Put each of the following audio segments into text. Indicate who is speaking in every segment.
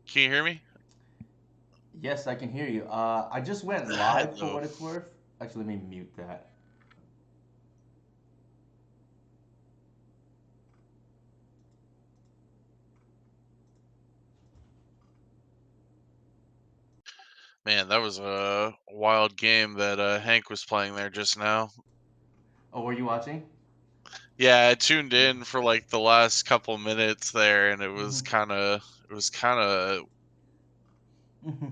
Speaker 1: Can you hear me?
Speaker 2: Yes, I can hear you. I just went live for
Speaker 1: Hello.
Speaker 2: what it's worth. Actually, let me mute that.
Speaker 1: Man, that was a wild game that Hank was playing there just now.
Speaker 2: Oh, were you watching?
Speaker 1: Yeah, I tuned in for like the last couple minutes there, and it was
Speaker 2: Hmm.
Speaker 1: kind of, it was kind of.
Speaker 2: Hmm.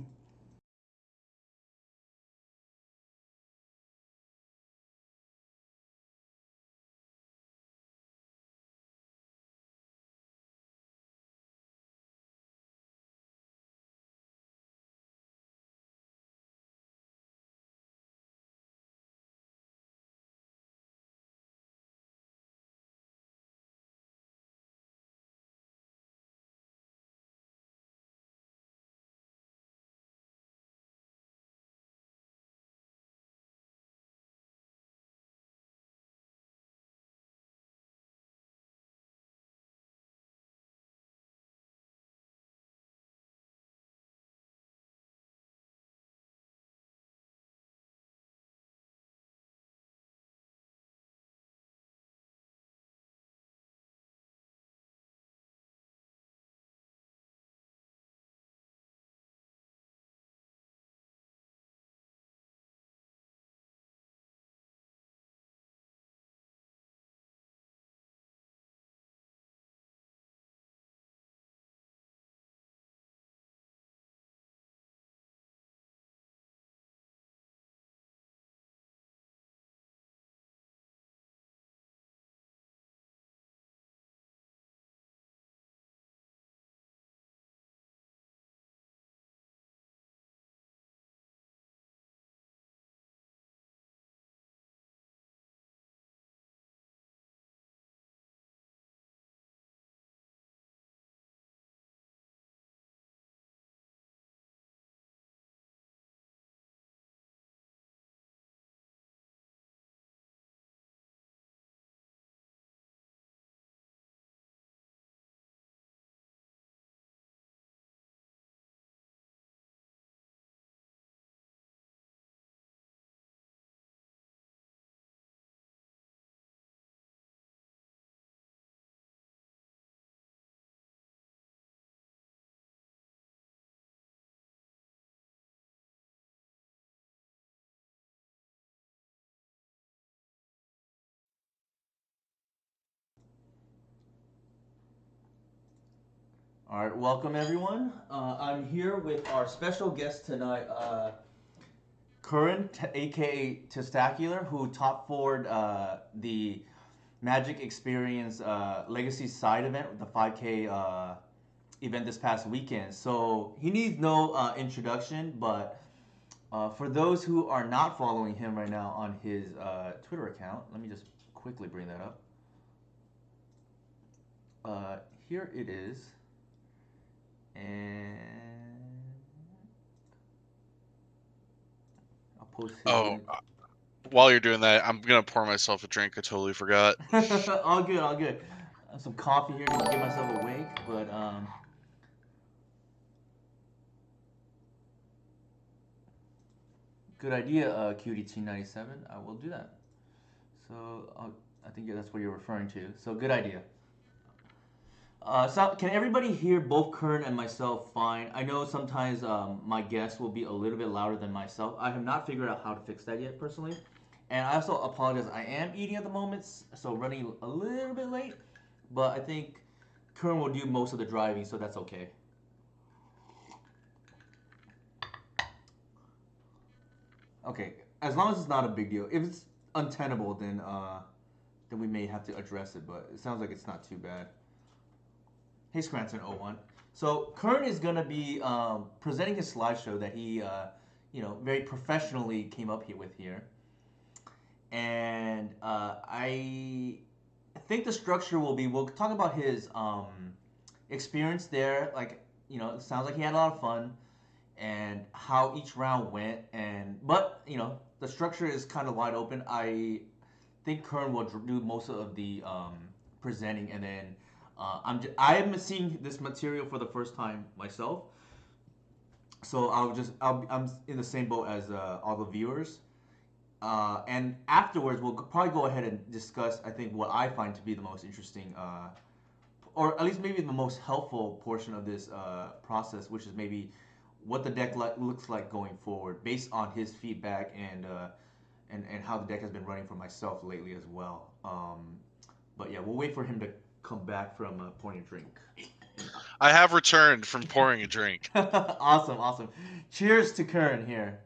Speaker 2: All right, welcome everyone. I'm here with our special guest tonight, Curran, aka Testacular, who top forward the Magic Experience Legacy Side event, the 5K event this past weekend. So he needs no introduction, but for those who are not following him right now on his Twitter account, let me just quickly bring that up. Uh, Here it is, and I'll post his
Speaker 1: Oh,
Speaker 2: link.
Speaker 1: while you're doing that, I'm gonna pour myself a drink. I totally forgot.
Speaker 2: All good, all good. Some coffee here to get myself awake, but good idea, QDT97. I will do that. So I think that's what you're referring to. So good idea. So can everybody hear both Kern and myself fine? I know sometimes my guests will be a little bit louder than myself. I have not figured out how to fix that yet personally. And I also apologize. I am eating at the moment, so running a little bit late. But I think Kern will do most of the driving, so that's okay. Okay, as long as it's not a big deal. If it's untenable, then we may have to address it. But it sounds like it's not too bad. Hey, Scranton 01. So Kern is gonna be presenting his slideshow that he, very professionally came up here with here, and I think the structure will be we'll talk about his experience there. Like it sounds like he had a lot of fun, and how each round went. And but the structure is kind of wide open. I think Kern will do most of the presenting, and then I am seeing this material for the first time myself. So I'm in the same boat as all the viewers. And afterwards, we'll probably go ahead and discuss, I think, what I find to be the most interesting, or at least maybe the most helpful portion of this process, which is maybe what the deck looks like going forward, based on his feedback and how the deck has been running for myself lately as well. But yeah, we'll wait for him to come back from pouring a drink.
Speaker 1: I have returned from pouring a drink.
Speaker 2: Awesome, awesome. Cheers to Curran here.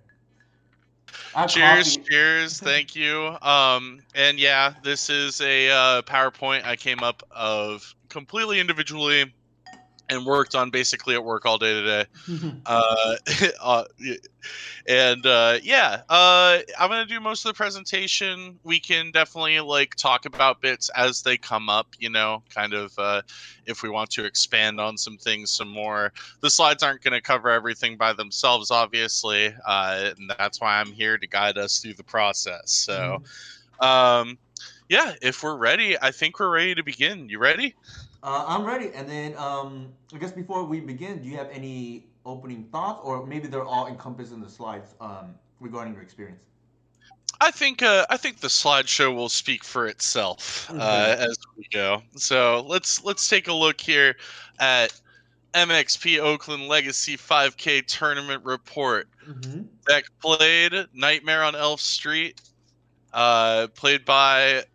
Speaker 2: I have
Speaker 1: Cheers,
Speaker 2: coffee.
Speaker 1: cheers, thank you. And yeah, this is a PowerPoint I came up of completely individually and worked on basically at work all day today. Uh, y- I'm gonna do most of the presentation. We can definitely like talk about bits as they come up, kind of if we want to expand on some things some more. The slides aren't gonna cover everything by themselves, obviously, and that's why I'm here to guide us through the process. So,
Speaker 2: Mhm.
Speaker 1: um, yeah, if we're ready, I think we're ready to begin. You ready?
Speaker 2: I'm ready. And then I guess before we begin, do you have any opening thoughts, or maybe they're all encompassed in the slides regarding your experience?
Speaker 1: I think the slideshow will speak for itself
Speaker 2: Okay.
Speaker 1: as we go. So let's take a look here at MXP Oakland Legacy 5K Tournament Report.
Speaker 2: Mm-hmm.
Speaker 1: Deck played Nightmare on Elf Street, played by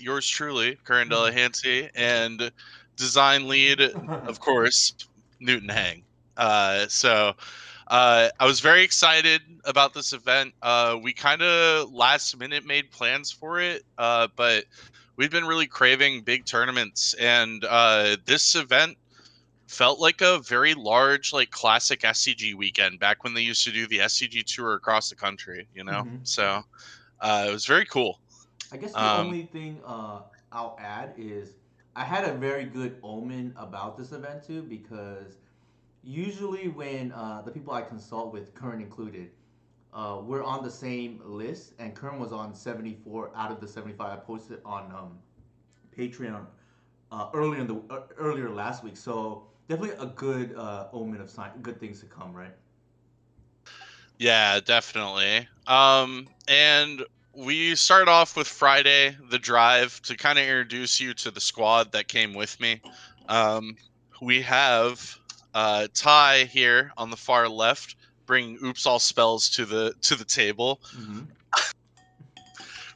Speaker 1: yours truly, Curran Delahanty, and design lead, of course, Newton Hang. So I was very excited about this event. We kind of last minute made plans for it, but we've been really craving big tournaments, and this event felt like a very large, like classic SCG weekend back when they used to do the SCG tour across the country.
Speaker 2: Mm-hmm.
Speaker 1: So it was very cool.
Speaker 2: I guess the
Speaker 1: Um,
Speaker 2: only thing I'll add is I had a very good omen about this event too, because usually when the people I consult with, Current included, we're on the same list, and Current was on 74 out of the 75 I posted on Patreon earlier last week. So definitely a good omen of good things to come, right?
Speaker 1: Yeah, definitely. And we start off with Friday, the drive, to kind of introduce you to the squad that came with me. Um, we have Ty here on the far left, bringing Oops All Spells to the table.
Speaker 2: Mm-hmm.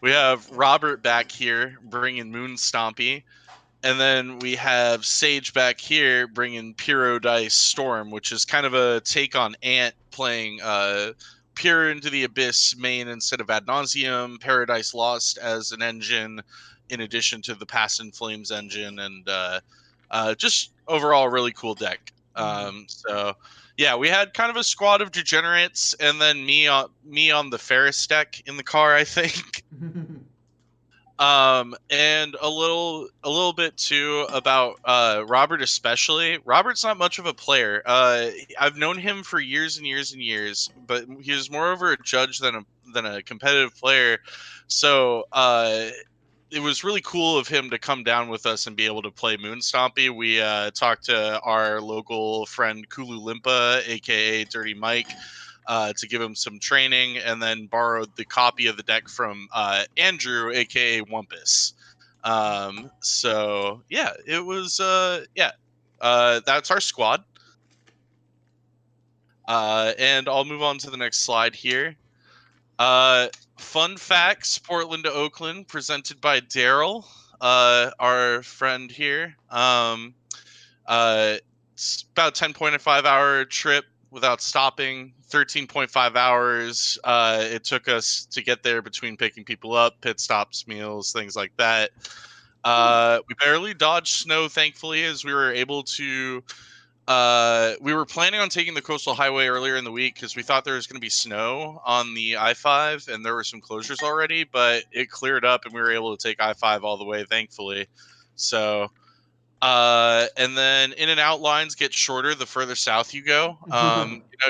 Speaker 1: We have Robert back here, bringing Moon Stompy. And then we have Sage back here bringing Pyro Dice Storm, which is kind of a take on Ant playing Peer into the Abyss main instead of Ad Nauseum, Paradise Lost as an engine, in addition to the Past in Flames engine, and just overall a really cool deck. So yeah, we had kind of a squad of degenerates, and then me on the Ferris deck in the car, I think. And a little bit too about Robert, especially. Robert's not much of a player. I've known him for years and years and years, but he was more over a judge than a competitive player. So it was really cool of him to come down with us and be able to play Moon Stompy. We talked to our local friend Kulu Limpa, aka Dirty Mike, to give him some training, and then borrowed the copy of the deck from Andrew, aka Wumpus. So yeah, it was that's our squad. And I'll move on to the next slide here. Uh, Fun facts: Portland to Oakland, presented by Daryl, our friend here. It's about 10.5 hour trip without stopping. 13.5 hours. It took us to get there between picking people up, pit stops, meals, things like that. We barely dodged snow, thankfully, as we were able to we were planning on taking the coastal highway earlier in the week because we thought there was going to be snow on the I-5 and there were some closures already, but it cleared up and we were able to take I-5 all the way, thankfully. So, and then in and out lines get shorter the further south you go.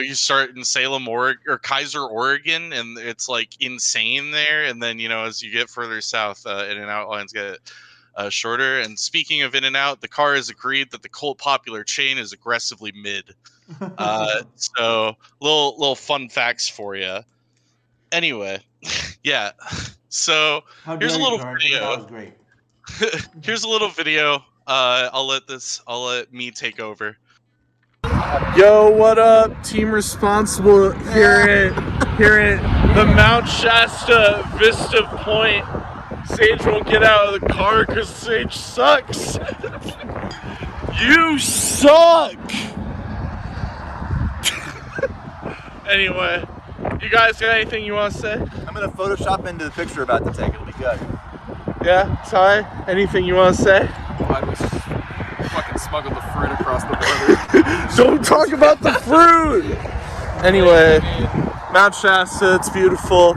Speaker 1: You start in Salem, Oregon, or Kaiser, Oregon, and it's like insane there. And then, as you get further south, in and out lines get shorter. And speaking of in and out, the car has agreed that the cult popular chain is aggressively mid. So little fun facts for you. Anyway, yeah. So
Speaker 2: How
Speaker 1: here's a
Speaker 2: dare you,
Speaker 1: little
Speaker 2: Curran? I think that
Speaker 1: video.
Speaker 2: was great.
Speaker 1: Here's a little video. I'll let me take over.
Speaker 3: Yo, what up? Team responsible here at the Mount Shasta Vista Point. Sage won't get out of the car because Sage sucks. You suck! Anyway, you guys got anything you want to say?
Speaker 4: I'm gonna Photoshop into the picture about to take. It'll be good.
Speaker 3: Yeah, Ty? Anything you want to say?
Speaker 5: Glad we fucking smuggled the fruit across the border.
Speaker 3: Don't talk about the fruit! Anyway, Mount Shasta, it's beautiful.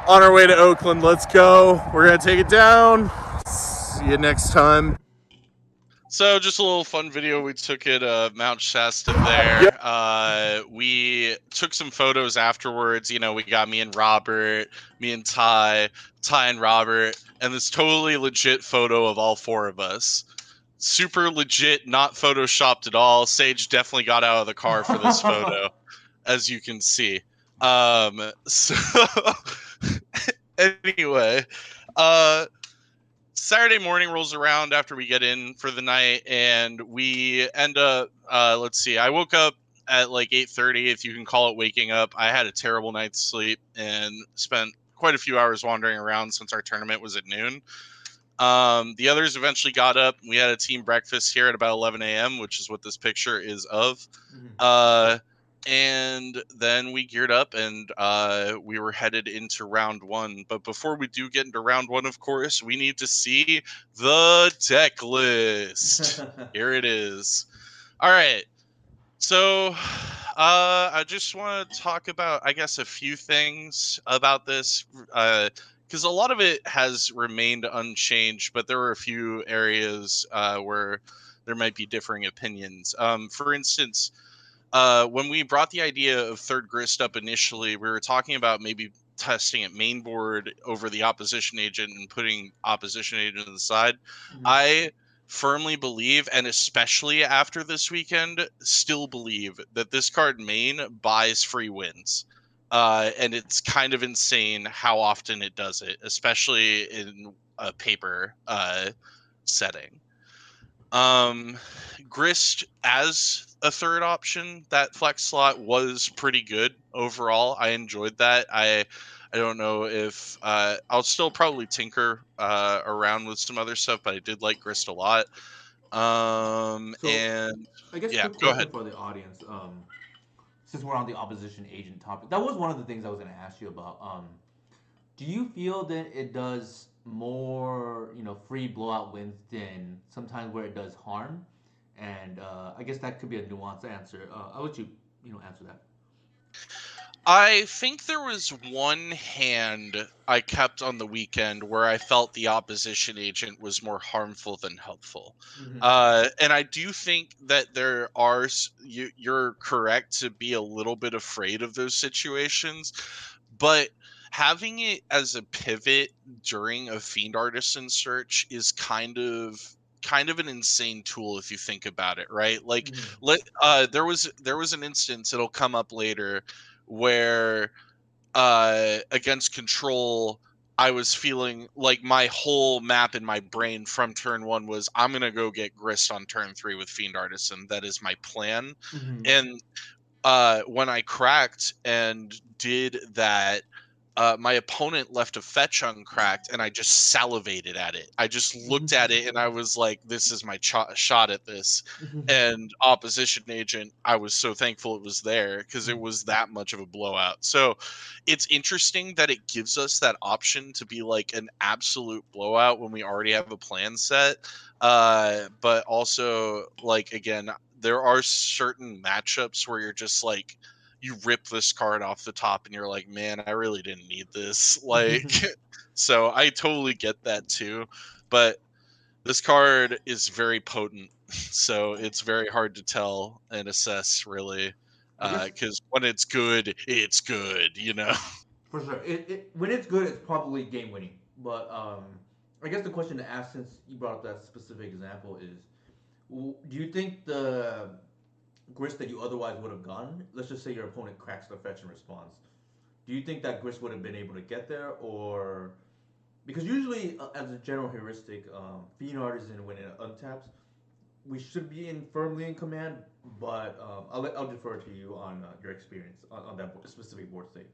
Speaker 3: On our way to Oakland, let's go. We're gonna take it down. See you next time.
Speaker 1: So just a little fun video we took at Mount Shasta there. We took some photos afterwards. You know, we got me and Robert, me and Ty and Robert, and this totally legit photo of all four of us. Super legit, not photoshopped at all. Sage definitely got out of the car for this photo, as you can see. So anyway, Saturday morning rolls around after we get in for the night, and we end up. Let's see. I woke up at like 8:30, if you can call it waking up. I had a terrible night's sleep and spent quite a few hours wandering around since our tournament was at noon. The others eventually got up. We had a team breakfast here at about 11 a.m., which is what this picture is of. And then we geared up and we were headed into round one. But before we do get into round one, of course, we need to see the deck list. Here it is. All right. So I just want to talk about, I guess, a few things about this. Because a lot of it has remained unchanged, but there were a few areas where there might be differing opinions. For instance, when we brought the idea of third grist up initially, we were talking about maybe testing at main board over the opposition agent and putting opposition agent to the side. I firmly believe, and especially after this weekend, still believe that this card main buys free wins. And it's kind of insane how often it does it, especially in a paper setting. Grist as a third option, that flex slot was pretty good overall. I enjoyed that. I don't know if I'll still probably tinker around with some other stuff, but I did like Grist a lot. And
Speaker 2: I guess
Speaker 1: yeah,
Speaker 2: quick
Speaker 1: go ahead.
Speaker 2: question for the audience. Since we're on the opposition agent topic, that was one of the things I was going to ask you about. Do you feel that it does more, free blowout wins than sometimes where it does harm? And I guess that could be a nuanced answer. I'll let you, answer that.
Speaker 1: I think there was one hand I kept on the weekend where I felt the opposition agent was more harmful than helpful. And I do think that there are, you're correct to be a little bit afraid of those situations, but having it as a pivot during a fiend artisan search is kind of an insane tool if you think about it, right? Like there was an instance, it'll come up later, where against control I was feeling like my whole map in my brain from turn one was I'm gonna go get grist on turn three with fiend artisan. That is my plan. And when I cracked and did that, my opponent left a fetch uncracked, and I just salivated at it. I just looked at it, and I was like, "This is my shot at this." And opposition agent, I was so thankful it was there because it was that much of a blowout. So it's interesting that it gives us that option to be like an absolute blowout when we already have a plan set. But also, like, again, there are certain matchups where you're just like, you rip this card off the top and you're like, man, I really didn't need this. Like, so I totally get that too. But this card is very potent. So it's very hard to tell and assess, really.
Speaker 2: I guess
Speaker 1: Because when it's good, you know?
Speaker 2: for sure. When it's good, it's probably game winning. But I guess the question to ask, since you brought up that specific example, is do you think the grist that you otherwise would have gotten, let's just say your opponent cracks the fetch and response, do you think that grist would have been able to get there, or because usually, as a general heuristic, Fiend Artisan when it untaps, we should be in firmly in command, but I'll defer to you on your experience on that specific board state.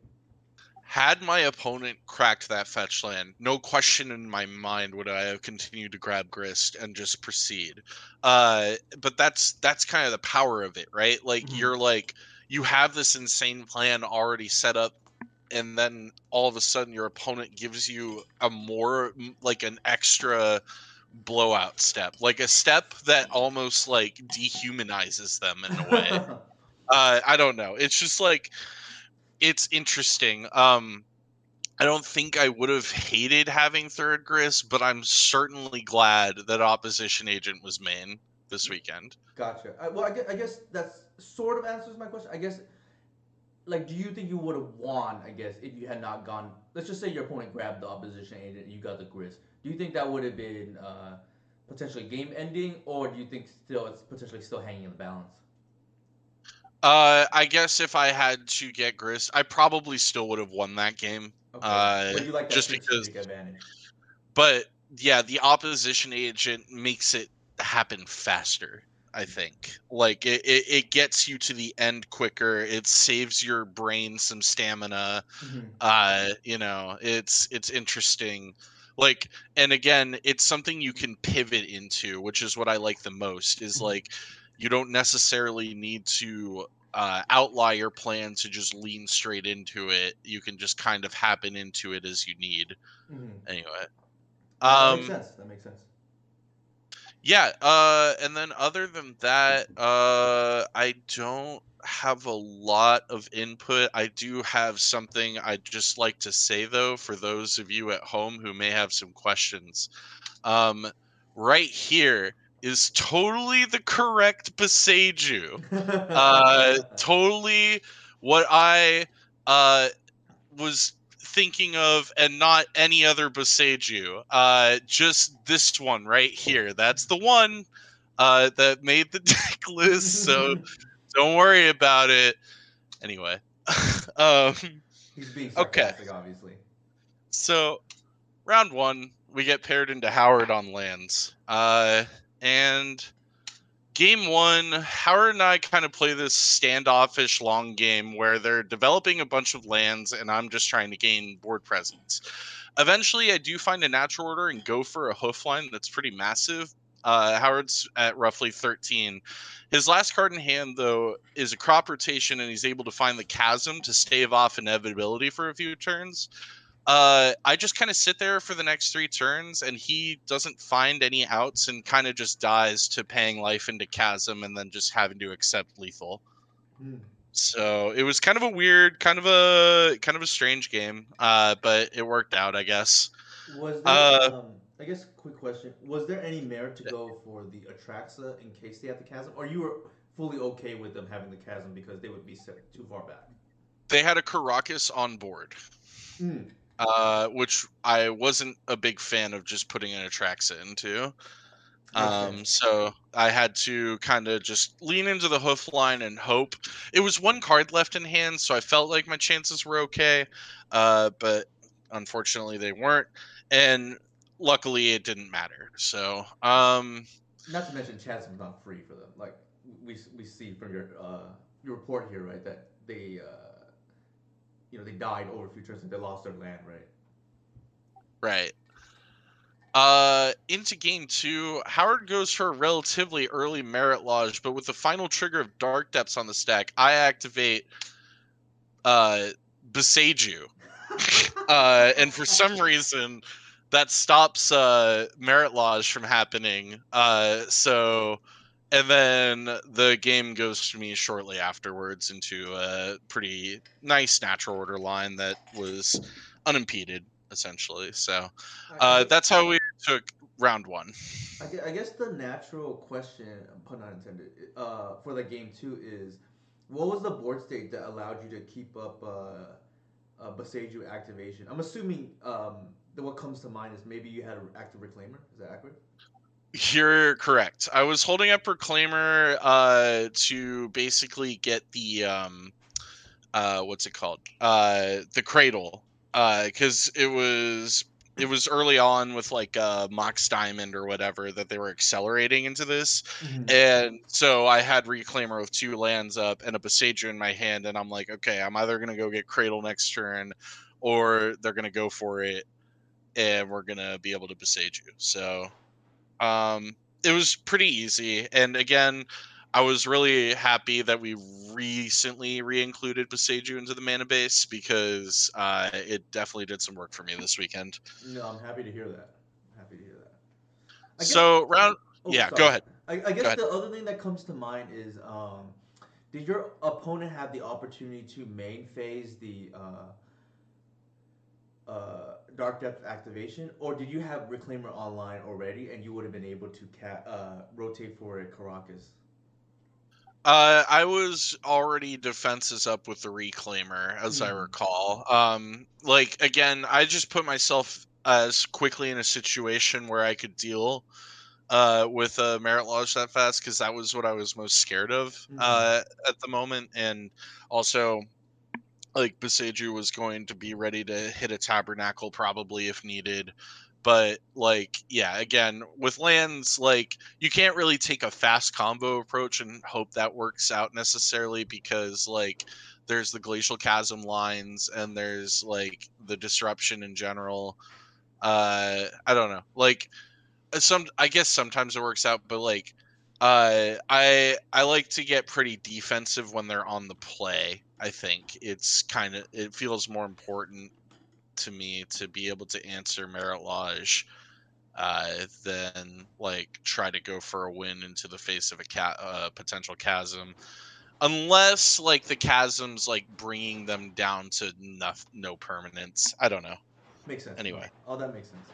Speaker 1: Had my opponent cracked that fetch land, no question in my mind would I have continued to grab grist and just proceed. But that's kind of the power of it, right?
Speaker 2: Mm-hmm.
Speaker 1: Like you have this insane plan already set up, and then all of a sudden your opponent gives you a more like an extra blowout step, like a step that almost like dehumanizes them in a way. I don't know. It's just like it's interesting. I don't think I would have hated having third grist, but I'm certainly glad that opposition agent was main this weekend.
Speaker 2: Gotcha. Well, I guess that's sort of answers my question. I guess, like, do you think you would have won? I guess if you had not gone. Let's just say your opponent grabbed the opposition agent and you got the grist. Do you think that would have been potentially game ending, or do you think still it's potentially still hanging in the balance?
Speaker 1: I guess if I had to get grist, I probably still would have won that game.
Speaker 2: Okay, but you like that
Speaker 1: Just because,
Speaker 2: strategic advantage.
Speaker 1: but yeah, the opposition agent makes it happen faster. I think like it gets you to the end quicker. It saves your brain some stamina.
Speaker 2: Mm-hmm.
Speaker 1: It's interesting, like, and again, it's something you can pivot into, which is what I like the most, is
Speaker 2: Mm-hmm.
Speaker 1: like you don't necessarily need to outlie your plan to just lean straight into it. You can just kind of happen into it as you need.
Speaker 2: Mm-hmm.
Speaker 1: Anyway,
Speaker 2: That makes
Speaker 1: um
Speaker 2: sense. That makes sense.
Speaker 1: yeah, and then other than that, I don't have a lot of input. I do have something I'd just like to say though, for those of you at home who may have some questions. Um, right here is totally the correct Beseju. Totally what I uh was thinking of, and not any other Boseiju. Just this one right here. That's the one that made the deck list. So don't worry about it. Anyway, um,
Speaker 2: He's being
Speaker 1: okay.
Speaker 2: sarcastic, obviously.
Speaker 1: So round one, we get paired into Howard on lands. And game one, Howard and I kind of play this standoffish long game where they're developing a bunch of lands, and I'm just trying to gain board presence. Eventually, I do find a natural order and go for a hoof line that's pretty massive. Howard's at roughly 13. His last card in hand, though, is a crop rotation, and he's able to find the chasm to stave off inevitability for a few turns. I just kind of sit there for the next 3 turns, and he doesn't find any outs and kind of just dies to paying life into chasm and then just having to accept lethal.
Speaker 2: Hmm.
Speaker 1: So it was kind of a weird, kind of a strange game, but it worked out, I guess.
Speaker 2: Was there,
Speaker 1: Uh,
Speaker 2: I guess, quick question. Was there any merit to go for the Atraxa in case they had the chasm? Or you were fully okay with them having the chasm because they would be set too far back?
Speaker 1: they had a Caracas on board,
Speaker 2: Mm,
Speaker 1: which I wasn't a big fan of just putting an Atraxa into.
Speaker 2: makes sense.
Speaker 1: So I had to kind of just lean into the hoof line and hope. It was one card left in hand, so I felt like my chances were okay. But unfortunately they weren't. And luckily it didn't matter. So,
Speaker 2: Not to mention chasm's not free for them. Like, we see from your report here, right, that they, they died over a few turns and they lost their land, right?
Speaker 1: right. Into game two, Howard goes for a relatively early Merit Lodge, but with the final trigger of Dark Depths on the stack, I activate uh Beseju. And for some reason that stops Merit Lodge from happening. So and then the game goes to me shortly afterwards into a pretty nice natural order line that was unimpeded, essentially. So
Speaker 2: I get,
Speaker 1: that's how we took round one.
Speaker 2: I guess the natural question, pun not intended, for the game two is, what was the board state that allowed you to keep up Boseiju activation? I'm assuming what comes to mind is maybe you had an active reclaimer. Is that accurate?
Speaker 1: You're correct. I was holding up Reclaimer to basically get the what's it called? The cradle. Because it was early on with like Mox Diamond or whatever that they were accelerating into this.
Speaker 2: Mm-hmm.
Speaker 1: And so I had Reclaimer with 2 lands up and a Besaiger in my hand, and I'm like, okay, I'm either gonna go get Cradle next turn or they're gonna go for it and we're gonna be able to Besage you. So it was pretty easy. And again, I was really happy that we recently re-included Beseju into the mana base because it definitely did some work for me this weekend.
Speaker 2: No, I'm happy to hear that. I'm happy to hear that. I guess.
Speaker 1: So round,
Speaker 2: Oh,
Speaker 1: yeah, go
Speaker 2: sorry.
Speaker 1: ahead,
Speaker 2: I
Speaker 1: go
Speaker 2: guess
Speaker 1: ahead.
Speaker 2: the other thing that comes to mind is, did your opponent have the opportunity to main phase the Dark Depth activation, or did you have Reclaimer online already and you would have been able to rotate for a Caracas?
Speaker 1: I was already defenses up with the Reclaimer, as I
Speaker 2: Mm.
Speaker 1: recall. Like again, I just put myself as quickly in a situation where I could deal with Merit Lodge that fast because that was what I was most scared of
Speaker 2: Mm-hmm.
Speaker 1: at the moment, and also like Beseju was going to be ready to hit a Tabernacle probably if needed. But like, yeah, again, with lands, like you can't really take a fast combo approach and hope that works out necessarily because like there's the Glacial Chasm lines and there's like the disruption in general. I don't know. Like I guess sometimes it works out, but like I like to get pretty defensive when they're on the play. I think it feels more important to me to be able to answer Merit Lodge than like try to go for a win into the face of a potential chasm, unless like the chasm's like bringing them down to no permanence. I don't know.
Speaker 2: Makes sense. No,
Speaker 1: Anyway.
Speaker 2: all that makes sense.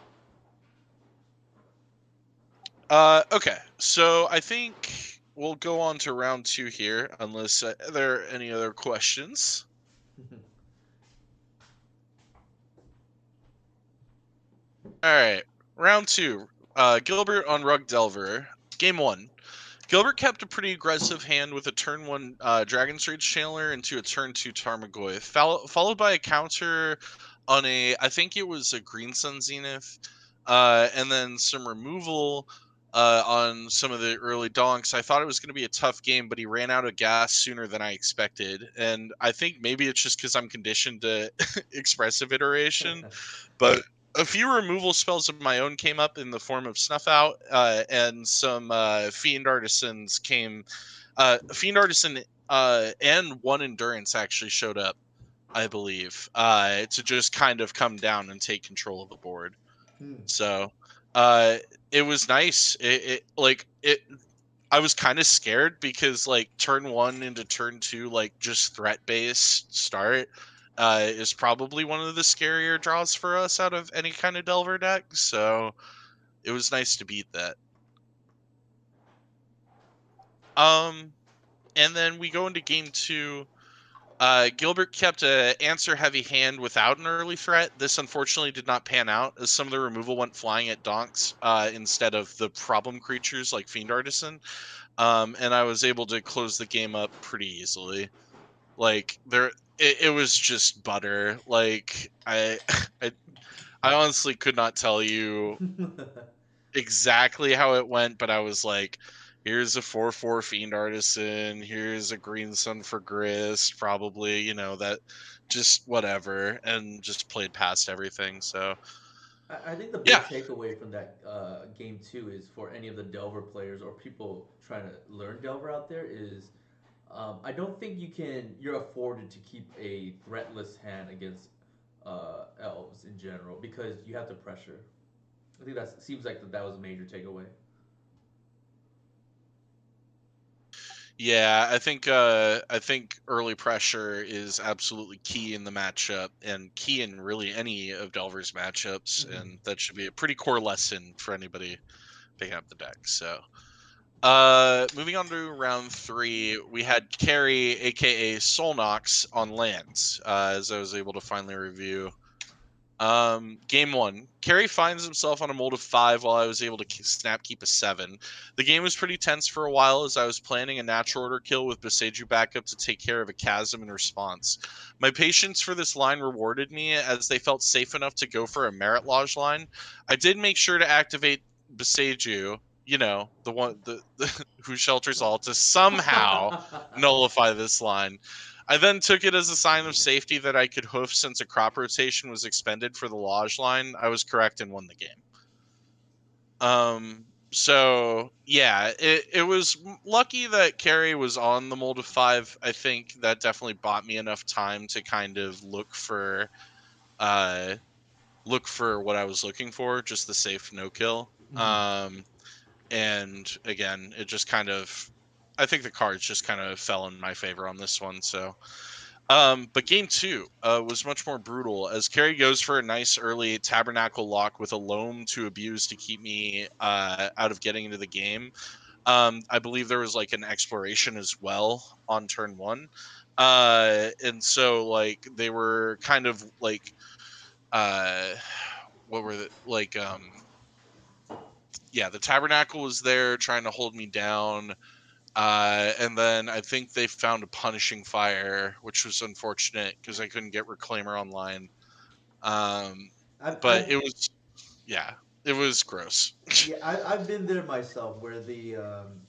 Speaker 1: Okay, so I think we'll go on to round 2 here, unless there are any other questions. All right, round 2. Gilbert on Rug Delver. Game 1. Gilbert kept a pretty aggressive hand with a turn 1 Dragon's Rage Channeler into a turn 2 Tarmogoyf, followed by a counter on I think it was a Green Sun Zenith, and then some removal on some of the early donks. I thought it was going to be a tough game, but he ran out of gas sooner than I expected. And I think maybe it's just because I'm conditioned to expressive iteration, but a few removal spells of my own came up in the form of Snuff Out, and some Fiend Artisans came. Fiend Artisan and 1 Endurance actually showed up, I believe, to just kind of come down and take control of the board.
Speaker 2: Hmm.
Speaker 1: So it was nice. I was kind of scared because like turn 1 into turn 2, like just threat based start is probably one of the scarier draws for us out of any kind of Delver deck. So it was nice to beat that. And then we go into game 2. Gilbert kept a answer heavy hand without an early threat. This unfortunately did not pan out as some of the removal went flying at donks instead of the problem creatures like Fiend Artisan. And I was able to close the game up pretty easily. Like it was just butter. Like I, I honestly could not tell you exactly how it went, but I was like, here's a 4/4 Fiend Artisan, here's a Green Sun for Grist, probably, that just whatever, and just played past everything. So
Speaker 2: I think the
Speaker 1: yeah.
Speaker 2: big takeaway from that game two is for any of the Delver players or people trying to learn Delver out there is I don't think you're afforded to keep a threatless hand against elves in general because you have to pressure. I think that seems like that was a major takeaway.
Speaker 1: Yeah, I think early pressure is absolutely key in the matchup and key in really any of Delver's matchups,
Speaker 2: Mm-hmm.
Speaker 1: and that should be a pretty core lesson for anybody picking up the deck. So moving on to round 3, we had Carrie, aka Solnox, on lands, as I was able to finally review. Game one, Kerry finds himself on a mold of 5 while I was able to snap keep a 7. The game was pretty tense for a while as I was planning a natural order kill with Beseju backup to take care of a chasm in response. My patience for this line rewarded me as they felt safe enough to go for a merit lodge line. I did make sure to activate Beseju, the one the who shelters all, to somehow nullify this line. I then took it as a sign of safety that I could hoof since a crop rotation was expended for the lodge line. I was correct and won the game. So yeah, it was lucky that Carrie was on the mold of 5. I think that definitely bought me enough time to kind of look for what I was looking for, just the safe no kill. And again, it just kind of, I think the cards just kind of fell in my favor on this one. So but game two was much more brutal as Carrie goes for a nice early tabernacle lock with a loam to abuse to keep me out of getting into the game. I believe there was like an exploration as well on turn 1. And so like they were kind of like uh what were the like yeah, the tabernacle was there trying to hold me down. And then I think they found a punishing fire, which was unfortunate because I couldn't get Reclaimer online. But
Speaker 2: I've
Speaker 1: it was, yeah, it was gross.
Speaker 2: Yeah, I've been there myself where the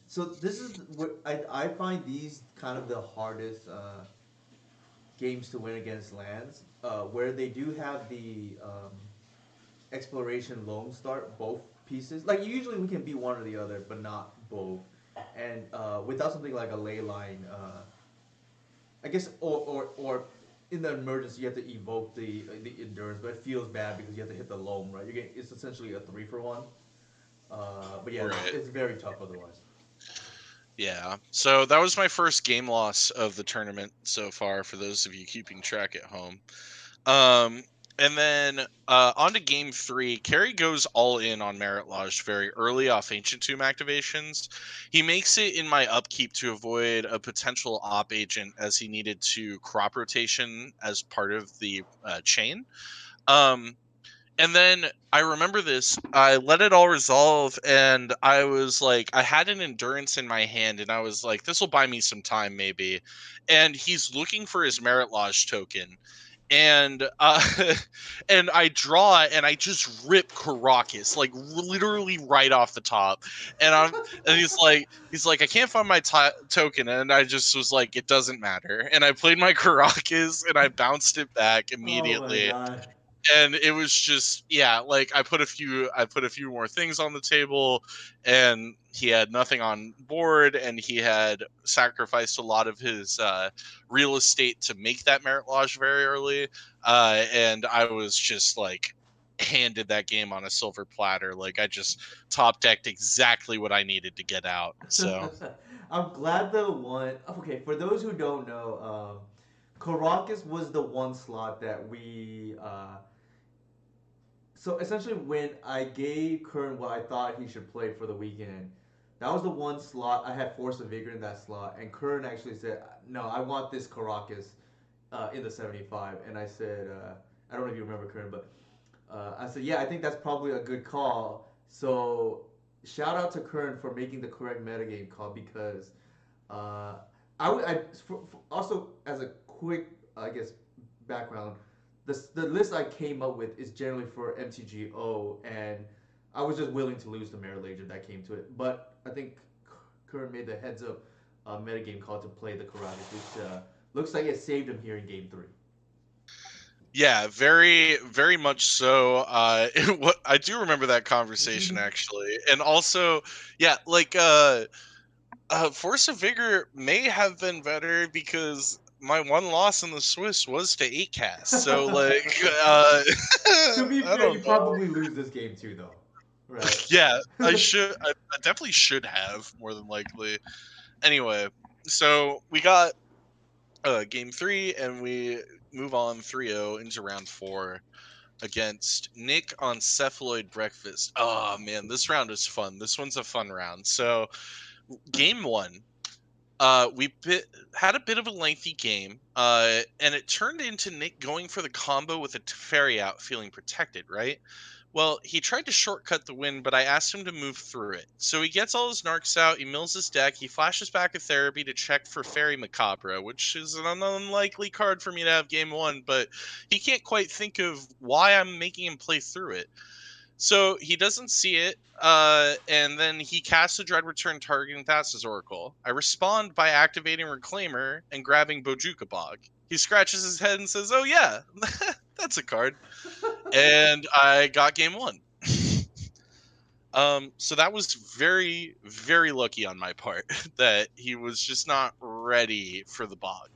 Speaker 2: so this is what I find these kind of the hardest games to win against lands where they do have the exploration loam start both pieces. Like usually we can be one or the other, but not both. And without something like a ley line, I guess or in the emergency you have to evoke the endurance, but it feels bad because you have to hit the loam, right? It's essentially a 3-for-1. But yeah,
Speaker 1: Right.
Speaker 2: it's very tough otherwise.
Speaker 1: Yeah. So that was my first game loss of the tournament so far, for those of you keeping track at home. Um, and then on to game 3, Carrie goes all in on Merit Lodge very early off Ancient Tomb activations. He makes it in my upkeep to avoid a potential op agent as he needed to crop rotation as part of the chain. Um, and then I remember this. I let it all resolve, and I was like, I had an endurance in my hand, and I was like, this will buy me some time, maybe. And he's looking for his Merit Lodge token, and and I draw, and I just rip Caracas like literally right off the top, and he's like, I can't find my token, and I just was like, it doesn't matter, and I played my Caracas, and I bounced it back
Speaker 2: Oh my
Speaker 1: immediately,
Speaker 2: god.
Speaker 1: and it was just, yeah, like I put a few more things on the table, and he had nothing on board, and he had sacrificed a lot of his real estate to make that Merit Lodge very early, and I was just like handed that game on a silver platter. Like I just top decked exactly what I needed to get out. So
Speaker 2: I'm glad the one. Okay, for those who don't know, Caracas was the one slot that we. So essentially, when I gave Curran what I thought he should play for the weekend, that was the one slot I had Force of Vigor in that slot, and Curran actually said, "No, I want this Caracas in the 75." And I said, "I don't know if you remember Curran, but I said, yeah, I think that's probably a good call." So shout out to Curran for making the correct metagame call because uh, also as a quick, I guess, background, the list I came up with is generally for MTGO, and I was just willing to lose to Merit Lage if that came to it. But I think Curran made the heads up metagame call to play the Karagas, which looks like it saved him here in game 3.
Speaker 1: yeah, very, very much so. What I do remember that conversation actually, and also, yeah, like Force of Vigor may have been better because my one loss in the Swiss was to 8 cast. So like,
Speaker 2: To be
Speaker 1: I
Speaker 2: fair,
Speaker 1: don't
Speaker 2: you
Speaker 1: know.
Speaker 2: probably lose this game too, though, right?
Speaker 1: Yeah, I definitely should have, more than likely. Anyway, so we got game 3, and we move on 3-0 into round 4 against Nick on Cephaloid Breakfast. Oh man, this round is fun. This one's a fun round. So game 1, Had a bit of a lengthy game, and it turned into Nick going for the combo with a Teferi out, feeling protected, right? Well, he tried to shortcut the win, but I asked him to move through it. So he gets all his narcs out, he mills his deck, he flashes back a therapy to check for Fairy Macabre, which is an unlikely card for me to have game one, but he can't quite think of why I'm making him play through it. So he doesn't see it, and then he casts a Dread Return targeting Thassa's Oracle. I respond by activating Reclaimer and grabbing Bojuka Bog. He scratches his head and says, "Oh yeah, that's a card," and I got game one. So that was very, very lucky on my part that he was just not ready for the bog.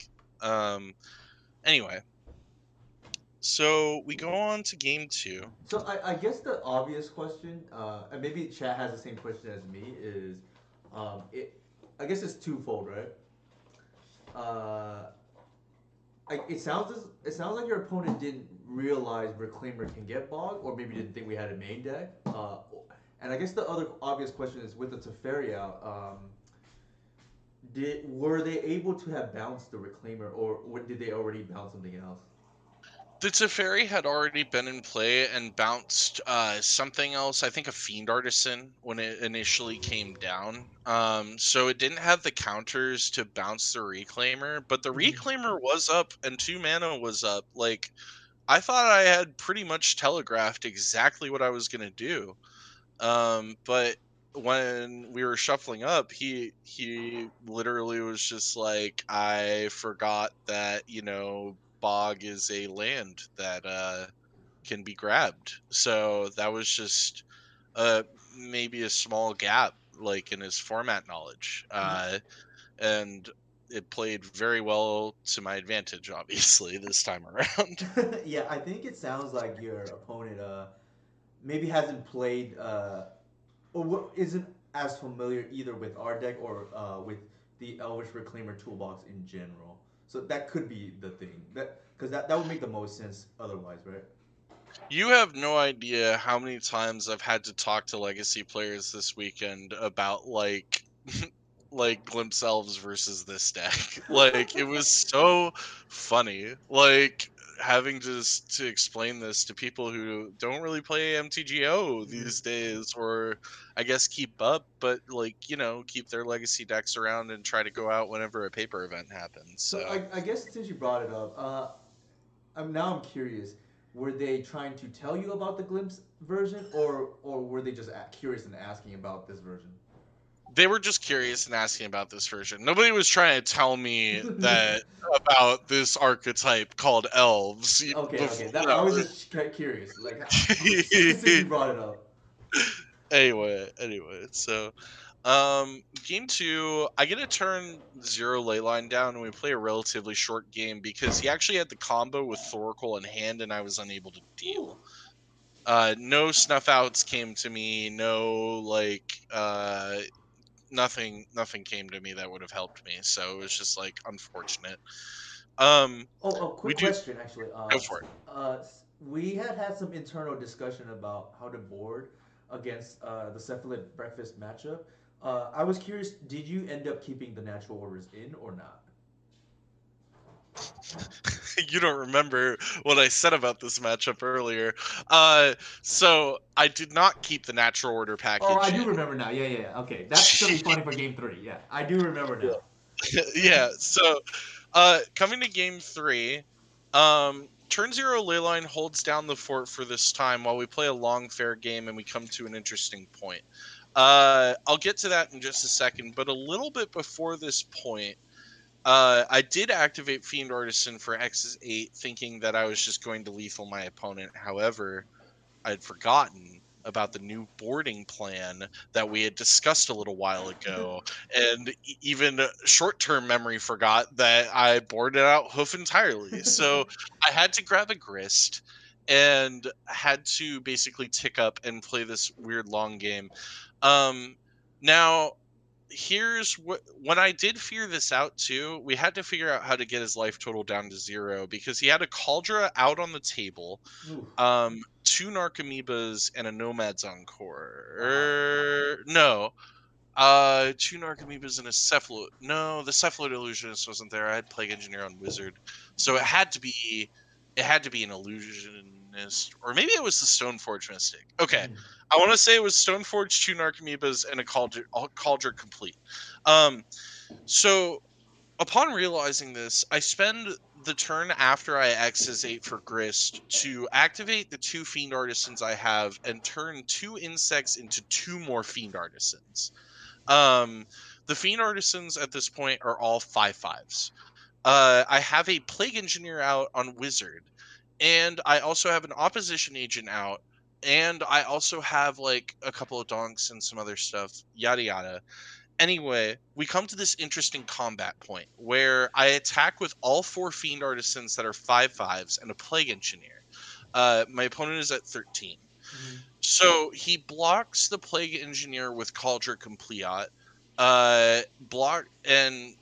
Speaker 1: Anyway, so we go on to game two.
Speaker 2: So I guess the obvious question, and maybe chat has the same question as me, is, I guess it's twofold, right? Uh, it sounds like your opponent didn't realize Reclaimer can get bog, or maybe didn't think we had a main deck. And I guess the other obvious question is with the Teferi out, were they able to have bounced the Reclaimer, or did they already bounce something else?
Speaker 1: The Teferi had already been in play and bounced something else, I think a Fiend Artisan, when it initially came down. So it didn't have the counters to bounce the Reclaimer, but the Reclaimer was up and 2 mana was up. Like, I thought I had pretty much telegraphed exactly what I was going to do. But when we were shuffling up, he literally was just like, I forgot that, bog is a land that can be grabbed. So that was just maybe a small gap like in his format knowledge. And it played very well to my advantage, obviously, this time around.
Speaker 2: Yeah, I think it sounds like your opponent maybe hasn't played isn't as familiar either with our deck or with the Elvish Reclaimer toolbox in general. So that could be the thing. That would make the most sense otherwise, right?
Speaker 1: You have no idea how many times I've had to talk to legacy players this weekend about like Glimpse Elves versus this deck. Like, it was so funny. Like, having to explain this to people who don't really play MTGO these days, or I guess keep up, but keep their legacy decks around and try to go out whenever a paper event happens.
Speaker 2: So
Speaker 1: So
Speaker 2: I guess since you brought it up, I'm curious. Were they trying to tell you about the Glimpse version, or were they just curious and asking about this version?
Speaker 1: they were just curious and asking about this version. Nobody was trying to tell me that about this archetype called elves
Speaker 2: Okay.
Speaker 1: before.
Speaker 2: That I
Speaker 1: No.
Speaker 2: was just curious, like since you brought it up.
Speaker 1: Anyway, so game two, I get a turn 0 leyline down and we play a relatively short game because he actually had the combo with Thoracle in hand and I was unable to deal. No snuff outs came to me, no nothing came to me that would have helped me, so it was just like unfortunate.
Speaker 2: Quick
Speaker 1: We do
Speaker 2: question actually.
Speaker 1: go for it.
Speaker 2: We had some internal discussion about how to board against the Cephalid breakfast matchup. I was curious, did you end up keeping the natural orders in or not?
Speaker 1: You don't remember what I said about this matchup earlier. So I did not keep the natural order
Speaker 2: Oh, I
Speaker 1: package
Speaker 2: do
Speaker 1: in.
Speaker 2: remember now. Yeah. Okay, that's gonna be funny for game three. Yeah, I do remember now.
Speaker 1: Yeah, so coming to game three, turn 0 leyline holds down the fort for this time while we play a long fair game and we come to an interesting point. I'll get to that in just a second, but a little bit before this point, I did activate Fiend Artisan for X's 8, thinking that I was just going to lethal my opponent. However, I'd forgotten about the new boarding plan that we had discussed a little while ago, and even short-term memory forgot that I boarded out Hoof entirely. So I had to grab a Grist and had to basically tick up and play this weird long game. Um, Now here's what when I did figure this out too, we had to figure out how to get his life total down to 0 because he had a Cauldra out on the table,
Speaker 2: Oof.
Speaker 1: 2 Narcomoebas and a Nomad's Encore.
Speaker 2: Wow.
Speaker 1: No, Two Narcomoebas and a Cephalid. No, the Cephalid Illusionist wasn't there. I had Plague Engineer on Wizard, so it had to be. It had to be an illusionist, or maybe it was the Stoneforge Mystic. Okay, I want to say it was Stoneforge, two Narcomoebas, and a Cauldron Complete. Um, so upon realizing this, I spend the turn after I X's 8 for Grist to activate the two Fiend Artisans I have and turn two insects into two more Fiend Artisans. Um, the Fiend Artisans at this point are all 5/5s. I have a Plague Engineer out on Wizard, and I also have an Opposition Agent out, and I also have like a couple of donks and some other stuff, yada yada. Anyway, we come to this interesting combat point where I attack with all four Fiend Artisans that are 5/5s and a Plague Engineer. My opponent is at 13. So he blocks the Plague Engineer with Cauldron Complete, block and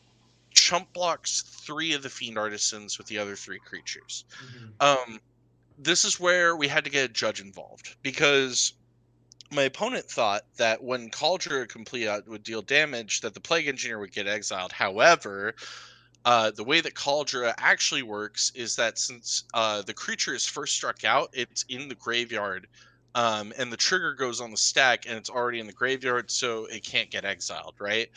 Speaker 1: chump blocks three of the Fiend Artisans with the other three creatures. Um, this is where we had to get a judge involved because my opponent thought that when Cauldron Complete would deal damage, that the Plague Engineer would get exiled. However, the way that Cauldron actually works is that since the creature is first struck out, it's in the graveyard, and the trigger goes on the stack, and it's already in the graveyard, so it can't get exiled, right?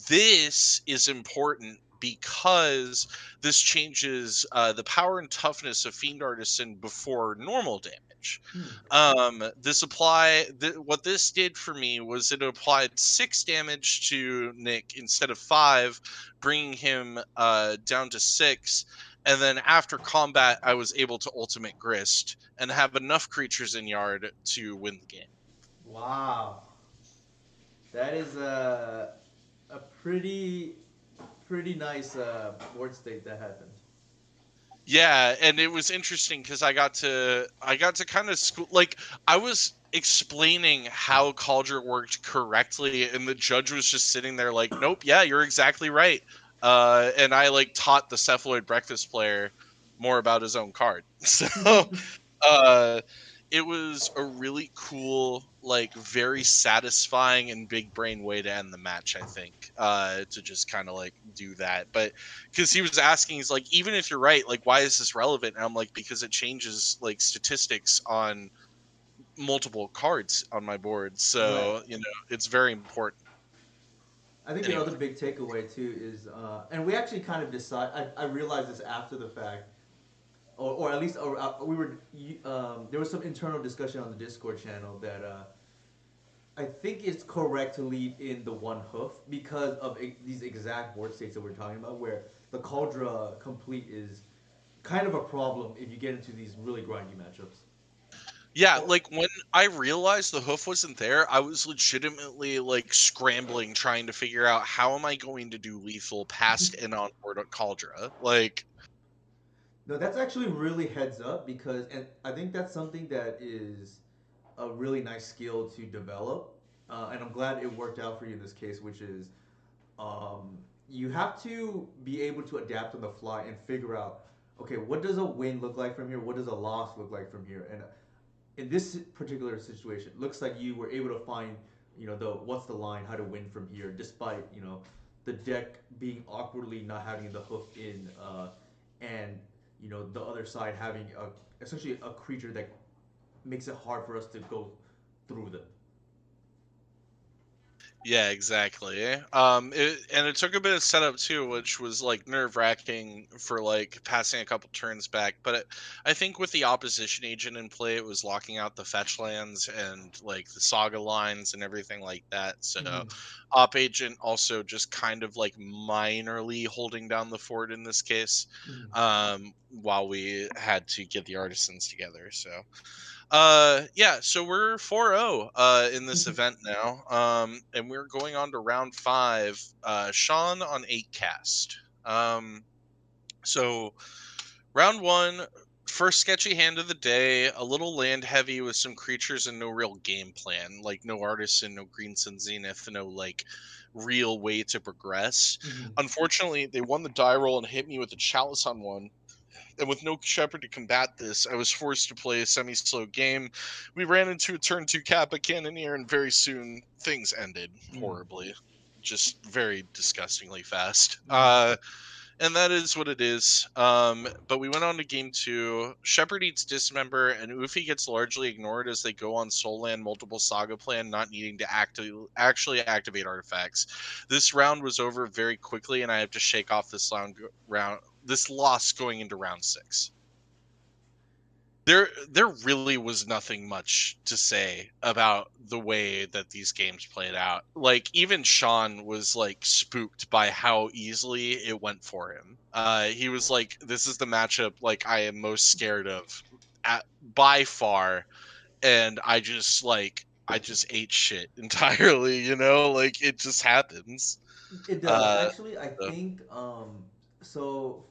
Speaker 1: This is important because this changes the power and toughness of Fiend Artisan before normal damage. What this did for me was it applied 6 damage to Nick instead of 5, bringing him down to 6. And then after combat, I was able to ultimate Grist and have enough creatures in yard to win the game.
Speaker 2: Wow, that is a pretty nice board state that happened.
Speaker 1: Yeah, and it was interesting because I got to kind of school, like I was explaining how Calder worked correctly, and the judge was just sitting there like, "Nope, yeah, you're exactly right." And I like taught the cephaloid breakfast player more about his own card. So uh it was a really cool, like very satisfying and big brain way to end the match, I think, to just kind of like do that. But because he was asking, he's like, even if you're right, like why is this relevant? And I'm like, because it changes like statistics on multiple cards on my board,
Speaker 2: Right.
Speaker 1: so it's very important.
Speaker 2: I think the
Speaker 1: Anyway.
Speaker 2: other big takeaway too is, and we actually kind of decide. I realized this after the fact, or at least we were. There was some internal discussion on the Discord channel that I think it's correct to lead in the one hoof because of these exact board states that we're talking about, where the Cauldron Complete is kind of a problem if you get into these really grindy matchups.
Speaker 1: Yeah,
Speaker 2: Oh,
Speaker 1: like when I realized the hoof wasn't there, I was legitimately like scrambling trying to figure out how am I going to do lethal past and on board Cauldra. Like,
Speaker 2: no, that's actually really heads up because, and I think that's something that is a really nice skill to develop. And I'm glad it worked out for you in this case, which is you have to be able to adapt on the fly and figure out, okay, what does a win look like from here? What does a loss look like from here? And in this particular situation, it looks like you were able to find, the what's the line, how to win from here, despite the deck being awkwardly not having the hoof in, and the other side having essentially a creature that makes it hard for us to go through them.
Speaker 1: yeah, exactly. And it took a bit of setup too, which was like nerve wracking for like passing a couple turns back. But I think with the opposition agent in play, it was locking out the fetch lands and like the saga lines and everything like that. So
Speaker 2: Mm-hmm.
Speaker 1: op agent also just kind of like minorly holding down the fort in this case,
Speaker 2: Mm-hmm.
Speaker 1: while we had to get the artisans together. So yeah, so we're 4-0 in this event now. And we're going on to round 5. Sean on 8 cast. So round 1, first sketchy hand of the day, a little land heavy with some creatures and no real game plan, like no artisan, no green sun zenith, no like real way to progress.
Speaker 2: Mm-hmm.
Speaker 1: Unfortunately, they won the die roll and hit me with a chalice on one, And with no Shepard to combat this, I was forced to play a semi-slow game. We ran into a turn 2 Kappa Cannoneer, and very soon things ended horribly. Just very disgustingly fast. And that is what it is. But we went on to game 2. Shepard eats Dismember, and Ufi gets largely ignored as they go on Soulland multiple saga plan, not needing to actually activate artifacts. This round was over very quickly, and I have to shake off this loss going into round 6. There really was nothing much to say about the way that these games played out. Like, even Sean was like spooked by how easily it went for him. He was like, this is the matchup like I am most scared of by far, and I just ate shit entirely, like it just happens.
Speaker 2: It does.
Speaker 1: uh
Speaker 2: Actually, I
Speaker 1: so-
Speaker 2: think so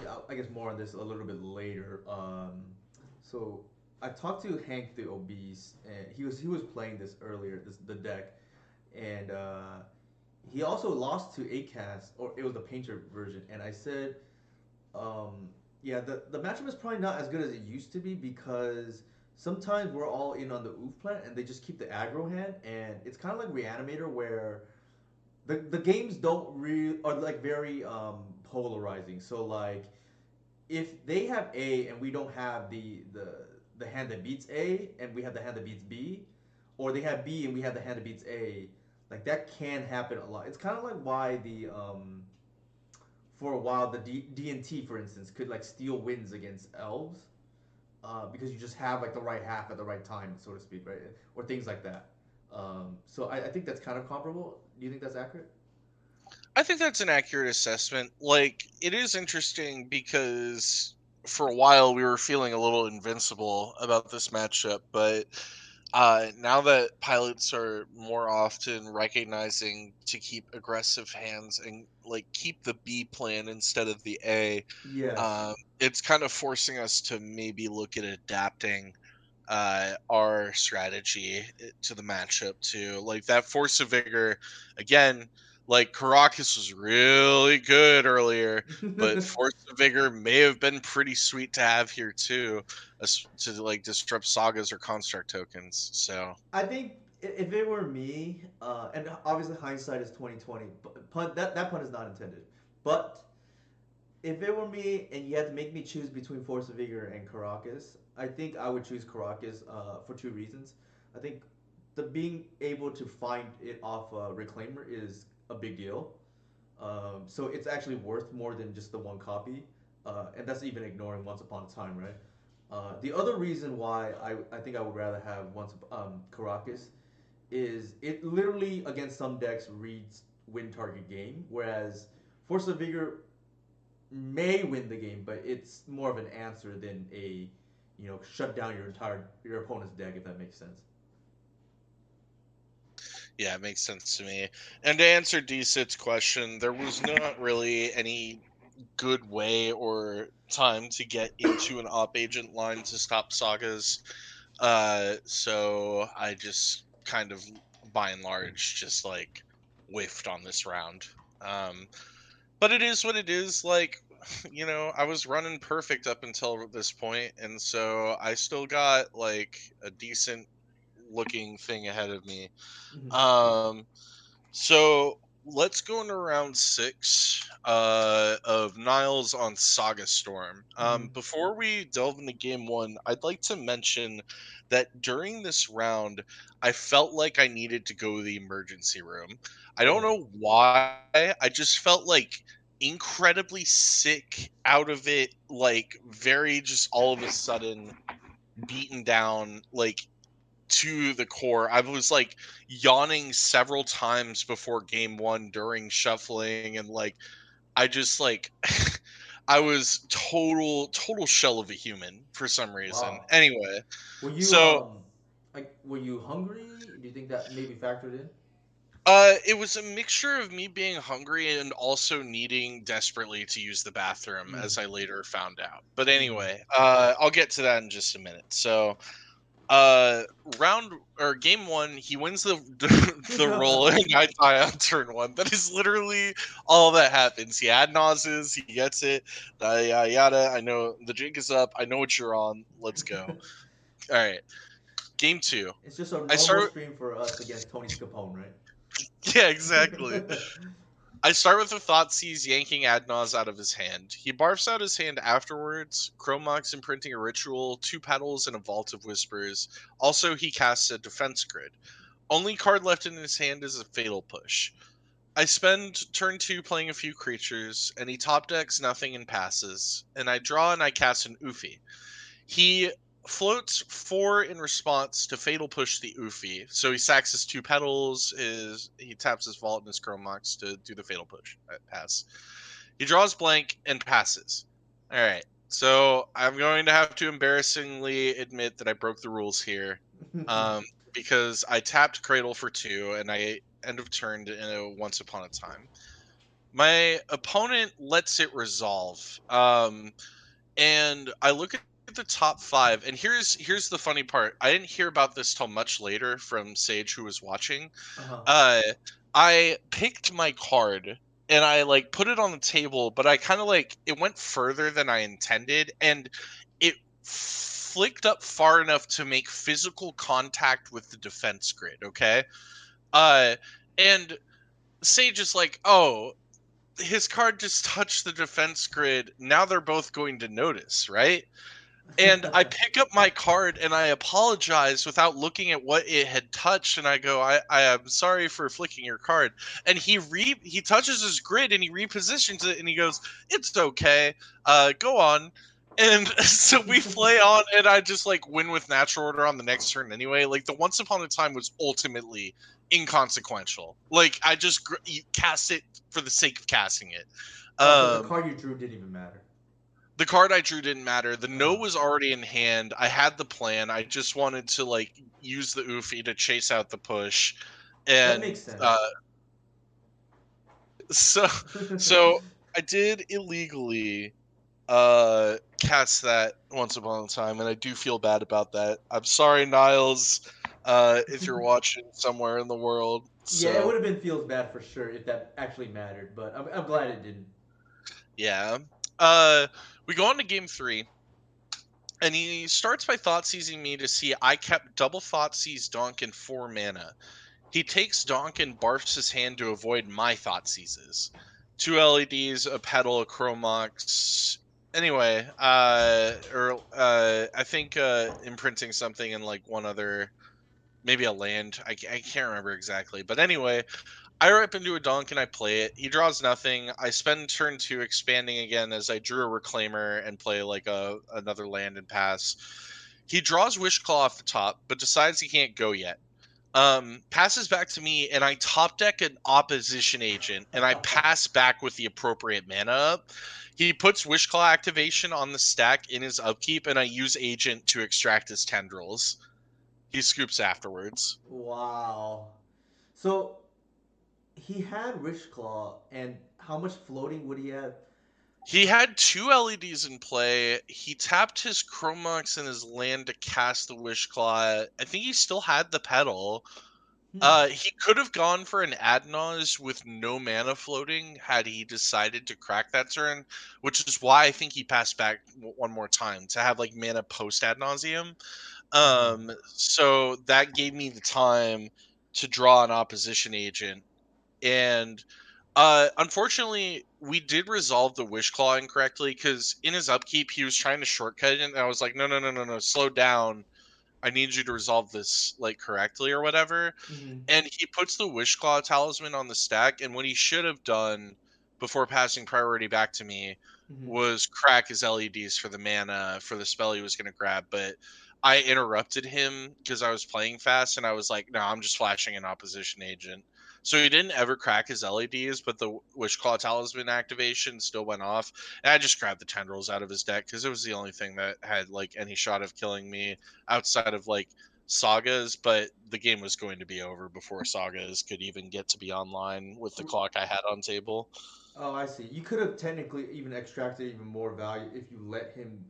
Speaker 2: yeah, I guess more on this a little bit later. So I talked to Hank the Obese, and he was playing this earlier, the deck, and he also lost to Acast, or it was the Painter version. And I said, yeah, the matchup is probably not as good as it used to be because sometimes we're all in on the oof plant, and they just keep the aggro hand, and it's kind of like Reanimator where the games don't really are like very polarizing. So like if they have A and we don't have the hand that beats A and we have the hand that beats B, or they have B and we have the hand that beats A, like that can happen a lot. It's kind of like why the for a while the D&T for instance could like steal wins against elves, because you just have like the right half at the right time, so to speak, right? Or things like that. So I think that's kind of comparable. Do you think that's accurate?
Speaker 1: I think that's an accurate assessment. Like, it is interesting because for a while we were feeling a little invincible about this matchup, but now that pilots are more often recognizing to keep aggressive hands and like keep the B plan instead of the A,
Speaker 2: Yes.
Speaker 1: it's kind of forcing us to maybe look at adapting our strategy to the matchup too. Like that force of vigor, again, like Caracas was really good earlier, but force of vigor may have been pretty sweet to have here too, to like disrupt sagas or construct tokens. So
Speaker 2: I think if it were me, and obviously hindsight is 2020, but that pun is not intended. But if it were me and you had to make me choose between Force of Vigor and Caracas, I think I would choose Caracas for two reasons. I think the being able to find it off a Reclaimer is a big deal. So it's actually worth more than just the one copy, and that's even ignoring Once Upon a Time, right? The other reason why I think I would rather have Caracas is it literally against some decks reads win target game, whereas Force of Vigor may win the game, but it's more of an answer than a shut down your opponent's deck, if that makes sense.
Speaker 1: yeah, it makes sense to me. And to answer DSIT's question, there was not really any good way or time to get into an op agent line to stop sagas. So I just kind of, by and large, just like whiffed on this round. Um, but it is what it is. Like, I was running perfect up until this point, and so I still got like a decent looking thing ahead of me.
Speaker 2: Mhm.
Speaker 1: Um, so let's go into round 6 of Niles on Saga Storm.
Speaker 2: Mhm.
Speaker 1: Before we delve into game 1, I'd like to mention that during this round, I felt like I needed to go to the emergency room. I don't
Speaker 2: Oh.
Speaker 1: know why. I just felt like incredibly sick out of it, like very just all of a sudden beaten down, like to the core. I was like yawning several times before game 1 during shuffling, and like I just like I was total shell of a human for some reason.
Speaker 2: Wow.
Speaker 1: Anyway,
Speaker 2: Were you
Speaker 1: so
Speaker 2: were you hungry? Do you think that maybe factored in?
Speaker 1: it was a mixture of me being hungry and also needing desperately to use the bathroom,
Speaker 2: Mm.
Speaker 1: as I later found out. But
Speaker 2: Mm.
Speaker 1: anyway, I'll get to that in just a minute. So Uh, round or game one, he wins the roll, and I die on turn one. That is literally all that happens. He ad nauses, he gets it, yada yada. I know the jig is up. I know what you're on. Let's go. All right, game two.
Speaker 2: It's just a
Speaker 1: I
Speaker 2: normal
Speaker 1: start.
Speaker 2: stream for us against Tony Scapone,
Speaker 1: Yeah, exactly.
Speaker 2: right?
Speaker 1: I start with the Thoughtseize yanking Adnaz out of his hand. He barfs out his hand afterwards, Chromox imprinting a ritual, two petals, and a vault of whispers. Also, he casts a defense grid. Only card left in his hand is a fatal push. I spend turn two playing a few creatures, and he top decks nothing and passes. And I draw and I cast an Oofy. He floats four in response to fatal push the Oofy. So he sacks his two petals, he taps his vault and his Chromox to do the fatal push pass. He draws blank and passes. All right. So I'm going to have to embarrassingly admit that I broke the rules here, um, because I tapped Cradle for two and I end of turned in a Once Upon a Time. My opponent lets it resolve. And I look at the top five, and here's the funny part. I didn't hear about this till much later from Sage, who was watching.
Speaker 2: Uh-huh.
Speaker 1: Uh, I picked my card and I like put it on the table, but I kind of like it went further than I intended, and it flicked up far enough to make physical contact with the defense grid. Okay, uh, and Sage is like, oh, his card just touched the defense grid. Now they're both going to notice, right? And I pick up my card and I apologize without looking at what it had touched, and I go, I am sorry for flicking your card. And he touches his grid and he repositions it and he goes, it's okay, go on. And so we play on, and I just like win with natural order on the next turn anyway. Like the Once Upon a Time was ultimately inconsequential. Like I just cast it for the sake of casting it.
Speaker 2: Oh, so the
Speaker 1: Um,
Speaker 2: card you drew didn't even matter.
Speaker 1: the card I drew didn't matter. The no
Speaker 2: Uh-huh.
Speaker 1: was already in hand. I had the plan. I just wanted to like use the Oofy to chase out the push,
Speaker 2: That
Speaker 1: and
Speaker 2: makes sense.
Speaker 1: so I did illegally cast that Once Upon a Time, and I do feel bad about that. I'm sorry, Niles, if you're watching somewhere in the world.
Speaker 2: Yeah, it would
Speaker 1: So
Speaker 2: have been feels bad for sure if that actually mattered, but I'm glad it didn't.
Speaker 1: yeah. Uh we go on to game three. And he starts by thought seizing me to see I kept double thought seize Donk in 4 mana. He takes Donk and barfs his hand to avoid my thought seizes. Two LEDs, a petal, a Chromox. Anyway, I think imprinting something and like one other, maybe a land. I can't remember exactly. But anyway, I rip into a Donk and I play it. He draws nothing. I spend turn two expanding again as I drew a Reclaimer and play like another land and pass. He draws Wishclaw off the top, but decides he can't go yet. Passes back to me, and I top deck an opposition agent, and I pass back with the appropriate mana up. He puts Wishclaw activation on the stack in his upkeep, and I use agent to extract his tendrils. He scoops afterwards.
Speaker 2: Wow. So he had Rich Claw, and how much floating would he have?
Speaker 1: He had two LEDs in play. He tapped his Chromox and his land to cast the Wishclaw. I think he still had the pedal.
Speaker 2: Hmm.
Speaker 1: He could have gone for an Adnaz with no mana floating had he decided to crack that turn, which is why I think he passed back one more time to have like mana post ad nauseum.
Speaker 2: Uh-huh.
Speaker 1: So that gave me the time to draw an opposition agent, and unfortunately, we did resolve the wish claw incorrectly because in his upkeep he was trying to shortcut it, and I was like, no, no, no, no, no, slow down. I need you to resolve this like correctly or whatever.
Speaker 2: Mm-hmm.
Speaker 1: And he puts the wish claw talisman on the stack, and what he should have done before passing priority back to me
Speaker 2: Mm-hmm.
Speaker 1: was crack his LEDs for the mana for the spell he was going to grab, but I interrupted him because I was playing fast, and I was like, no, I'm just flashing an opposition agent. So he didn't ever crack his LEDs, but the Wishclaw Talisman activation still went off. And I just grabbed the tendrils out of his deck because it was the only thing that had like any shot of killing me outside of like sagas. But the game was going to be over before sagas could even get to be online with the clock I had on table.
Speaker 2: Oh, I see. You could have technically even extracted even more value if you let him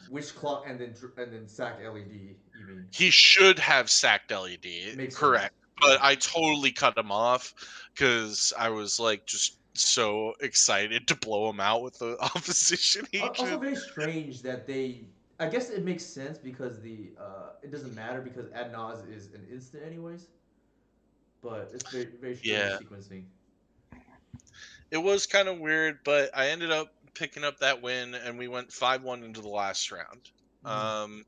Speaker 2: Witch clock and then sack LED. You mean?
Speaker 1: He should have sacked LED,
Speaker 2: Makes sense.
Speaker 1: correct.
Speaker 2: Yeah.
Speaker 1: But I totally cut him off because I was like just so excited to blow him out with the opposition
Speaker 2: Also,
Speaker 1: agent.
Speaker 2: very strange that they. I guess it makes sense because the it doesn't matter because ad nause is an instant anyways. But it's very strange
Speaker 1: Yeah,
Speaker 2: sequencing.
Speaker 1: it was kind of weird, but I ended up picking up that win, and we went 5-1 into the last round.
Speaker 2: Mm.
Speaker 1: Um,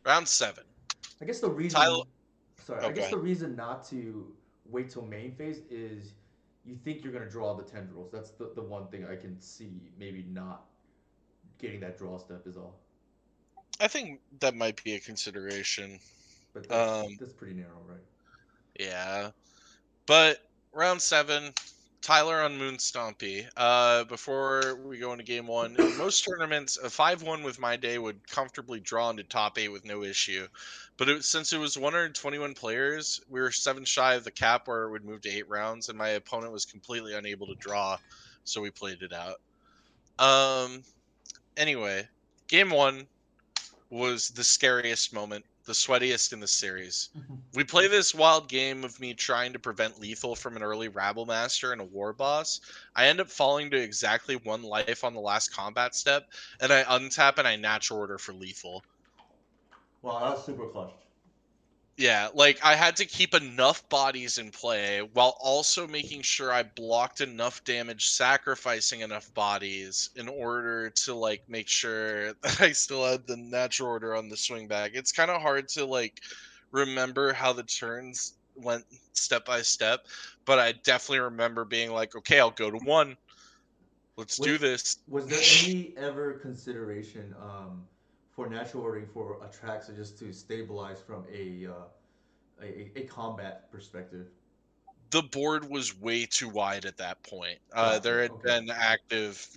Speaker 1: round 7.
Speaker 2: I guess the
Speaker 1: Tyler.
Speaker 2: reason. Sorry, I guess
Speaker 1: Okay.
Speaker 2: the reason not to wait till main phase is you think you're gonna draw the tendrils. That's the one thing I can see maybe not getting that draw step is all.
Speaker 1: I think that might be a consideration.
Speaker 2: But
Speaker 1: Um,
Speaker 2: that's pretty narrow, right?
Speaker 1: yeah. But round 7, Tyler on Moon Stompy. Before we go into game 1, in most tournaments, a 5-1 with my day would comfortably draw into top 8 with no issue. But since it was 121 players, we were 7 shy of the cap where it would move to 8 rounds, and my opponent was completely unable to draw, so we played it out. Anyway, game 1 was the scariest moment, the sweatiest in the series. We play this wild game of me trying to prevent lethal from an early Rabble Master and a War Boss. I end up falling to exactly 1 life on the last combat step, and I untap and I natural order for lethal.
Speaker 2: Wow, that was super clutch.
Speaker 1: Yeah, like I had to keep enough bodies in play while also making sure I blocked enough damage, sacrificing enough bodies in order to like make sure that I still had the natural order on the swing back. It's kind of hard to like remember how the turns went step by step, but I definitely remember being like, okay, I'll go to 1. Let's do
Speaker 2: Was
Speaker 1: this.
Speaker 2: was there any ever consideration for natural ordering for Atraxa just to stabilize from a combat perspective?
Speaker 1: The board was way too wide at that point.
Speaker 2: Gotcha.
Speaker 1: There had
Speaker 2: Okay.
Speaker 1: been active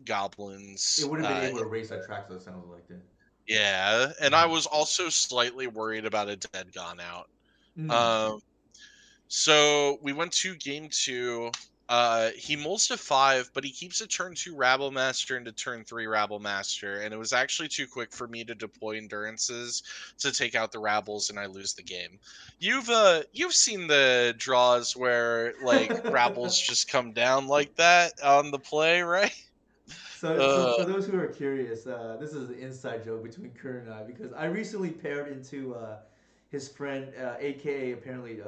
Speaker 2: It
Speaker 1: goblins.
Speaker 2: would have been able to race Atraxa. It sounds like then.
Speaker 1: Yeah, and I
Speaker 2: Mm-hmm.
Speaker 1: was also slightly worried about a dead gone out.
Speaker 2: Mm.
Speaker 1: Um, so we went to game 2. He mulls to 5, but he keeps a turn 2 Rabble Master into turn 3 Rabble Master, and it was actually too quick for me to deploy endurances to take out the Rabbles, and I lose the game. You've seen the draws where like Rabbles just come down like that on the play, right?
Speaker 2: So
Speaker 1: Uh,
Speaker 2: for those who are curious, this is an inside joke between Curran and I because I recently paired into his friend, aka apparently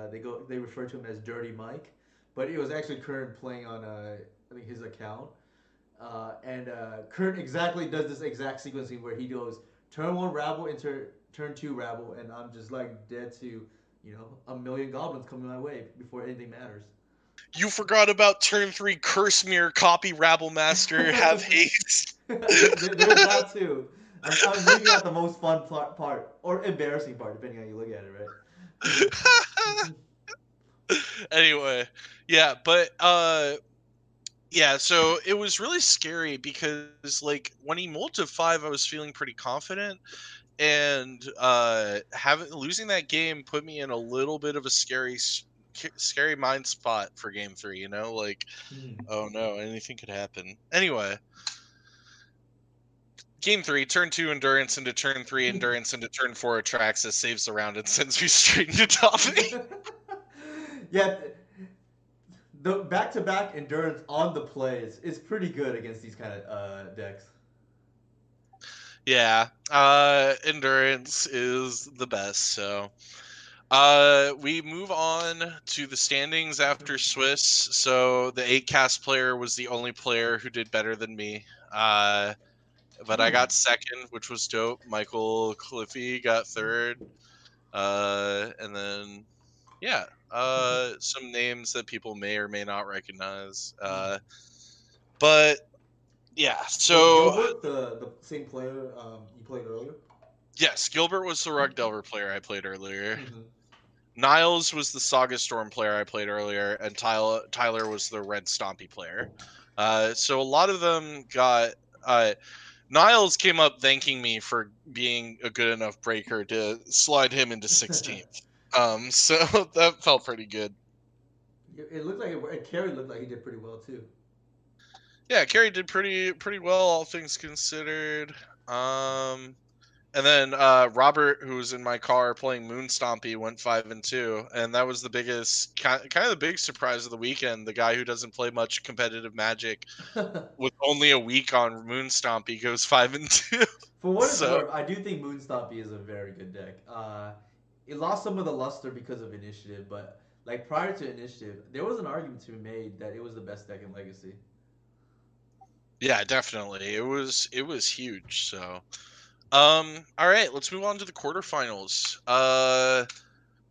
Speaker 2: they refer to him as Dirty Mike, but it was actually Curran playing on I think his account, and Curran exactly does this exact sequencing where he goes turn 1 rabble into turn 2 rabble, and I'm just like dead to a million goblins coming my way before anything matters.
Speaker 1: you forgot about turn 3 Curse Mirror copy Rabble Master have haste.
Speaker 2: There's that too. I'm leaving out the most fun part or embarrassing part, depending on how you look at it, right?
Speaker 1: Anyway, yeah, but yeah, so it was really scary because like when he mulled to 5, I was feeling pretty confident, and having losing that game put me in a little bit of a scary mind spot for game 3, like
Speaker 2: Hmm.
Speaker 1: oh no, anything could happen. Anyway, game 3, turn 2 endurance into turn 3 endurance into turn 4 Atraxa saves the round and sends me straight into top 8.
Speaker 2: Yeah, the back-to-back endurance on the plays is pretty good against these kind of decks.
Speaker 1: Yeah, endurance is the best. So, we move on to the standings after Swiss. So the 8 cast player was the only player who did better than me. But I
Speaker 2: Ooh.
Speaker 1: got second, which was dope. Michael Cliffy got third. And then yeah, some names that people may or may not recognize. But yeah,
Speaker 2: Was
Speaker 1: so
Speaker 2: Gilbert the same player you played earlier?
Speaker 1: yes, Gilbert was the Rug Delver player I played earlier.
Speaker 2: Mm-hmm.
Speaker 1: Niles was the Saga Storm player I played earlier, and Tyler was the Red Stompy player. So a lot of them got. Niles came up thanking me for being a good enough breaker to slide him into 16th. So that felt pretty good.
Speaker 2: It looked like Carey looked like he did pretty well too.
Speaker 1: Yeah, Kerry did pretty well, all things considered. And then Robert, who's in my car playing Moonstompy, went 5-2, and that was the biggest, kind of the big surprise of the weekend. The guy who doesn't play much competitive Magic, with only a week on Moonstompy, goes 5-2.
Speaker 2: For what it's
Speaker 1: So
Speaker 2: worth, I do think Moonstompy is a very good deck. It lost some of the luster because of Initiative, but like prior to Initiative, there was an argument to be made that it was the best deck in Legacy.
Speaker 1: yeah, definitely, it was huge. So all right, let's move on to the quarterfinals.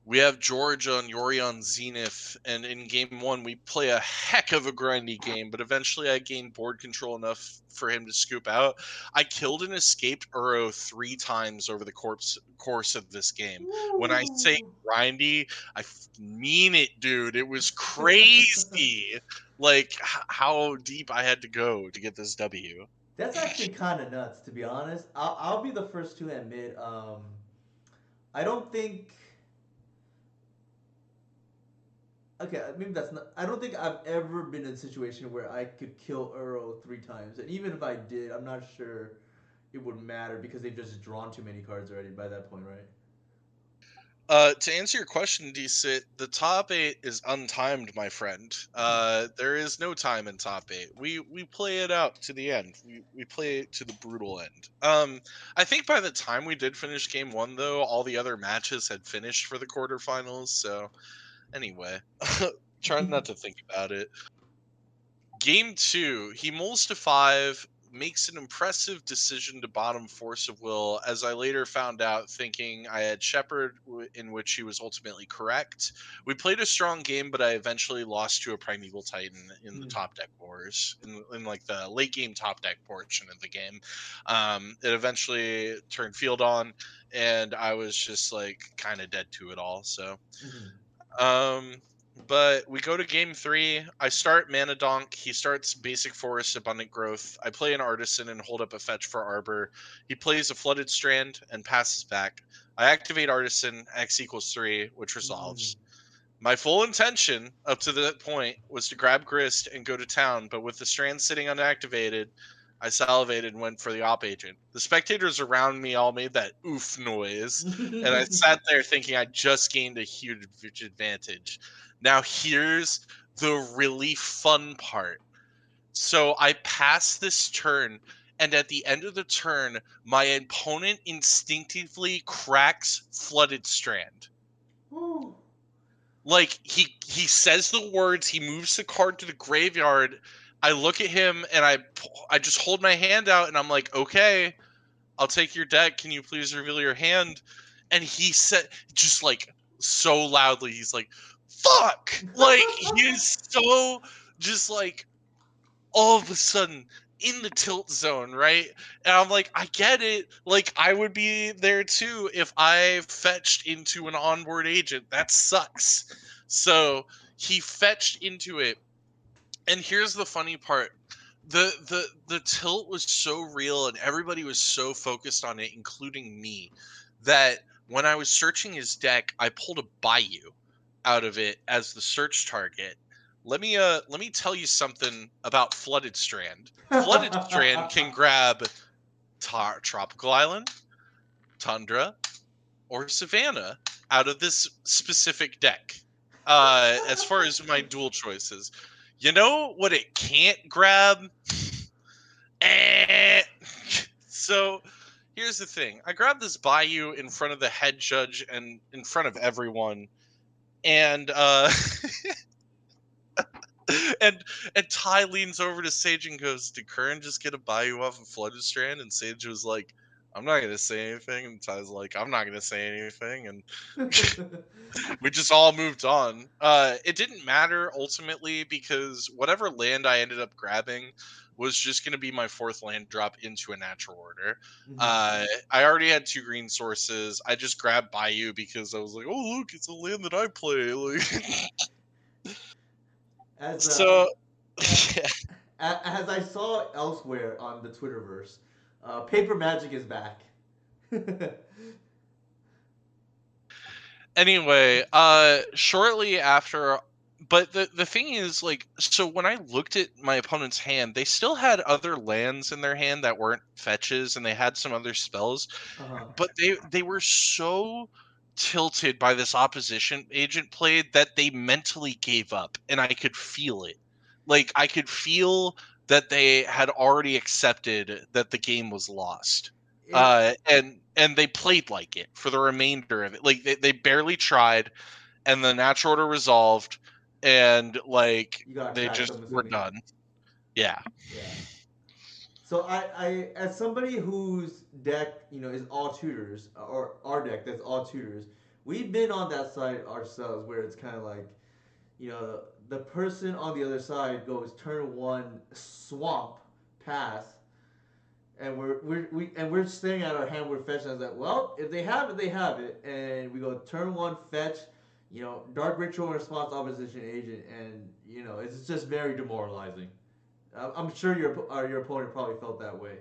Speaker 1: We have Georgia and Yori on Zenith, and in game one, we play a heck of a grindy game, but eventually I gained board control enough for him to scoop out. I killed and escaped Uro 3 times over the course of this game. When I say
Speaker 2: Woo!
Speaker 1: grindy, I mean it, dude. It was crazy. Like, how deep I had to go to get this W.
Speaker 2: That's actually kind of nuts, to be honest. I'll be the first to admit. I don't think. Okay, maybe that's not. I don't think I've ever been in a situation where I could kill Uro 3 times, and even if I did, I'm not sure it would matter because they've just drawn too many cards already by that point, right?
Speaker 1: To answer your question, Decent, the top eight is untimed, my friend. There is no time in top eight. We play it out to the end. We play it to the brutal end. I think by the time we did finish game one, though, all the other matches had finished for the quarterfinals. So anyway, try not to think about it. Game two, he mulls to 5, makes an impressive decision to bottom Force of Will, as I later found out, thinking I had Shepard, in which he was ultimately correct. We played a strong game, but I eventually lost to a Primeval Titan in the top deck wars, in like the late game top deck portion of the game. It eventually turned field on, and I was just like kind of dead to it all. So um, but we go to game three. I start Mana Donk. He starts Basic Forest, Abundant Growth. I play an Artisan and hold up a fetch for Arbor. He plays a Flooded Strand and passes back. I activate Artisan, X equals 3, which resolves. My full intention up to that point was to grab Grist and go to town, but with the strand sitting unactivated, I salivated and went for the op agent. The spectators around me all made that oof noise, and I sat there thinking I just gained a huge advantage. Now here's the really fun part. So I pass this turn, and at the end of the turn, my opponent instinctively cracks Flooded Strand. Like he says the words, he moves the card to the graveyard. I look at him and I just hold my hand out and I'm like, okay, I'll take your deck. Can you please reveal your hand? And he said, just like so loudly, he's like, fuck! Like he is so just like all of a sudden in the tilt zone, right? And I'm like, I get it. Like, I would be there too if I fetched into an onboard agent. That sucks. So he fetched into it. And here's the funny part. The tilt was so real and everybody was so focused on it, including me, that when I was searching his deck, I pulled a Bayou out of it as the search target. Let me tell you something about Flooded Strand. Flooded Strand can grab Tropical Island, Tundra, or Savannah out of this specific deck. As far as my dual choices, you know what it can't grab? Eh. So here's the thing. I grabbed this Bayou in front of the head judge and in front of everyone. And and and Ty leans over to Sage and goes, "Did Curran just get a Bayou off of Flooded Strand?" And Sage was like, "I'm not gonna say anything." And Ty's like, "I'm not gonna say anything." And we just all moved on. It didn't matter ultimately because whatever land I ended up grabbing was just going to be my fourth land drop into a natural order. I already had 2 green sources. I just grabbed Bayou because I was like, "Oh look, it's a land that I play." Like,
Speaker 2: as
Speaker 1: so yeah.
Speaker 2: as I saw elsewhere on the Twitterverse, paper magic is back.
Speaker 1: Anyway, shortly after but the thing is, like, so when I looked at my opponent's hand, they still had other lands in their hand that weren't fetches, and they had some other spells,
Speaker 2: Uh-huh.
Speaker 1: but they were so tilted by this opposition agent played that they mentally gave up, and I could feel it. Like, I could feel that they had already accepted that the game was lost.
Speaker 2: It
Speaker 1: And they played like it for the remainder of it. Like, they barely tried, and the natural order resolved, and like
Speaker 2: you got
Speaker 1: they
Speaker 2: attacked,
Speaker 1: just
Speaker 2: I'm
Speaker 1: were
Speaker 2: assuming.
Speaker 1: done. Yeah.
Speaker 2: Yeah. So as somebody whose deck, is all tutors, or our deck that's all tutors, we've been on that side ourselves where it's kind of like, the person on the other side goes turn one swamp pass, and we're staring at our hand, we're fetching. I was like, well, if they have it, they have it, and we go turn one fetch, dark ritual in response opposition agent, and it's just very demoralizing. I'm sure your opponent probably felt that way.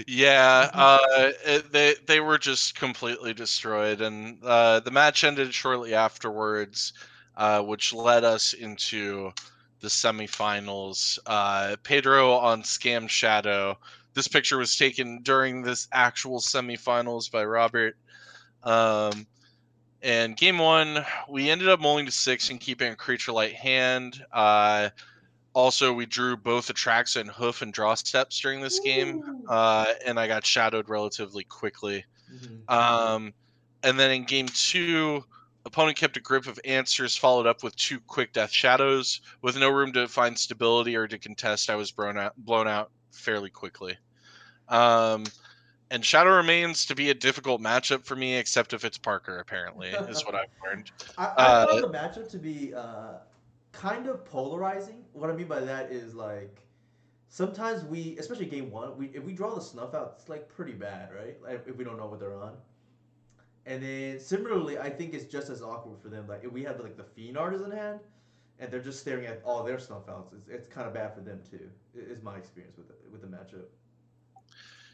Speaker 1: Yeah, they were just completely destroyed, and the match ended shortly afterwards, which led us into the semifinals. Pedro on Scam Shadow. This picture was taken during this actual semifinals by Robert. Um, and game one, we ended up mulling to 6 and keeping a creature light hand. Also, we drew both Atraxa and Hoof and draw steps during this game,
Speaker 2: Ooh.
Speaker 1: and I got shadowed relatively quickly.
Speaker 2: Mm-hmm.
Speaker 1: Um, and then in game two, opponent kept a grip of answers, followed up with 2 quick death shadows. With no room to find stability or to contest, I was blown out fairly quickly. Um, and Shadow remains to be a difficult matchup for me, except if it's Parker, apparently, is what I've learned.
Speaker 2: I
Speaker 1: Uh,
Speaker 2: found the matchup to be kind of polarizing. What I mean by that is like sometimes we, especially game one, if we draw the snuff out, it's like pretty bad, right? Like if we don't know what they're on. And then similarly, I think it's just as awkward for them. Like if we have like the Fiend artist in hand, and they're just staring at all their snuff outs, it's kind of bad for them too. Is my experience with the matchup.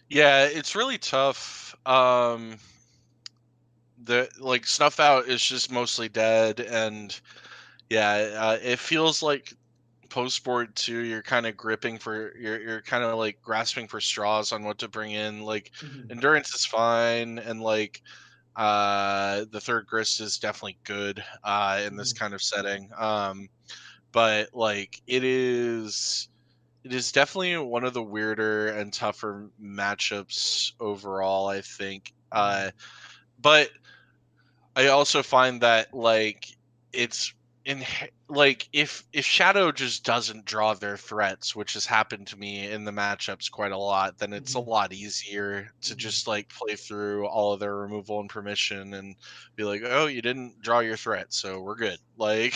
Speaker 1: yeah, it's really tough. The like Snuff Out is just mostly dead, and yeah, it feels like post board too. You're kind of gripping for you're kind of like grasping for straws on what to bring in. Like
Speaker 2: Mm-hmm.
Speaker 1: endurance is fine, and like the third grist is definitely good in this
Speaker 2: Mm-hmm.
Speaker 1: kind of setting. But like it is definitely one of the weirder and tougher matchups overall, I think.
Speaker 2: Mm-hmm.
Speaker 1: But I also find that like it's in like if Shadow just doesn't draw their threats, which has happened to me in the matchups quite a lot, then it's a
Speaker 2: Mm-hmm.
Speaker 1: lot easier to
Speaker 2: Mm-hmm.
Speaker 1: just like play through all of their removal and permission and be like, oh, you didn't draw your threat, so we're good. Like,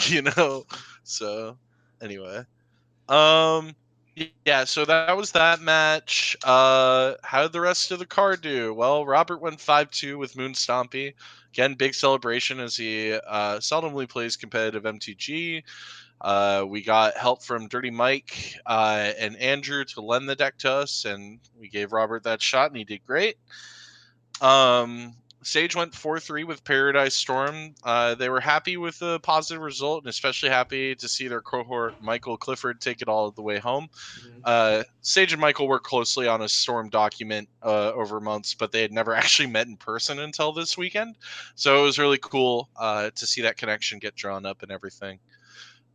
Speaker 1: So anyway. Um yeah, so that was that match. How did the rest of the card do? Well, Robert went 5-2 with Moon Stompy. Again, big celebration as he seldomly plays competitive MTG. We got help from Dirty Mike and Andrew to lend the deck to us, and we gave Robert that shot, and he did great. Sage went 4-3 with Paradise Storm. They were happy with the positive result, and especially happy to see their cohort Michael Clifford take it all the way home.
Speaker 2: Mm-hmm.
Speaker 1: Sage and Michael worked closely on a Storm document over months, but they had never actually met in person until this weekend. So it was really cool to see that connection get drawn up and everything.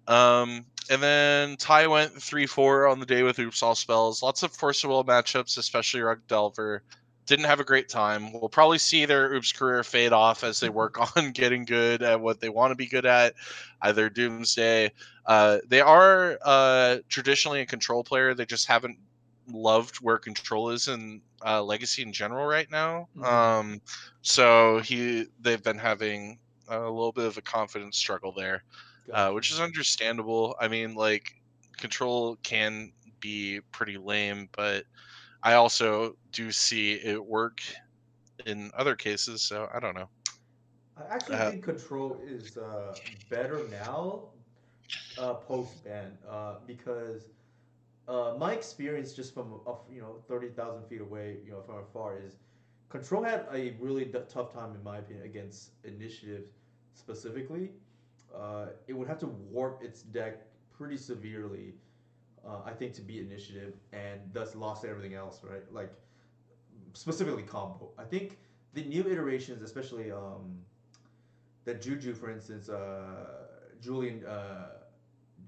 Speaker 1: And then Ty went 3-4 on the day with Oops All Spells. Lots of Force of Will matchups, especially Rug Delver. Didn't have a great time. We'll probably see their Oops career fade off as they work on getting good at what they want to be good at, either Doomsday. They are traditionally a control player. They just haven't loved where control is in Legacy in general right now.
Speaker 2: Mm-hmm.
Speaker 1: So they've been having a little bit of a confidence struggle there,
Speaker 2: Gotcha.
Speaker 1: which is understandable. I mean, like, control can be pretty lame, but I also do see it work in other cases, so I don't know.
Speaker 2: I actually
Speaker 1: Uh,
Speaker 2: think control is better now, post ban, because my experience just from 30,000 feet away, from afar, is control had a really tough time in my opinion against initiative specifically. it would have to warp its deck pretty severely, I think, to beat initiative, and thus lost everything else, right? Like specifically combo. I think the new iterations, especially that Juju, for instance, Julian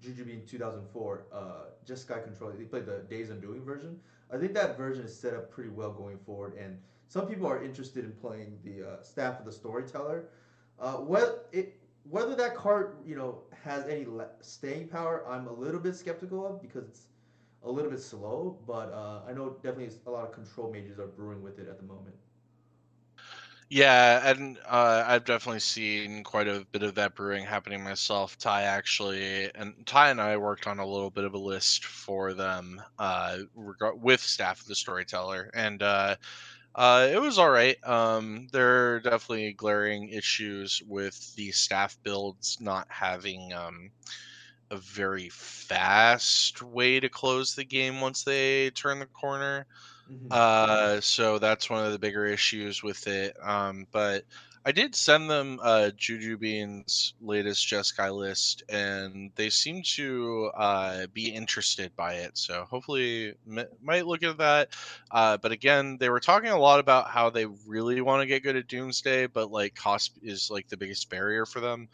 Speaker 2: Juju being 2004, just Sky Control. He played the Days Undoing version. I think that version is set up pretty well going forward, and some people are interested in playing the Staff of the Storyteller. Whether that card has any staying power, I'm a little bit skeptical of because it's a little bit slow. But I know definitely a lot of control mages are brewing with it at the moment.
Speaker 1: Yeah, and I've definitely seen quite a bit of that brewing happening myself. Ty and I worked on a little bit of a list for them with Staff of the Storyteller, and it was all right. There are definitely glaring issues with the staff builds not having a very fast way to close the game once they turn the corner.
Speaker 2: Mm-hmm.
Speaker 1: So that's one of the bigger issues with it. But I did send them Juju Bean's latest Jeskai list, and they seem to be interested by it. So hopefully, might look at that. But again, they were talking a lot about how they really want to get good at Doomsday, but like cost is like the biggest barrier for them.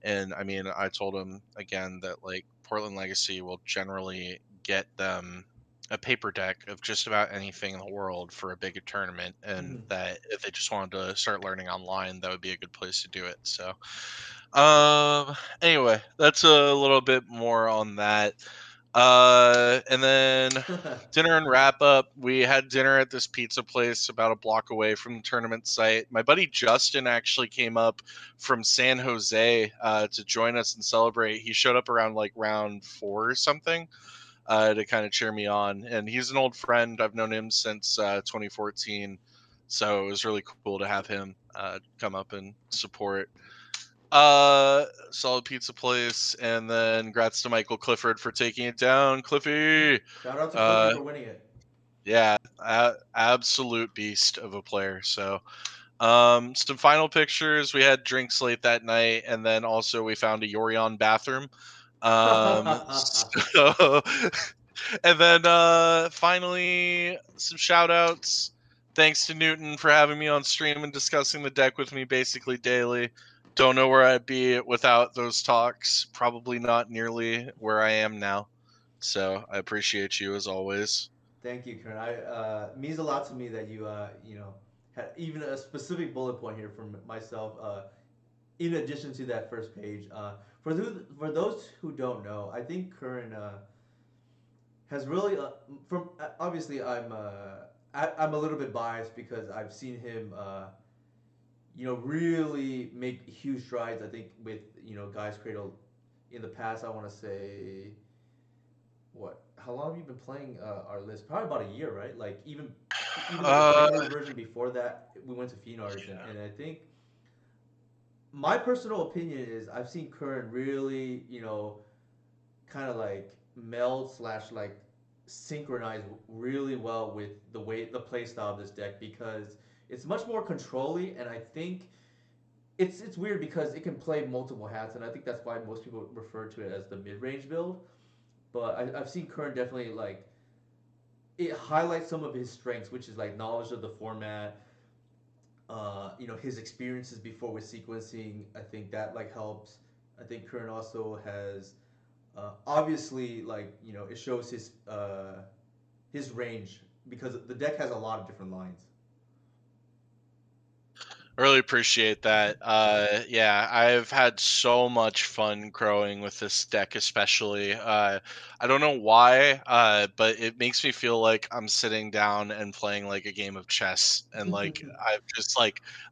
Speaker 1: And I mean, I told him again that like Portland Legacy will generally get them a paper deck of just about anything in the world for a big tournament, and
Speaker 2: Mm-hmm.
Speaker 1: that if they just wanted to start learning online, that would be a good place to do it. So, anyway, that's a little bit more on that. And then dinner and wrap up. We had dinner at this pizza place about a block away from the tournament site. My buddy Justin actually came up from San Jose to join us and celebrate. He showed up around like round 4 or something to kind of cheer me on. And he's an old friend. I've known him since 2014. So it was really cool to have him come up and support. Solid pizza place, and then congrats to Michael Clifford for taking it down. Cliffy,
Speaker 2: Shout out to Cliffy
Speaker 1: uh,
Speaker 2: for winning it.
Speaker 1: yeah, absolute beast of a player. So, some final pictures. We had drinks late that night, and then also we found a Yorion bathroom. So and then finally some shout outs. Thanks to Newton for having me on stream and discussing the deck with me basically daily. Don't know where I'd be without those talks. Probably not nearly where I am now. So I appreciate you as always.
Speaker 2: Thank you, Karen. I means a lot to me that you had even a specific bullet point here for myself. In addition to that first page, for those who don't know, I think Curran has really from obviously I'm a little bit biased because I've seen him really make huge strides. I think with Guy's Cradle in the past. I want to say what? How long have you been playing our list? Probably about a year, right? Like even the
Speaker 1: Uh,
Speaker 2: regular version before that, we went to Phenards, and I think my personal opinion is I've seen Curran really, kind of like meld slash like synchronize really well with the play style of this deck because it's much more controlly, and I think it's weird because it can play multiple hats, and I think that's why most people refer to it as the mid range build. But I've seen Curran definitely like it highlights some of his strengths, which is like knowledge of the format. His experiences before with sequencing. I think that like helps. I think Curran also has obviously like it shows his range because the deck has a lot of different lines.
Speaker 1: Really appreciate that. Yeah, I've had so much fun growing with this deck, especially. I don't know why, but it makes me feel like I'm sitting down and playing like a game of chess, and like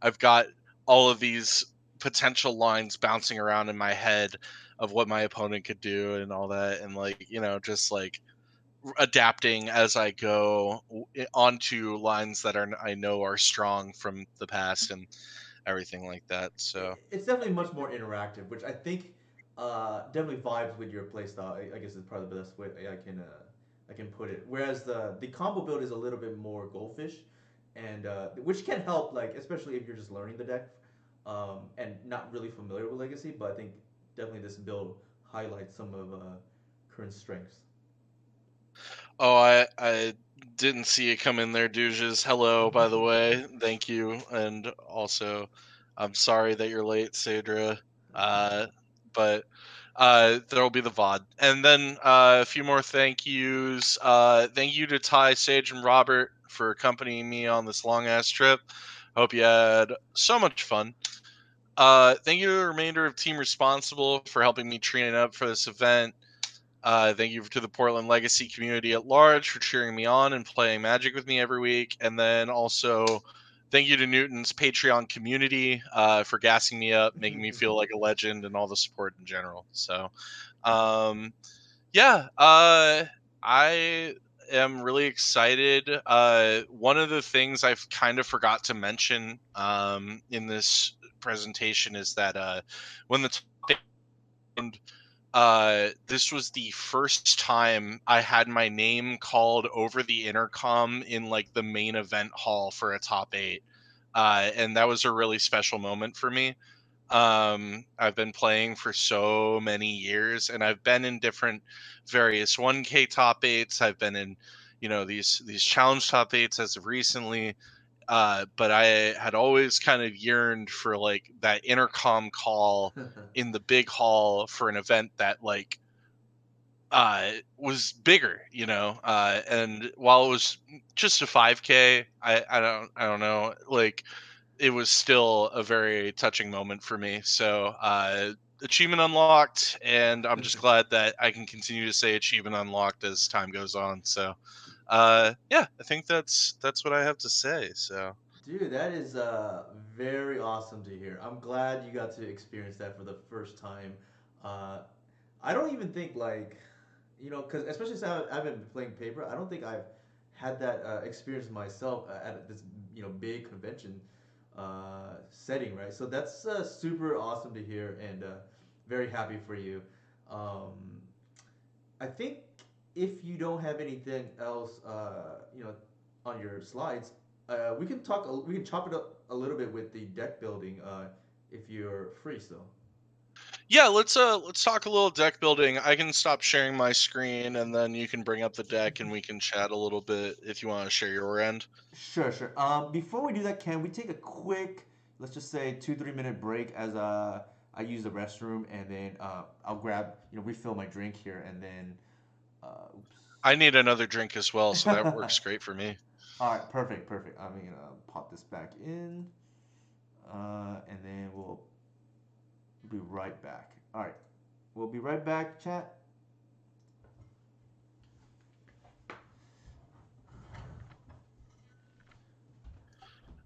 Speaker 1: I've got all of these potential lines bouncing around in my head of what my opponent could do and all that, and like just like adapting as I go onto lines that I know are strong from the past and everything like that. So
Speaker 2: It's definitely much more interactive, which I think definitely vibes with your playstyle. I guess is probably the best way I can put it. Whereas the combo build is a little bit more goldfish, and which can help, like especially if you're just learning the deck and not really familiar with Legacy. But I think definitely this build highlights some of Curran's strengths.
Speaker 1: Oh, I didn't see it come in there, Douges. Hello, by the way. Thank you. And also, I'm sorry that you're late, Sadra. Uh, but there'll be the VOD. And then a few more thank yous. Thank you to Ty, Sage, and Robert for accompanying me on this long ass trip. Hope you had so much fun. Thank you to the remainder of Team Responsible for helping me train up for this event. Thank you to the Portland Legacy community at large for cheering me on and playing Magic with me every week. And then also, thank you to Newton's Patreon community for gassing me up, making me feel like a legend, and all the support in general. So, yeah, I am really excited. One of the things I've kind of forgot to mention in this presentation is that when the this was the first time I had my name called over the intercom in like the main event hall for a top 8. And that was a really special moment for me. I've been playing for so many years, and I've been in different various 1K top 8s. I've been in, these challenge top 8s as of recently. But I had always kind of yearned for like that intercom call in the big hall for an event that like was bigger, and while it was just a 5K, I don't know, like it was still a very touching moment for me. So achievement unlocked, and I'm just glad that I can continue to say achievement unlocked as time goes on. So yeah, I think that's what I have to say. So
Speaker 2: Dude, that is very awesome to hear. I'm glad you got to experience that for the first time. Uh, I don't even think like, because especially since I've been playing paper, I don't think I've had that experience myself at this big convention setting, right? So that's super awesome to hear, and very happy for you. Um, I think if you don't have anything else, on your slides, we can talk. We can chop it up a little bit with the deck building, if you're free still.
Speaker 1: yeah, let's talk a little deck building. I can stop sharing my screen, and then you can bring up the deck, and we can chat a little bit if you want to share your end.
Speaker 2: Sure, sure. Before we do that, can we take a quick, let's just say 2-3 minute break as I use the restroom, and then I'll grab, refill my drink here, and then oops.
Speaker 1: I need another drink as well, so that works great for me.
Speaker 2: All right, perfect, perfect. I'm gonna pop this back in, and then we'll be right back. All right, we'll be right back, chat.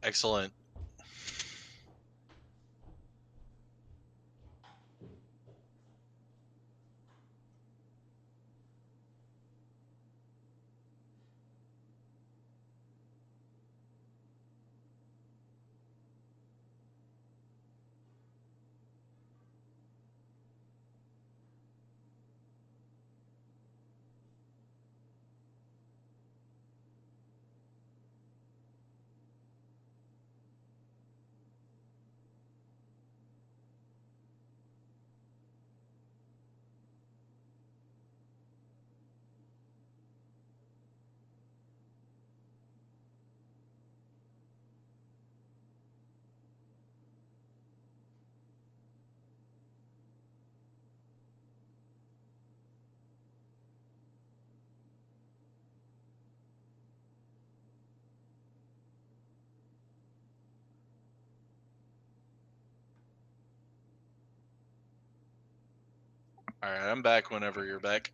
Speaker 1: Excellent. All right, I'm back whenever you're back.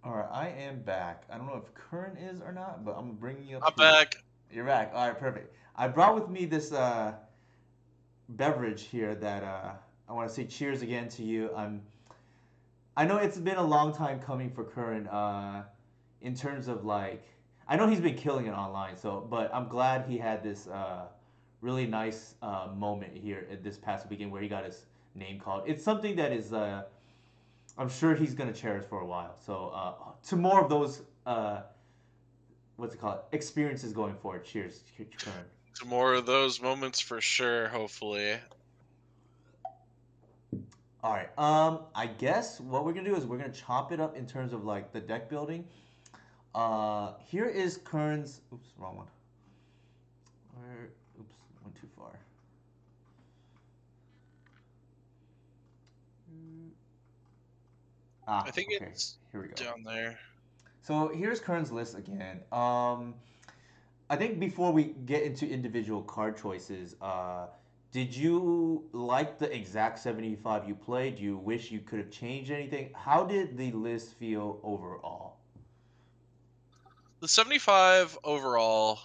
Speaker 2: All right, I am back. I don't know if Curran is or not, but I'm bringing you up
Speaker 1: I'm
Speaker 2: here.
Speaker 1: back.
Speaker 2: You're back. All right, perfect. I brought with me this beverage here that I want to say cheers again to you. I know it's been a long time coming for Curran in terms of like I know he's been killing it online, so but I'm glad he had this really nice moment here at this past weekend where he got his name called. It's something that is I'm sure he's gonna cherish for a while. So to more of those what's it called experiences going forward. Cheers, Curran.
Speaker 1: To more of those moments for sure, hopefully.
Speaker 2: All right. I guess what we're gonna do is we're gonna chop it up in terms of like the deck building. Here is Kern's. Oops, wrong one. Where? Oops, went too far.
Speaker 1: I
Speaker 2: Ah,
Speaker 1: think
Speaker 2: okay.
Speaker 1: it's
Speaker 2: Here we go.
Speaker 1: down there.
Speaker 2: So here's Kern's list again. I think before we get into individual card choices, did you like the exact 75 you played? Do you wish you could have changed anything? How did the list feel overall?
Speaker 1: The 75 overall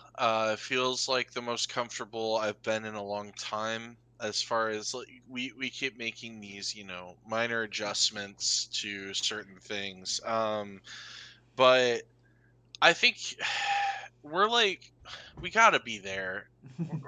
Speaker 1: feels like the most comfortable I've been in a long time. As far as like, we keep making these, minor adjustments to certain things. But I think we're like we gotta be there.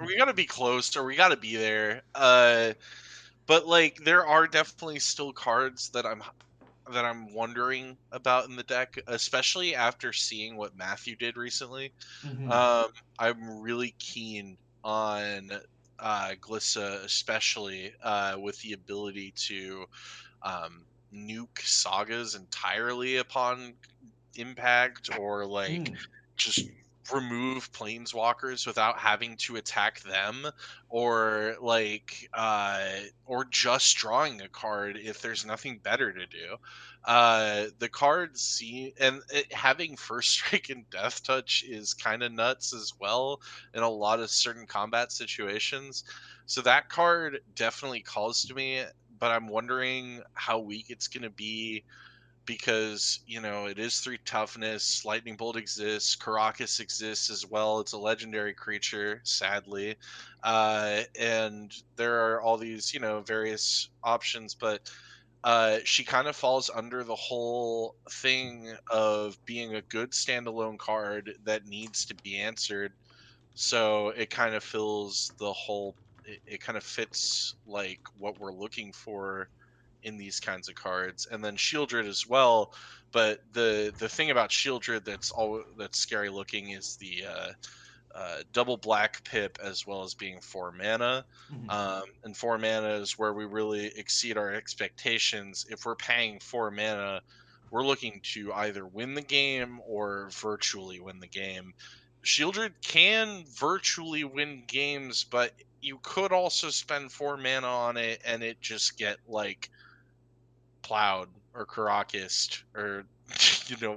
Speaker 1: We gotta be close, or we gotta be there. But like there are definitely still cards that I'm wondering about in the deck, especially after seeing what Matthew did recently.
Speaker 2: Mm-hmm.
Speaker 1: Um, I'm really keen on Glissa, especially with the ability to nuke sagas entirely upon impact, or like
Speaker 2: Mm.
Speaker 1: just remove planeswalkers without having to attack them, or like or just drawing a card if there's nothing better to do. The cards see, and having first strike and death touch is kind of nuts as well in a lot of certain combat situations. So that card definitely calls to me, but I'm wondering how weak it's going to be, because it is 3 toughness. Lightning bolt exists, Caracas exists as well. It's a legendary creature, sadly. And there are all these various options, but she kind of falls under the whole thing of being a good standalone card that needs to be answered. So it kind of fills the whole, it kind of fits like what we're looking for in these kinds of cards. And then Shieldred as well. But the thing about Shieldred that's scary looking is the double black pip, as well as being 4 mana.
Speaker 2: Mm-hmm.
Speaker 1: And 4 mana is where we really exceed our expectations. If we're paying 4 mana, we're looking to either win the game or virtually win the game. Shieldred can virtually win games, but you could also spend 4 mana on it and it just get like plowed or Karakist or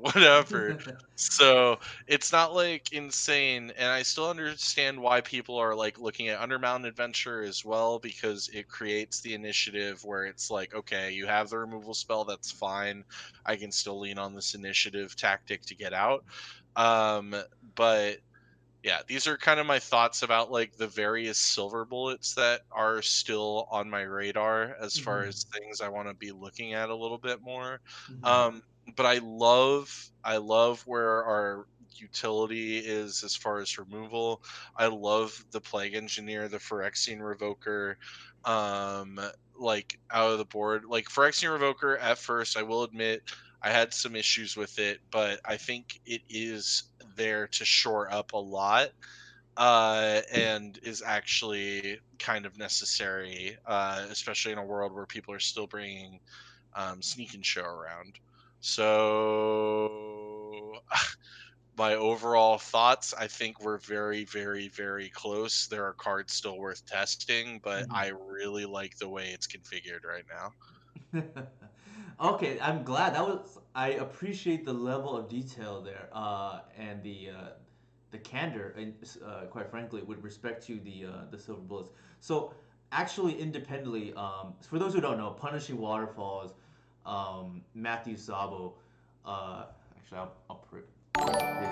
Speaker 1: whatever. So it's not like insane, and I still understand why people are like looking at Undermountain Adventure as well, because it creates the initiative where it's like, okay, you have the removal spell, that's fine. I can still lean on this initiative tactic to get out. Um, but yeah, these are kind of my thoughts about like the various silver bullets that are still on my radar as far
Speaker 2: Mm-hmm.
Speaker 1: as things I want to be looking at a little bit more.
Speaker 2: Mm-hmm.
Speaker 1: Um, but I love where our utility is as far as removal. I love the Plague Engineer, the Phyrexian Revoker, um, like out of the board. Like Phyrexian Revoker, at first, I will admit I had some issues with it, but I think it is there to shore up a lot, and is actually kind of necessary, especially in a world where people are still bringing Sneak and Show around. So, my overall thoughts, I think we're very, very, very close. There are cards still worth testing, but
Speaker 2: Mm-hmm.
Speaker 1: I really like the way it's configured right now.
Speaker 2: Okay, I'm glad. That was I appreciate the level of detail there, and the candor, and quite frankly, with respect to the silver bullets. So, actually, independently, for those who don't know, Punishing Waterfalls, Matthew Sabo, uh, Actually, I'll put his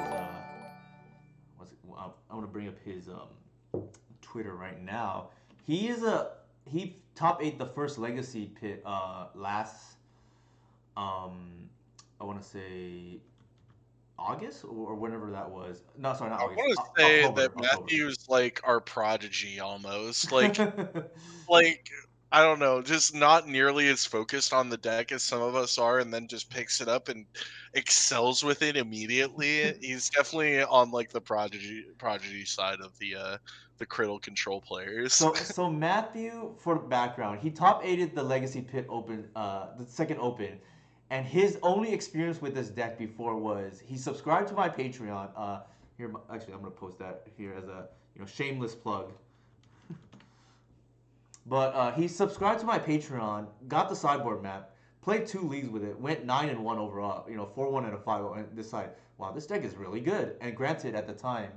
Speaker 2: I'm gonna bring up his Twitter right now. He top eight the first legacy pit last I want to say August or whenever that was. No, sorry, not
Speaker 1: I
Speaker 2: August.
Speaker 1: want to say
Speaker 2: October.
Speaker 1: that Matthew's like our prodigy almost. Like I don't know, just not nearly as focused on the deck as some of us are, and then just picks it up and excels with it immediately. He's definitely on like the prodigy side of the critical control players.
Speaker 2: So Matthew, for background, he top eighted the Legacy Pit Open, the second Open, and his only experience with this deck before was he subscribed to my Patreon. Here, actually, I'm gonna post that here as a shameless plug. But he subscribed to my Patreon, got the sideboard map, played 2 leagues with it, went 9-1 overall, 4-1 and a 5-0, and decided, wow, this deck is really good. And granted, at the time,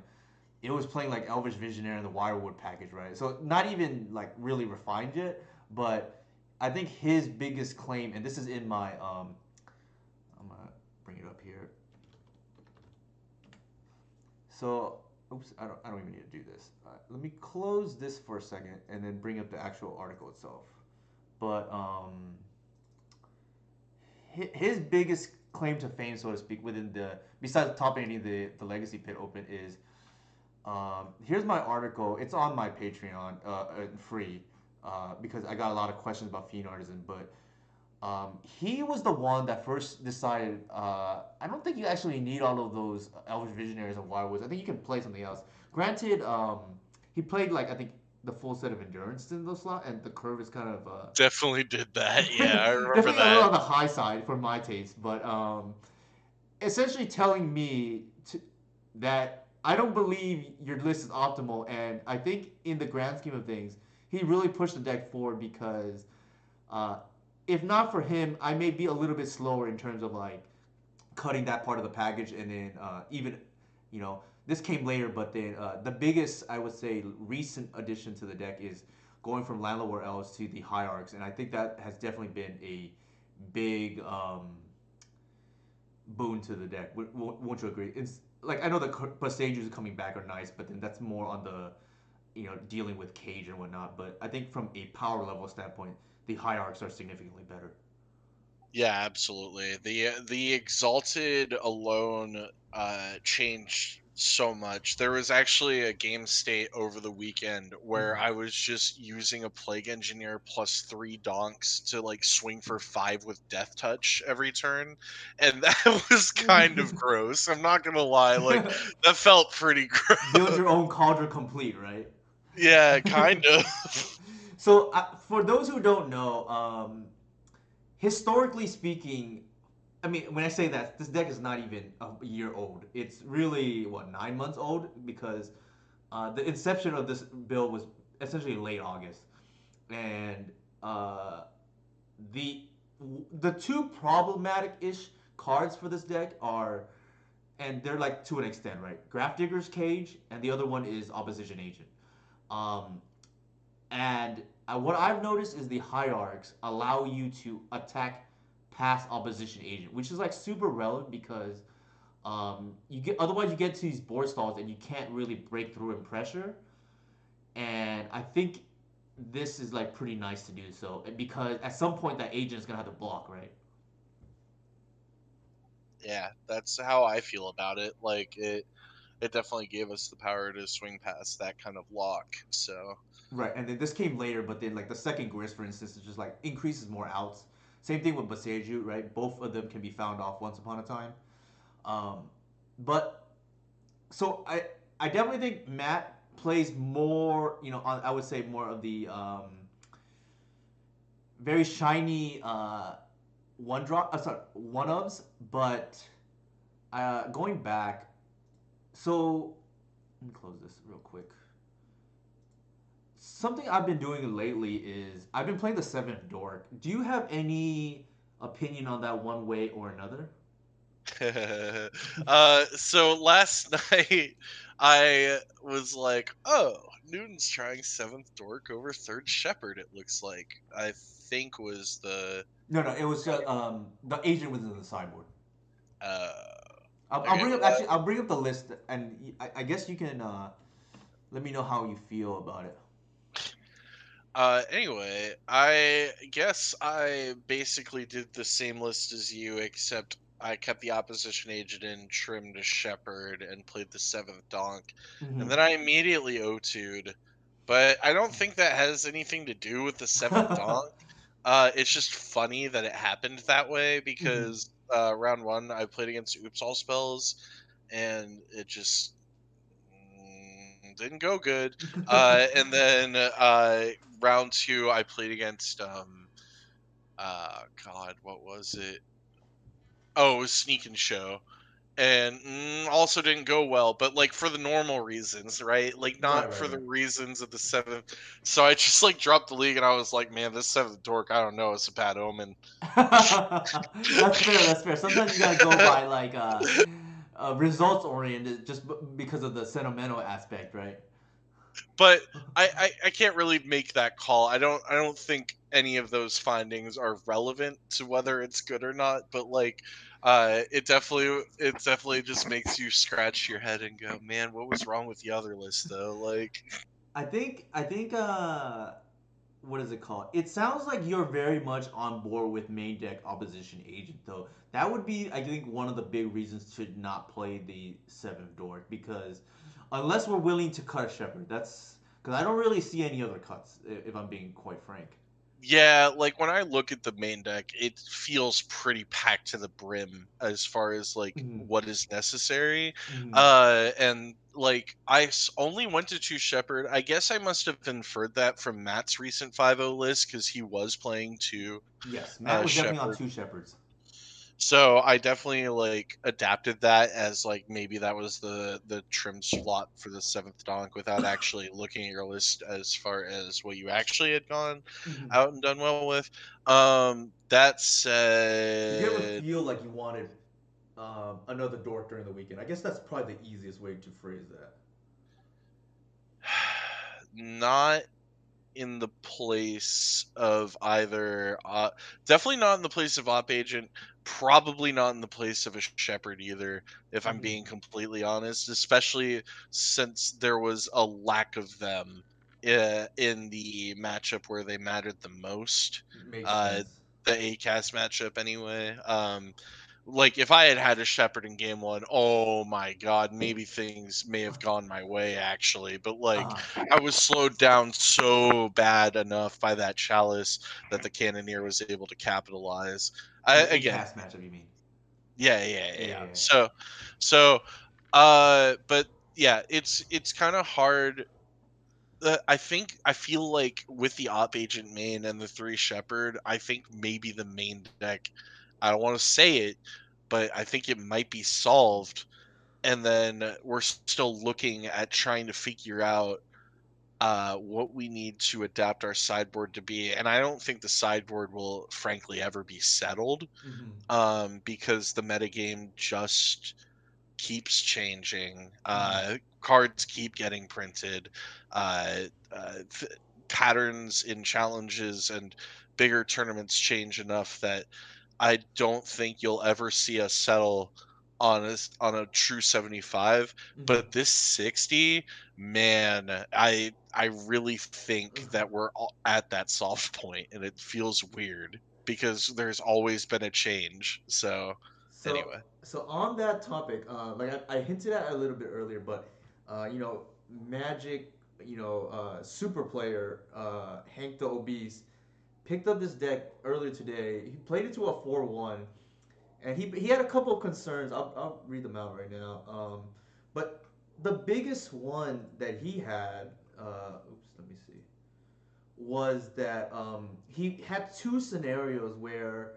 Speaker 2: it was playing like Elvish Visionary and the Wirewood package, right? So not even like really refined yet, but I think his biggest claim, and this is in my, I'm gonna bring it up here. So, oops, I don't even need to do this. Let me close this for a second and then bring up the actual article itself. But his biggest claim to fame, so to speak, within besides top ending the Legacy Pit Open is, here's my article. It's on my Patreon, free, because I got a lot of questions about Fiend Artisan. But he was the one that first decided. I don't think you actually need all of those Elvish Visionaries and Wirewoods. I think you can play something else. Granted, he played like I think the full set of Endurance in the slot, and the curve is kind of
Speaker 1: Definitely did that. Yeah, I remember
Speaker 2: definitely a little
Speaker 1: that.
Speaker 2: on the high side for my taste. But essentially telling me that I don't believe your list is optimal, and I think in the grand scheme of things, he really pushed the deck forward because if not for him, I may be a little bit slower in terms of like cutting that part of the package, and then even this came later, but then the biggest I would say recent addition to the deck is going from Landlord Elves to the Hierarchs, and I think that has definitely been a big boon to the deck. Won't you agree? It's like I know the Pasages coming back are nice, but then that's more on the dealing with Cage and whatnot. But I think from a power level standpoint, the Hierarchs are significantly better.
Speaker 1: Yeah, absolutely. The Exalted alone changed so much. There was actually a game state over the weekend where I was just using a Plague Engineer plus 3 donks to like swing for 5 with Death Touch every turn, and that was kind of gross. I'm not gonna lie, like that felt pretty gross.
Speaker 2: Build your own cauldron complete, right?
Speaker 1: Yeah, kind of.
Speaker 2: So for those who don't know, historically speaking, I mean, when I say that, this deck is not even a year old. It's really, what, 9 months old? Because the inception of this build was essentially late August. And the the two problematic-ish cards for this deck are, and they're like to an extent, right? Grafdigger's Cage, and the other one is Opposition Agent. Um, and what I've noticed is the Hierarchs allow you to attack past Opposition Agent, which is like super relevant because you get otherwise you get to these board stalls and you can't really break through in pressure. And I think this is like pretty nice to do so because at some point that agent is gonna have to block, right?
Speaker 1: Yeah, that's how I feel about it. Like it definitely gave us the power to swing past that kind of lock. So
Speaker 2: Right, and then this came later, but then like the second Grist, for instance, is just like increases more outs. Same thing with Boseiju, right? Both of them can be found off once upon a time. Um, but so I definitely think Matt plays more, on, I would say more of the very shiny one drop, sorry, one ofs. But going back, so let me close this real quick. Something I've been doing lately is I've been playing the Seventh Dork. Do you have any opinion on that one way or another?
Speaker 1: so last night I was like, oh, Newton's trying 7th Dork over 3rd Shepherd, it looks like. I think was the
Speaker 2: No, it was just the agent was in the sideboard.
Speaker 1: uh
Speaker 2: I'll
Speaker 1: Okay.
Speaker 2: bring up actually. I'll bring up the list, and I guess you can let me know how you feel about it.
Speaker 1: Anyway, I guess I basically did the same list as you, except I kept the opposition agent in, trimmed a shepherd, and played the seventh donk, and then I immediately O2'd. But I don't think that has anything to do with the seventh donk. It's just funny that it happened that way because round one I played against Oops All Spells, and it just didn't go good. And then round two I played against God, what was it? Oh, it was Sneak and Show. And also didn't go well, but like for the normal reasons, right? Like
Speaker 2: Right,
Speaker 1: not
Speaker 2: right,
Speaker 1: for the
Speaker 2: right.
Speaker 1: reasons of the seventh. So I just like dropped the league, and I was like, man, this seventh dork, I don't know, it's a bad omen.
Speaker 2: That's fair. That's fair. Sometimes you gotta go by like results oriented, just because of the sentimental aspect, right?
Speaker 1: But I can't really make that call. I don't think any of those findings are relevant to whether it's good or not. But like, it definitely just makes you scratch your head and go, man, what was wrong with the other list though? Like,
Speaker 2: I think what is it called? It sounds like you're very much on board with main deck opposition agent though. That would be, I think, one of the big reasons to not play the seventh dork, because unless we're willing to cut a shepherd, that's because I don't really see any other cuts if I'm being quite frank.
Speaker 1: yeah, like when I look at the main deck, it feels pretty packed to the brim as far as like
Speaker 2: Mm-hmm.
Speaker 1: what is necessary.
Speaker 2: Mm-hmm.
Speaker 1: And like only went to two Shepherd. I guess I must have inferred that from Matt's recent 5-0 list because he was playing two
Speaker 2: Yes, Matt was definitely on
Speaker 1: Shepherd.
Speaker 2: two shepherds.
Speaker 1: So I definitely like adapted that as like maybe that was the trim slot for the seventh donk without actually looking at your list as far as what you actually had gone
Speaker 2: Mm-hmm.
Speaker 1: out and done well with. That
Speaker 2: Did you ever
Speaker 1: said,
Speaker 2: feel like you wanted another dork during the weekend? I guess that's probably the easiest way to phrase that.
Speaker 1: not in the place of either definitely not in the place of op agent, probably not in the place of a shepherd either, if I'm
Speaker 2: Mm-hmm.
Speaker 1: being completely honest, especially since there was a lack of them in the matchup where they mattered the most,
Speaker 2: Makes
Speaker 1: uh
Speaker 2: sense.
Speaker 1: the ACAS matchup anyway. Like if I had had a shepherd in game one, oh my god, maybe things may have gone my way actually. But like
Speaker 2: Uh-huh.
Speaker 1: I was slowed down so bad enough by that chalice that the cannoneer was able to capitalize.
Speaker 2: In the
Speaker 1: Again,
Speaker 2: ACAS matchup, you mean?
Speaker 1: yeah, yeah,
Speaker 2: Yeah,
Speaker 1: yeah.
Speaker 2: yeah, yeah.
Speaker 1: So, but yeah, it's kind of hard. I feel like with the op agent main and the three shepherd, I think maybe the main deck. I don't want to say it, but I think it might be solved. And then we're still looking at trying to figure out what we need to adapt our sideboard to be. And I don't think the sideboard will, frankly, ever be settled,
Speaker 2: Mm-hmm.
Speaker 1: because the metagame just keeps changing.
Speaker 2: Mm-hmm.
Speaker 1: Cards keep getting printed. Uh, uh, th- Patterns in challenges and bigger tournaments change enough that I don't think you'll ever see us settle on a true 75.
Speaker 2: Mm-hmm.
Speaker 1: But this 60, man, I really think that we're at that soft point, and it feels weird because there's always been a change. So
Speaker 2: So,
Speaker 1: anyway.
Speaker 2: so on that topic, like I hinted at a little bit earlier, but you know, Magic, super player, Hank the Obese, picked up this deck earlier today. He played it to a 4-1, and he had a couple of concerns. I'll read them out right now. But the biggest one that he had, let me see, was that he had two scenarios where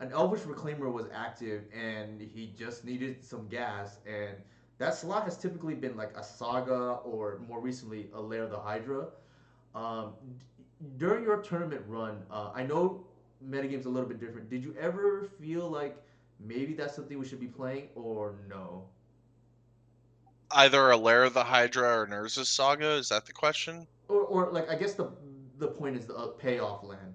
Speaker 2: an Elvish Reclaimer was active and he just needed some gas, and that slot has typically been like a Saga or more recently a Lair of the Hydra. Um, During your tournament run, I know metagame's a little bit different. Did you ever feel like maybe that's something we should be playing or no?
Speaker 1: Either a Lair of the Hydra or Nurse's Saga? Is that the question?
Speaker 2: Or like I guess the point is the payoff land.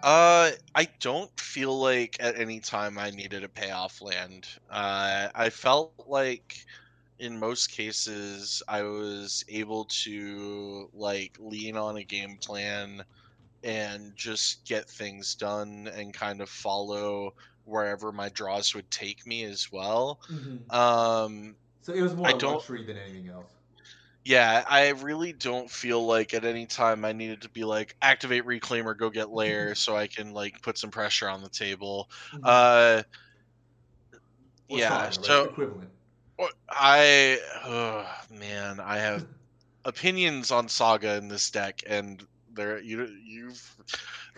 Speaker 1: I don't feel like at any time I needed a payoff land. I felt like in most cases I was able to like lean on a game plan and just get things done and kind of follow wherever my draws would take me as well.
Speaker 2: Hmm.
Speaker 1: Um,
Speaker 2: So it was more
Speaker 1: I
Speaker 2: a
Speaker 1: don't,
Speaker 2: luxury than anything else.
Speaker 1: yeah, I really don't feel like at any time I needed to be like activate reclaimer, go get layer so I can like put some pressure on the table.
Speaker 2: Hmm.
Speaker 1: Uh,
Speaker 2: Or
Speaker 1: yeah,
Speaker 2: saga, right?
Speaker 1: so
Speaker 2: Equivalent.
Speaker 1: oh man, I have opinions on Saga in this deck, and there you've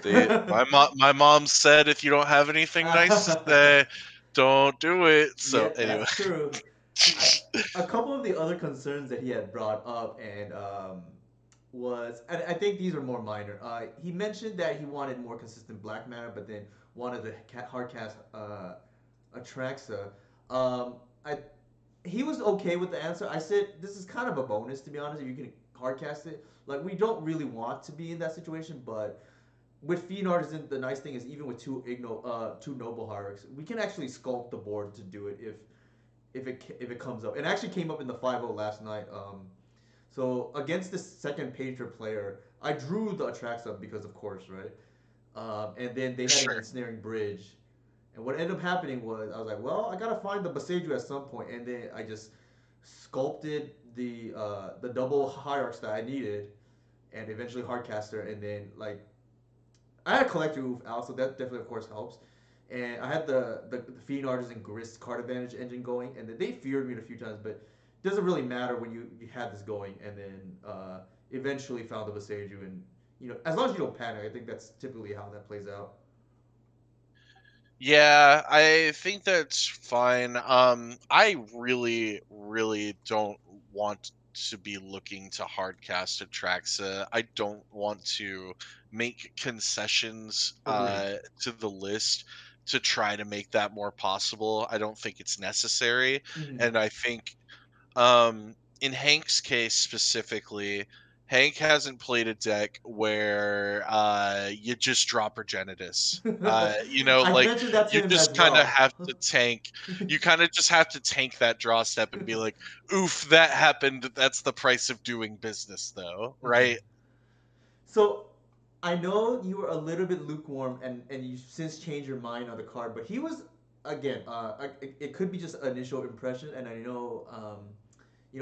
Speaker 1: they my mom said if you don't have anything nice to say, don't do it. So
Speaker 2: Yeah,
Speaker 1: anyway,
Speaker 2: that's true. I, a couple of the other concerns that he had brought up and was, and I think these are more minor. He mentioned that he wanted more consistent black mana, but then wanted the hard cast Atraxa. Um, I he was okay with the answer. I said this is kind of a bonus to be honest. If you can hard cast it, like we don't really want to be in that situation, but with Fiend Artisan, the nice thing is even with two Noble Hierarchs, we can actually sculpt the board to do it if it comes up. It actually came up in the 5-0 last night. So against this second Painter player, I drew the Atraxa because of course, right? And then they had an
Speaker 1: sure.
Speaker 2: ensnaring bridge. And what ended up happening was I was like, well, I gotta find the Boseiju at some point, and then I just sculpted the double hierarchs that I needed, and eventually hardcaster, and then like I had a collector move out, so that definitely of course helps. And I had the Fiend Artisan Grist card advantage engine going, and then they feared me a few times, but it doesn't really matter when you had this going, and then eventually found the Boseiju, and as long as you don't panic, I think that's typically how that plays out.
Speaker 1: Yeah, I think that's fine. I really, really don't want to be looking to hardcast Atraxa. I don't want to make concessions
Speaker 2: Agreed.
Speaker 1: to the list to try to make that more possible. I don't think it's necessary.
Speaker 2: Mm-hmm.
Speaker 1: And I think in Hank's case specifically, Hank hasn't played a deck where you just drop Progenitus.
Speaker 2: I
Speaker 1: Like
Speaker 2: mentioned that to
Speaker 1: you
Speaker 2: him as
Speaker 1: just kind of
Speaker 2: well.
Speaker 1: have to tank. You kind of just have to tank that draw step and be like, "Oof, that happened. That's the price of doing business, though,
Speaker 2: Mhm.
Speaker 1: right?"
Speaker 2: So I know you were a little bit lukewarm, and you since changed your mind on the card, but he was again. It could be just initial impression, and I know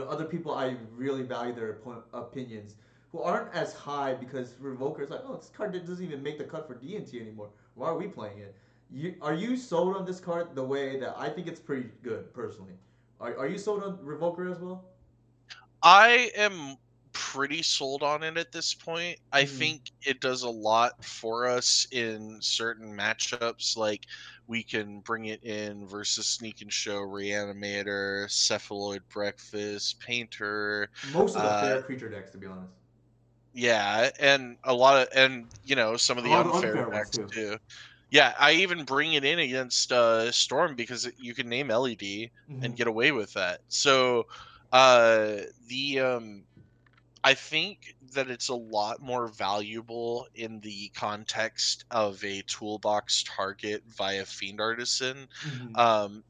Speaker 2: other people I really value their opinions who aren't as high because Revoker is like, oh, this card doesn't even make the cut for D&T anymore. Why are we playing it? Are you sold on this card the way that I think it's pretty good personally? Are you sold on Revoker as well?
Speaker 1: I am pretty sold on it at this point. I
Speaker 2: Mm-hmm.
Speaker 1: think it does a lot for us in certain matchups. Like we can bring it in versus Sneak and Show, Reanimator, Cephaloid Breakfast, Painter.
Speaker 2: Most of the
Speaker 1: Uh,
Speaker 2: fair creature decks, to be honest.
Speaker 1: yeah, and a lot of and some of
Speaker 2: A
Speaker 1: the
Speaker 2: lot of the
Speaker 1: unfair
Speaker 2: unfair ones
Speaker 1: decks
Speaker 2: too.
Speaker 1: too. Yeah, I even bring it in against Storm because you can name LED
Speaker 2: Mm-hmm.
Speaker 1: and get away with that. So uh the I think that it's a lot more valuable in the context of a toolbox target via Fiend Artisan.
Speaker 2: Mm-hmm.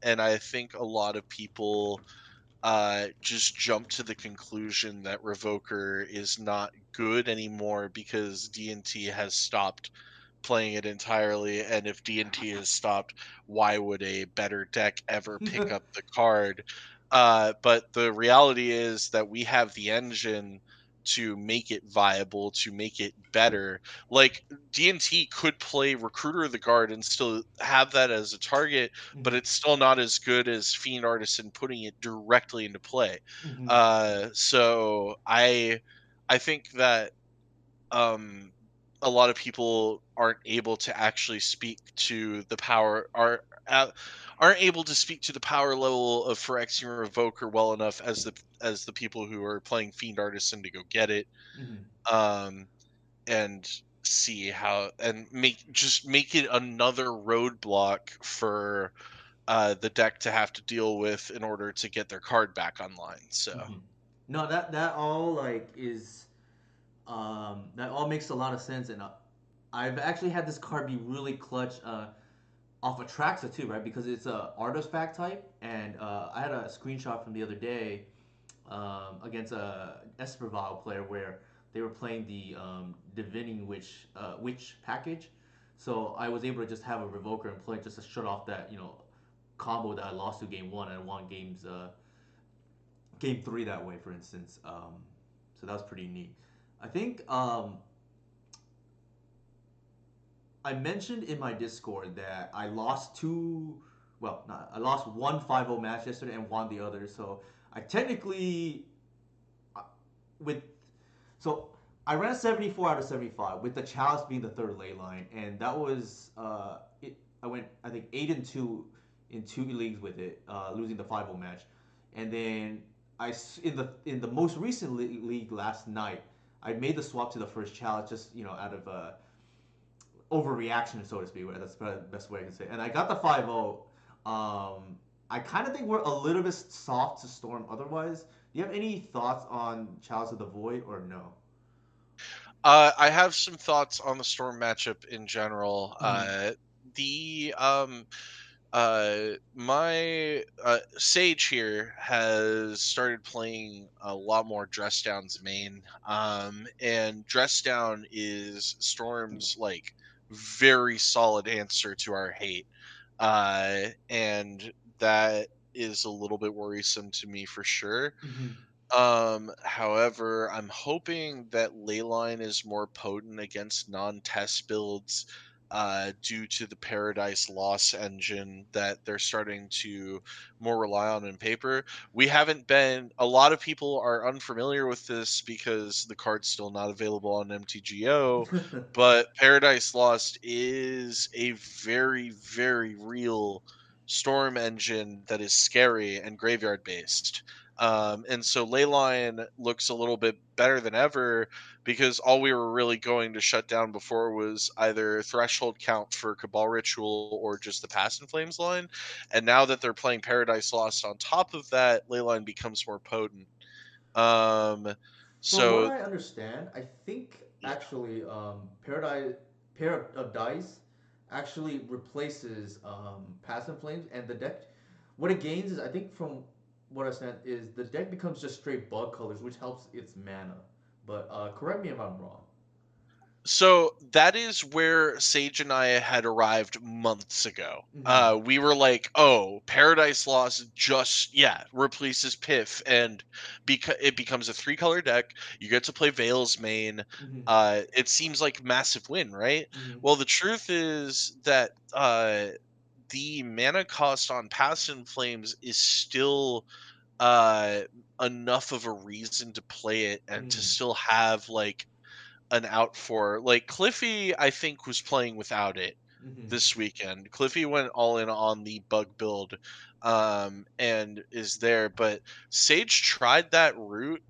Speaker 1: And I think a lot of people just jump to the conclusion that Revoker is not good anymore because D&T has stopped playing it entirely, and if D&T has stopped, why would a better deck ever pick up the card? But the reality is that we have the engine to make it viable, to make it better. Like D&T could play Recruiter of the Guard and still have that as a target, but
Speaker 2: Mm-hmm.
Speaker 1: it's still not as good as Fiend Artisan putting it directly into play.
Speaker 2: Mm-hmm.
Speaker 1: So I think that um a lot of people aren't able to actually speak to the power uh, aren't able to speak to the power level of Phyrexian Revoker well enough as the people who are playing Fiend Artisan to go get it
Speaker 2: Mm-hmm.
Speaker 1: um and see how and make it another roadblock for the deck to have to deal with in order to get their card back online. So
Speaker 2: Mm-hmm. No, that all like is that all makes a lot of sense, and I've actually had this card be really clutch off of Traxa too, right? Because it's a artifact type, and I had a screenshot from the other day against a Esperval player where they were playing the Divining Witch package. So I was able to just have a Revoker and play just to shut off that combo that I lost to game one and won game three that way, for instance. So that was pretty neat. I think I mentioned in my Discord that I lost two. Well, not, I lost one 5-0 match yesterday and won the other. So I technically uh, with so I ran 74 out of 75 with the chalice being the third ley line, and that was it. I went I think 8-2 in two leagues with it, losing the 5-0 match, and then in the most recent league last night, I made the swap to the first chalice just out of overreaction, so to speak. That's the best way I can say. And I got the 5-0. I kind of think we're a little bit soft to Storm otherwise. Do you have any thoughts on Chalice of the Void or no?
Speaker 1: I have some thoughts on the Storm matchup in general.
Speaker 2: Mm-hmm.
Speaker 1: The My Sage here has started playing a lot more Dress Down's main. And Dress Down is Storm's like very solid answer to our hate. And that is a little bit worrisome to me for sure.
Speaker 2: Mm-hmm.
Speaker 1: However, I'm hoping that Leyline is more potent against non-test builds due to the Paradise Loss engine that they're starting to more rely on in paper. We haven't been, a lot of people are unfamiliar with this because the card's still not available on MTGO, but Paradise Lost is a very, very real storm engine that is scary and graveyard based. And so Leyline looks a little bit better than ever because all we were really going to shut down before was either threshold count for Cabal Ritual or just the Past in Flames line. And now that they're playing Paradise Lost on top of that, Leyline becomes more potent. Um,
Speaker 2: From what
Speaker 1: so
Speaker 2: I understand, I think
Speaker 1: yeah.
Speaker 2: actually pair of dice actually replaces Pass and Flames, and the deck. What it gains is, I think, from what I understand, is the deck becomes just straight bug colors, which helps its mana. But correct me if I'm wrong.
Speaker 1: So that is where Sage and I had arrived months ago.
Speaker 2: Mm-hmm.
Speaker 1: We were like, "Oh, Paradise Lost just replaces Piff, and because it becomes a three-color deck, you get to play Veil's main.
Speaker 2: Mm-hmm.
Speaker 1: It seems like massive win, right?
Speaker 2: Mm-hmm.
Speaker 1: Well, the truth is that the mana cost on Past in Flames is still uh, enough of a reason to play it and to
Speaker 2: Mm-hmm.
Speaker 1: still have like an out for like Cliffy, I think, was playing without it
Speaker 2: Mm-hmm.
Speaker 1: this weekend. Cliffy went all in on the bug build and is there, but Sage tried that route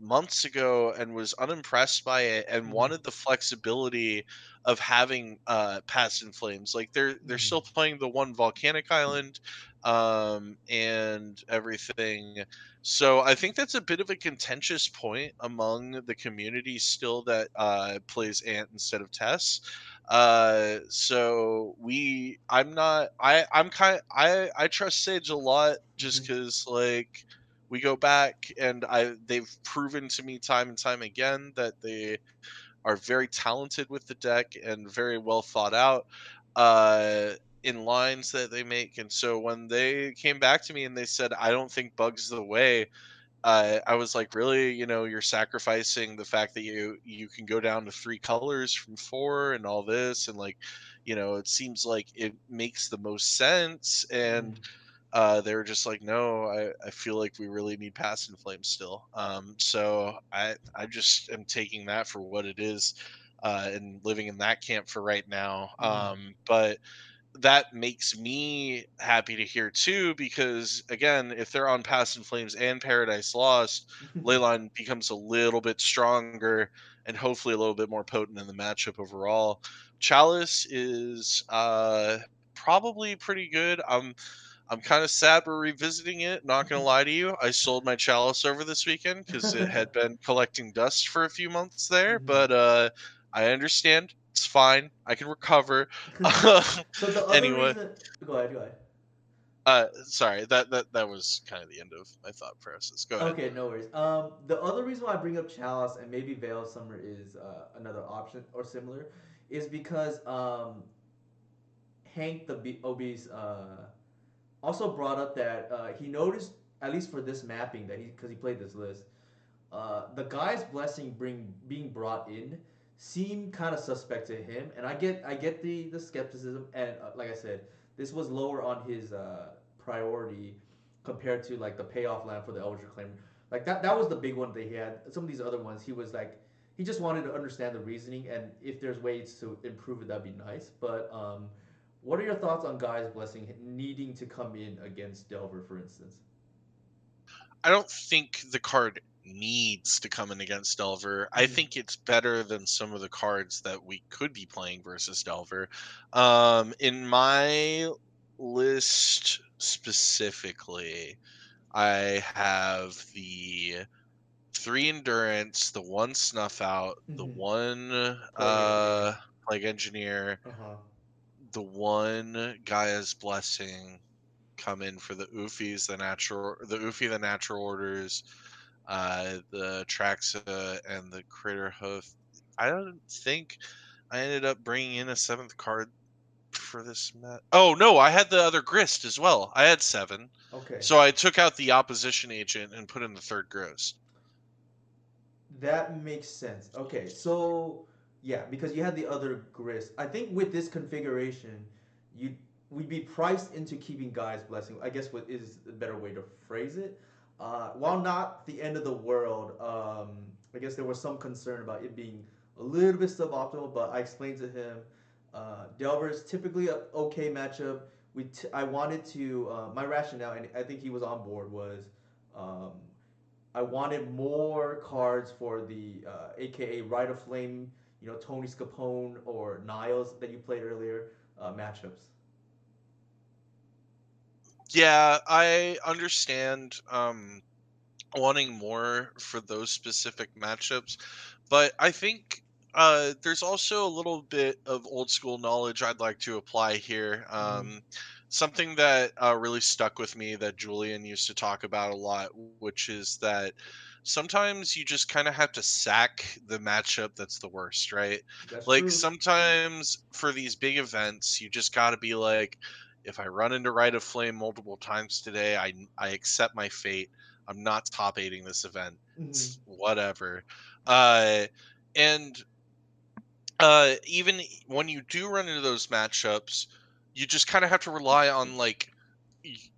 Speaker 1: months ago and was unimpressed by it and
Speaker 2: Mm-hmm.
Speaker 1: wanted the flexibility of having Past in Flames. Like they're
Speaker 2: Mm-hmm.
Speaker 1: still playing the one volcanic island and everything. So I think that's a bit of a contentious point among the community still that plays Ant instead of Tess. So I'm not, I'm kind, I trust Sage a lot just
Speaker 2: Mm-hmm.
Speaker 1: because like we go back and they've proven to me time and time again that they are very talented with the deck and very well thought out uh, in lines that they make. And so when they came back to me and they said, "I don't think Bug's the way," I was like, "Really? You know, you're sacrificing the fact that you can go down to three colors from four and all this, and like, it seems like it makes the most sense."
Speaker 2: Mm-hmm.
Speaker 1: And they were just like, "No, I feel like we really need Past in Flames still." So I just am taking that for what it is, and living in that camp for right now.
Speaker 2: Mm-hmm.
Speaker 1: But that makes me happy to hear too, because again, if they're on Past in Flames and Paradise Lost, Leyline becomes a little bit stronger and hopefully a little bit more potent in the matchup overall. Chalice is probably pretty good. I'm kind of sad we're revisiting it. Not gonna lie to you, I sold my Chalice over this weekend because it had been collecting dust for a few months there.
Speaker 2: Mm-hmm.
Speaker 1: But I understand. It's fine. I can recover.
Speaker 2: So the other
Speaker 1: Anyway,
Speaker 2: reason, go ahead, go ahead.
Speaker 1: sorry. That was kind of the end of my thought process. Go ahead.
Speaker 2: Okay, no worries. The other reason why I bring up Chalice and maybe Veil Summer is another option or similar, is because Hank the obese also brought up that he noticed, at least for this mapping, that he, because he played this list, the guy's blessing being brought in seemed kind of suspect to him, and I get the skepticism, and like I said, this was lower on his priority compared to like the payoff land for the Eldritch Reclaimer. Like that was the big one that he had. Some of these other ones, he was like, he just wanted to understand the reasoning, and if there's ways to improve it, that'd be nice. But what are your thoughts on Guy's Blessing needing to come in against Delver, for instance?
Speaker 1: I don't think the card needs to come in against Delver. I
Speaker 2: Mm-hmm.
Speaker 1: think it's better than some of the cards that we could be playing versus Delver. In my list specifically, I have the three endurance, the one snuff out, the
Speaker 2: Mm-hmm.
Speaker 1: one
Speaker 2: Plague Engineer.
Speaker 1: plague engineer,
Speaker 2: Uh huh.
Speaker 1: the one Gaia's blessing come in for the Oofies, the Oofy, the natural orders, the Traxa, and the Critter Hoof. I don't think I ended up bringing in a seventh card for this match. Oh no, I had the other Grist as well. I had seven,
Speaker 2: Okay.
Speaker 1: so I took out the opposition agent and put in the third Grist.
Speaker 2: That makes sense. Okay, so yeah, because you had the other grist. I think with this configuration, you we'd be priced into keeping Guy's Blessing. I guess what is a better way to phrase it. While not the end of the world, I guess there was some concern about it being a little bit suboptimal. But I explained to him, Delver is typically a okay matchup. I wanted to my rationale, and I think he was on board, was. Um, I wanted more cards for the AKA Rite of Flame, Tony Scapone or Niles that you played earlier, matchups.
Speaker 1: Yeah, I understand wanting more for those specific matchups, but I think there's also a little bit of old school knowledge I'd like to apply here.
Speaker 2: Mm-hmm.
Speaker 1: Something that really stuck with me that Julian used to talk about a lot, which is that sometimes you just kind of have to sack the matchup that's the worst, right?
Speaker 2: That's
Speaker 1: Like
Speaker 2: true.
Speaker 1: sometimes for these big events, you just got to be like, if I run into Rite of Flame multiple times today, I accept my fate. I'm not top aiding this event.
Speaker 2: Mm-hmm.
Speaker 1: It's whatever. And even when you do run into those matchups, you just kind of have to rely on like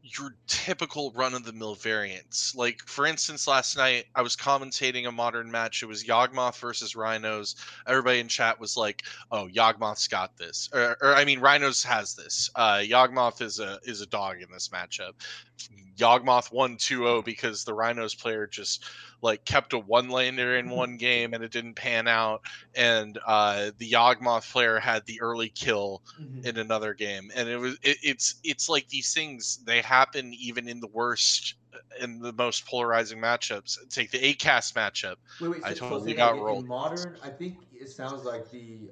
Speaker 1: your typical run of the mill variants. Like for instance, last night I was commentating a modern match. It was Yawgmoth versus Rhinos. Everybody in chat was like, "Oh, Yawgmoth's got this," or I mean, Rhinos has this. Yawgmoth is a dog in this matchup. Yawgmoth won 2-0 because the Rhinos player just like kept a one lander in one game and it didn't pan out, and the Yawgmoth player had the early kill
Speaker 2: Mm-hmm.
Speaker 1: in another game, and it's like these things, they happen even in the worst, in the most polarizing matchups. Take the ACAS matchup.
Speaker 2: Wait, wait.
Speaker 1: I
Speaker 2: So say
Speaker 1: totally
Speaker 2: that
Speaker 1: got
Speaker 2: again. In
Speaker 1: rolled.
Speaker 2: modern, I think it sounds like the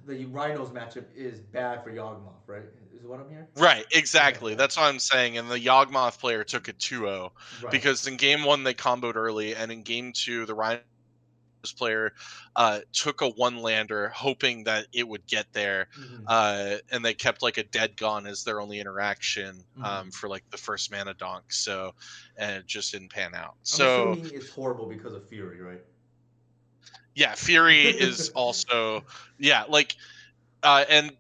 Speaker 2: Rhinos matchup is bad for Yawgmoth, right? Is what I'm hearing.
Speaker 1: Right,
Speaker 2: Okay.
Speaker 1: exactly.
Speaker 2: Okay.
Speaker 1: That's what I'm saying. And the Yawgmoth player took a 2-0
Speaker 2: Right.
Speaker 1: because in game one they comboed early, and in game two the Rhinos player took a one lander hoping that it would get there,
Speaker 2: Mm-hmm.
Speaker 1: and they kept like a dead gone as their only interaction
Speaker 2: Mm-hmm.
Speaker 1: for like the first mana donk, so, and it just didn't pan out.
Speaker 2: I'm
Speaker 1: So
Speaker 2: assuming it's horrible because of Fury, right?
Speaker 1: yeah, Fury is also, yeah, like and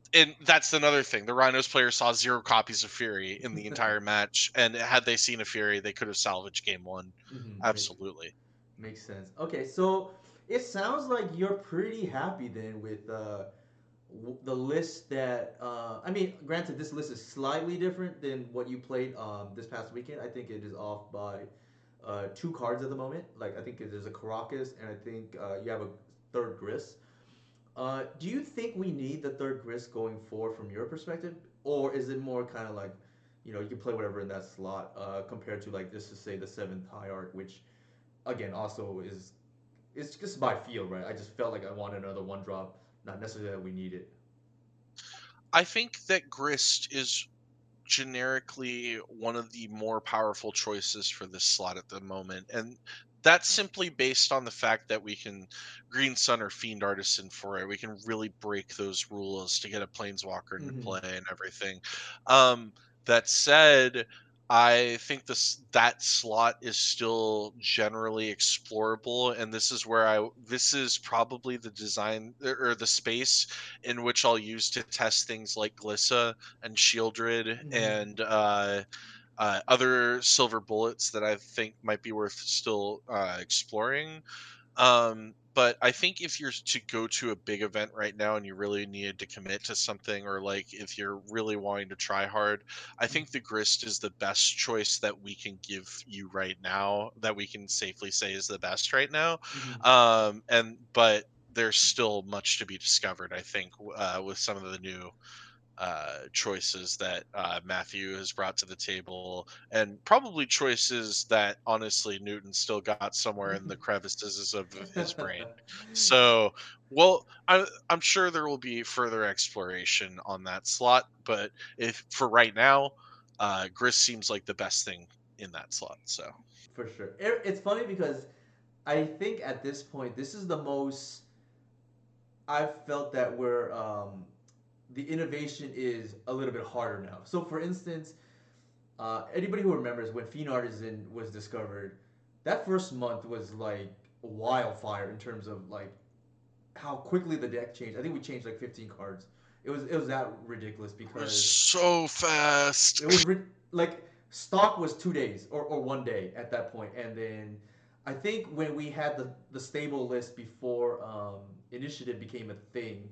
Speaker 1: that's another thing. The Rhinos player saw zero copies of Fury in the entire match, and had they seen a Fury, they could have salvaged game one.
Speaker 2: Mm-hmm.
Speaker 1: Absolutely.
Speaker 2: Makes sense. Okay, so it sounds like you're pretty happy then with the list that. I mean, granted, this list is slightly different than what you played this past weekend. I think it is off by two cards at the moment. Like I think there's a Caracas, and I think you have a third Gris. Do you think we need the third Gris going forward from your perspective, or is it more kind of like, you can play whatever in that slot compared to like just to say the seventh Hierarch, which again also is It's just my feel, right? I just felt like I wanted another one drop, not necessarily that we need it.
Speaker 1: I think that Grist is generically one of the more powerful choices for this slot at the moment. And that's simply based on the fact that we can Green Sun or Fiend Artisan for it. We can really break those rules to get a Planeswalker into
Speaker 2: Hmm.
Speaker 1: play and everything. Um, that said, I think that slot is still generally explorable, and this is probably the design or the space in which I'll use to test things like Glissa and Shieldred
Speaker 2: Hmm.
Speaker 1: and other silver bullets that I think might be worth still exploring. But I think if you're to go to a big event right now and you really needed to commit to something, or like if you're really wanting to try hard, I think the Grist is the best choice that we can give you right now, that we can safely say is the best right now.
Speaker 2: Hmm.
Speaker 1: And but there's still much to be discovered, I think, with some of the new choices that Matthew has brought to the table, and probably choices that honestly Newton still got somewhere in the crevices of his brain. So, well, I'm sure there will be further exploration on that slot, but if for right now, Gris seems like the best thing in that slot. So,
Speaker 2: For sure. It's funny because I think at this point, this is the most I've felt that the innovation is a little bit harder now. So, for instance, anybody who remembers when Fiend Artisan was discovered, that first month was like wildfire in terms of like how quickly the deck changed. I think we changed like 15 cards. It was that ridiculous
Speaker 1: it was
Speaker 2: because
Speaker 1: so fast.
Speaker 2: it was like stock was 2 days or 1 day at that point, and then I think when we had the stable list before initiative became a thing,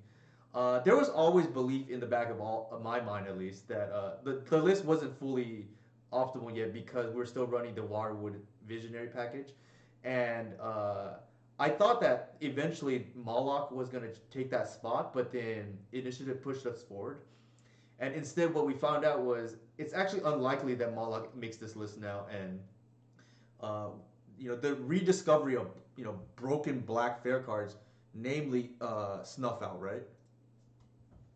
Speaker 2: there was always belief in the back of my mind at least that the list wasn't fully optimal yet because we're still running the Waterwood Visionary package, and I thought that eventually Moloch was gonna take that spot, but then initiative pushed us forward. And instead, what we found out was it's actually unlikely that Moloch makes this list now. And uh, the rediscovery of broken black fair cards, namely Snuff Out, right?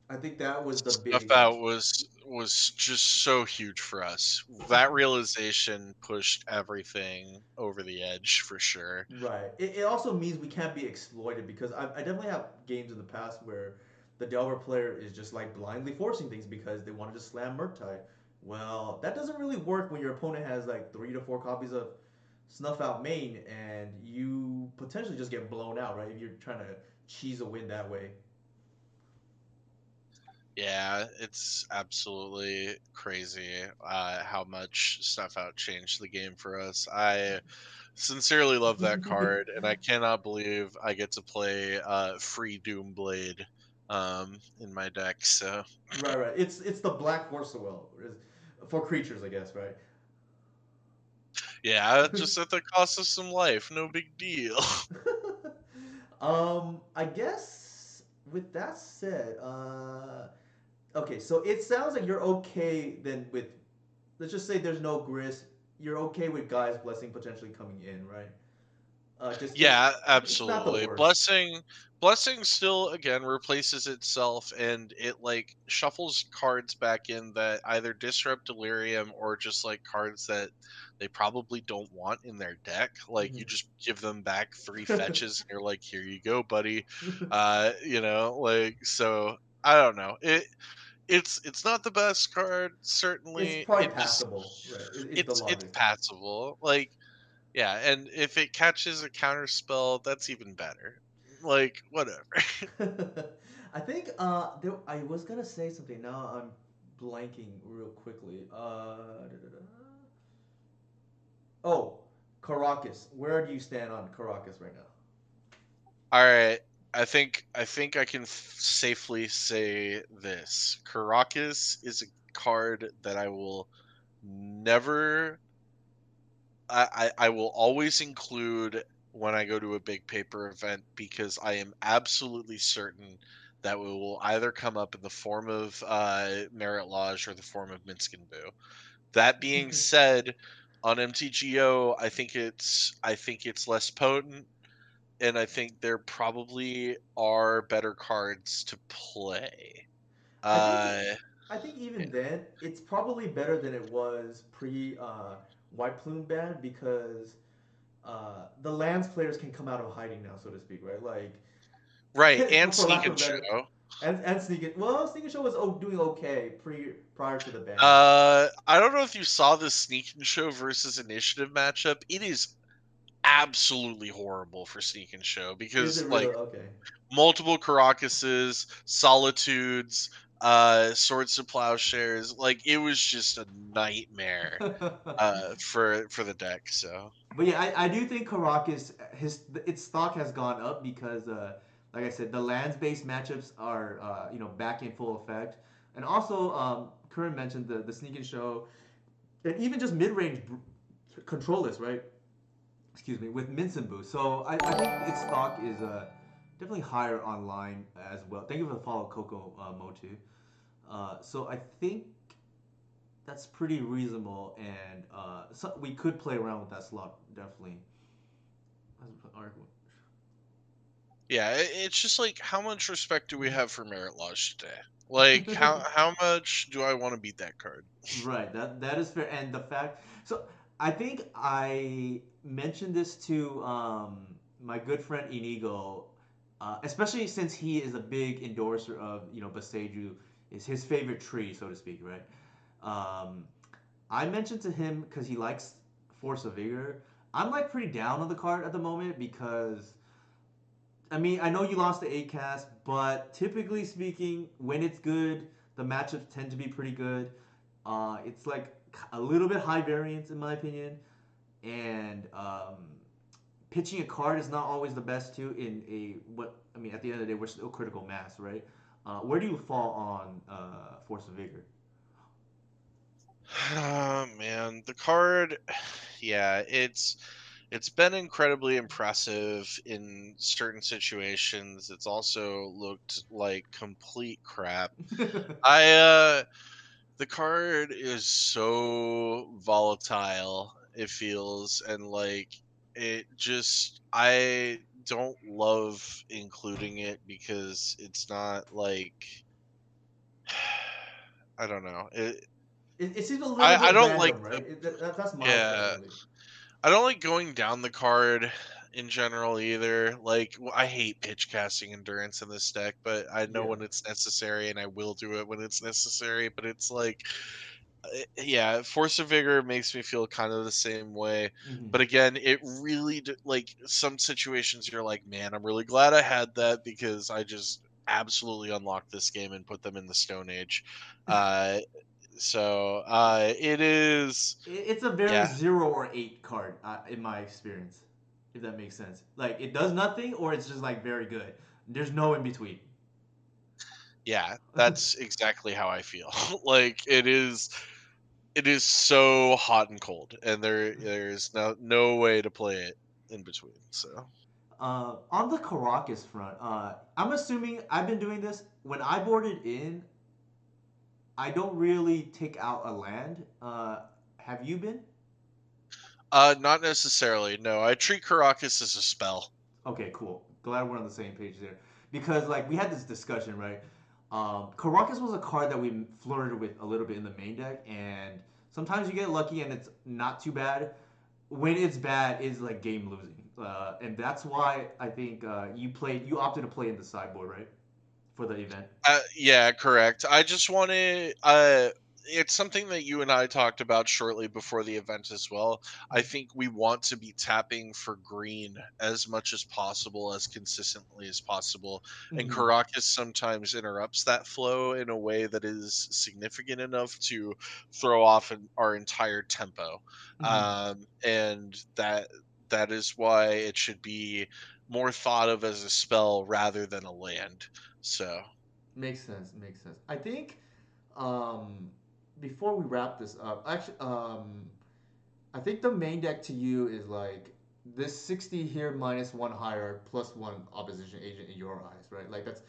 Speaker 2: I think that was the big
Speaker 1: Stuff
Speaker 2: example.
Speaker 1: Out was just so huge for us. That realization pushed everything over the edge for sure.
Speaker 2: Right. It also means we can't be exploited because I definitely have games in the past where the Delver player is just like blindly forcing things because they want to just slam Murktide. Well, that doesn't really work when your opponent has like 3 to 4 copies of Snuff Out main and you potentially just get blown out, right? If you're trying to cheese a win that way.
Speaker 1: Yeah, it's absolutely crazy how much Stuff Out changed the game for us. I sincerely love that card, and I cannot believe I get to play free Doomblade in my deck. So
Speaker 2: Right, right. It's the Black Horse well for creatures, I guess, right?
Speaker 1: yeah, just at the cost of some life, no big deal.
Speaker 2: I guess with that said, okay, so it sounds like you're okay then with, let's just say there's no grist. You're okay with guys blessing potentially coming in, right? Just
Speaker 1: Yeah,
Speaker 2: it's not the
Speaker 1: absolutely.
Speaker 2: worst.
Speaker 1: Blessing still again replaces itself, and it like shuffles cards back in that either disrupt delirium or just like cards that they probably don't want in their deck. Like you just give them back three fetches and you're like, here you go, buddy. Like so I don't know. It's not the best card,
Speaker 2: It's
Speaker 1: certainly.
Speaker 2: probably
Speaker 1: It just
Speaker 2: passable, right? It's the
Speaker 1: it's
Speaker 2: longest.
Speaker 1: passable. Like yeah, and if it catches a counter spell, that's even better. Like, whatever.
Speaker 2: I think I was gonna say something. Now I'm blanking real quickly. Oh, Caracas. Where do you stand on Caracas right now?
Speaker 1: All right. I think I can safely say this. Caracas is a card that I will never I will always include when I go to a big paper event because I am absolutely certain that it will either come up in the form of Merit Lodge or the form of Minskin Boo. That being said, on MTGO, I think it's less potent. and I think there probably are better cards to play.
Speaker 2: I think
Speaker 1: Uh,
Speaker 2: I think even then it's probably better than it was pre White Plume ban because the lands players can come out of hiding now, so to speak, right? Like
Speaker 1: right, and
Speaker 2: for
Speaker 1: Sneak
Speaker 2: lack
Speaker 1: and
Speaker 2: of better,
Speaker 1: Show.
Speaker 2: and Sneak and Show was doing okay prior to the ban.
Speaker 1: I don't know if you saw the Sneak and Show versus Initiative matchup. It is absolutely horrible for Sneak and Show
Speaker 2: Is
Speaker 1: because
Speaker 2: it really
Speaker 1: like
Speaker 2: okay?
Speaker 1: multiple Caracases, Solitudes, Swords to Plowshares, like it was just a nightmare for the deck. So
Speaker 2: But yeah, I do think Caracas its stock has gone up because like I said, the lands based matchups are back in full effect, and also Curran mentioned the sneak and show, and even just mid range controllers, right? Excuse me, with Mince and Boost. So I think its stock is definitely higher online as well. Thank you for the follow, Coco Motu. So I think that's pretty reasonable, and so we could play around with that slot definitely.
Speaker 1: yeah, it's just like how much respect do we have for Merit Lodge today? Like how much do I want to beat that card?
Speaker 2: Right, that is fair, and the fact. So I think I mentioned this to my good friend Inigo, especially since he is a big endorser of Boseiju is his favorite tree, so to speak, right? Um, I mentioned to him because he likes Force of Vigor. I'm like pretty down on the card at the moment because I mean, I know you lost the ACAS, but typically speaking, when it's good, the matchups tend to be pretty good. It's like a little bit high variance in my opinion, and pitching a card is not always the best too. In a what I mean, at the end of the day, we're still critical mass, right? Where do you fall on Force of Vigor?
Speaker 1: Oh man, the card, yeah, it's been incredibly impressive in certain situations. It's also looked like complete crap. I the card is so volatile, it feels, and like it just I don't love including it because it's not like I don't know.
Speaker 2: It seems a little
Speaker 1: I
Speaker 2: bit
Speaker 1: don't like
Speaker 2: random,
Speaker 1: the
Speaker 2: right? That's my
Speaker 1: yeah.
Speaker 2: definitely.
Speaker 1: I don't like going down the card in general either. Like I hate pitch casting endurance in this deck, but I know
Speaker 2: Yeah.
Speaker 1: when it's necessary and I will do it when it's necessary. But it's like, yeah, Force of Vigor makes me feel kind of the same way.
Speaker 2: Hmm.
Speaker 1: But again, it really like some situations you're like, man, I'm really glad I had that because I just absolutely unlocked this game and put them in the Stone Age. Uh, it is,
Speaker 2: It's a very
Speaker 1: yeah,
Speaker 2: 0 or 8 card in my experience, if that makes sense. Like it does nothing, or it's just like very good. There's no in between.
Speaker 1: yeah, that's exactly how I feel. Like it is so hot and cold and there's no way to play it in between. So
Speaker 2: On the Caracas front, I'm assuming I've been doing this when I boarded in. I don't really take out a land. Have you been?
Speaker 1: not necessarily. No, I treat Caracas as a spell.
Speaker 2: Okay, cool. Glad we're on the same page there. Because like we had this discussion, right? Caracas was a card that we flirted with a little bit in the main deck, and sometimes you get lucky and it's not too bad. When it's bad, it's like game losing, and that's why I think you opted to play in the sideboard, right, for the event.
Speaker 1: Yeah, correct. I just want to. It's something that you and I talked about shortly before the event as well. I think we want to be tapping for green as much as possible, as consistently as possible. And
Speaker 2: Mm-hmm.
Speaker 1: Caracas sometimes interrupts that flow in a way that is significant enough to throw off our entire tempo.
Speaker 2: Mm-hmm.
Speaker 1: And that is why it should be more thought of as a spell rather than a land. So.
Speaker 2: Makes sense. Makes sense. I think um, before we wrap this up, actually, I think the main deck to you is like this 60 here minus one higher plus one opposition agent in your eyes, right? Like that's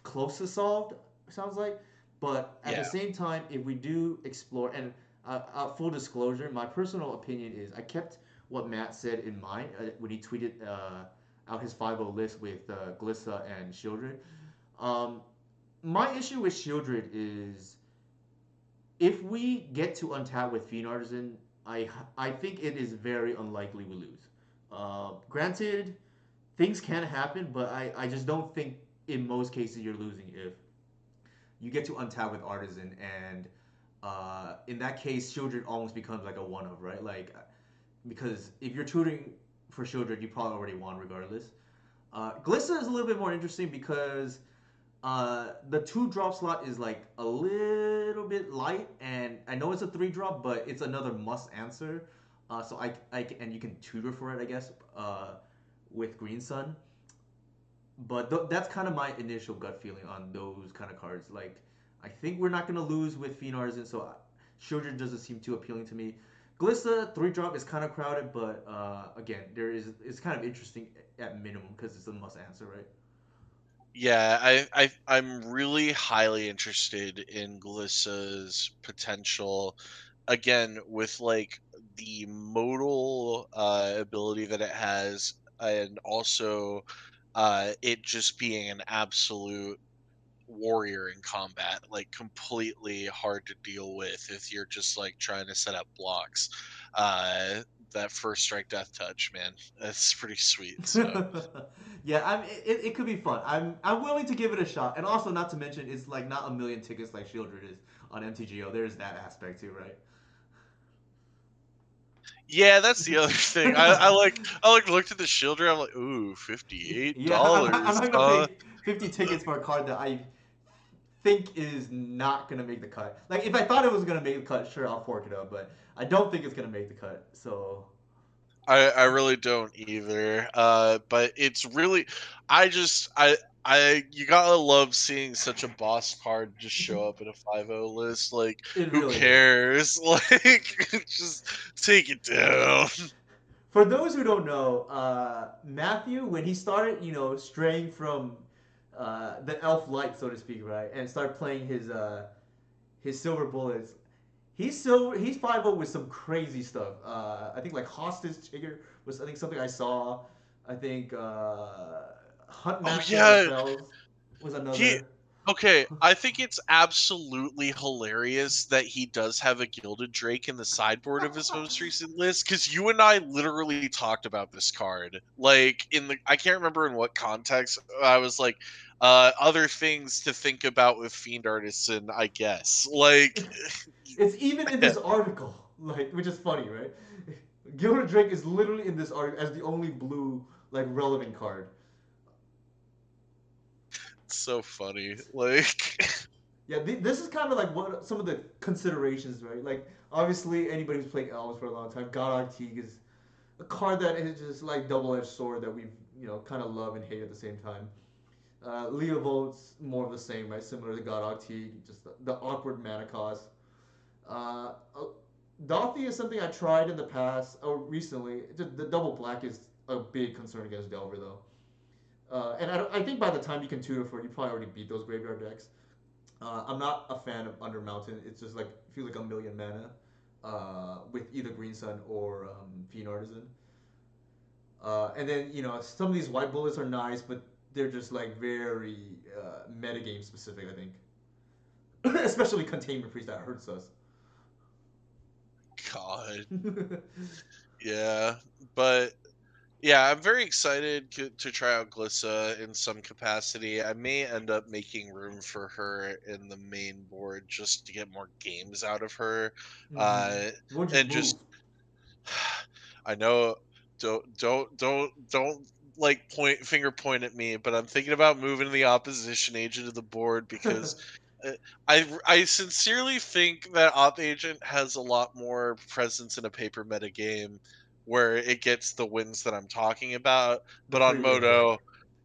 Speaker 2: close to solved, sounds like. But at the
Speaker 1: Yeah.
Speaker 2: same time, if we do explore, and full disclosure, my personal opinion is I kept what Matt said in mind when he tweeted out his 5-0 list with Glissa and Shieldred. Um, my issue with Shieldred is if we get to untap with Fiend Artisan, I think it is very unlikely we lose. Granted, things can happen, but I just don't think in most cases you're losing if you get to untap with Artisan, and in that case, Shieldred almost becomes like a one of, right? Like, because if you're tutoring for Shieldred, you probably already won regardless. Glissa is a little bit more interesting because the 2-drop slot is like a little bit light, and I know it's a 3-drop, but it's another must answer. So and you can tutor for it, I guess, with Green Sun. But that's kind of my initial gut feeling on those kind of cards. Like, I think we're not gonna lose with Fiend Artisan, so Children doesn't seem too appealing to me. Glissa 3-drop is kind of crowded, but again, it's kind of interesting at minimum because it's a must answer, right?
Speaker 1: Yeah, I'm really highly interested in Glissa's potential. Again, with like the modal ability that it has, and also it just being an absolute warrior in combat, like completely hard to deal with if you're just like trying to set up blocks. Uh, that first strike death touch, man, that's pretty sweet. So.
Speaker 2: Yeah, it could be fun. I'm willing to give it a shot, and also not to mention it's like not a million tickets like Shieldred is on MTGO. There's that aspect too, right?
Speaker 1: Yeah, that's the other thing. I looked at the Shielder. I'm like, ooh, $58.
Speaker 2: Yeah, I'm not gonna
Speaker 1: Huh?
Speaker 2: pay 50 tickets for a card that I think is not gonna make the cut. Like if I thought it was gonna make the cut, sure I'll fork it up, but I don't think it's gonna make the cut. So
Speaker 1: I really don't either. But it's really, I just I you gotta love seeing such a boss card just show up in a 5-0 list. Like,
Speaker 2: it
Speaker 1: who
Speaker 2: really is.
Speaker 1: cares? Like, just take it down.
Speaker 2: For those who don't know, Matthew, when he started, straying from the elf light, so to speak, right, and started playing his silver bullets, he's 5 with some crazy stuff. I think like hostage trigger was I think something I saw. I think Hunt
Speaker 1: Oh
Speaker 2: Master of
Speaker 1: yeah,
Speaker 2: Fells was
Speaker 1: he
Speaker 2: another.
Speaker 1: okay, I think it's absolutely hilarious that he does have a Gilded Drake in the sideboard of his most recent list, because you and I literally talked about this card. Like, I can't remember in what context. I was like, other things to think about with Fiend Artisan, I guess. Like,
Speaker 2: It's even in
Speaker 1: man,
Speaker 2: this article, like which is funny, right? Gilbert Drake is literally in this article as the only blue like relevant card.
Speaker 1: it's so funny. Like,
Speaker 2: Yeah, this is kind of like what some of the considerations, right? Like obviously anybody who's played elves for a long time, God Teague is a card that is just like double-edged sword that we've kind of love and hate at the same time. Leo Volt's more of the same, right? Similar to God Teague, just the awkward mana cost. Uh, uh, Dothi is something I tried in the past or recently. The double black is a big concern against Delver though. And I think by the time you can tutor for it, you probably already beat those graveyard decks. I'm not a fan of Under Mountain. It's just like feels like a million mana with either Green Sun or Fiend Artisan. And then some of these white bullets are nice, but they're just like very metagame specific. I think, especially Containment Priest that hurts us.
Speaker 1: God, yeah, but yeah, I'm very excited to try out Glissa in some capacity. I may end up making room for her in the main board just to get more games out of her,
Speaker 2: Mm-hmm.
Speaker 1: uh,
Speaker 2: What'd you
Speaker 1: and
Speaker 2: move?
Speaker 1: just I know, don't like point at me, but I'm thinking about moving the opposition agent to the board because uh, I sincerely think that op agent has a lot more presence in a paper meta game where it gets the wins that I'm talking about.
Speaker 2: The
Speaker 1: But on
Speaker 2: free wins, right?
Speaker 1: Moto,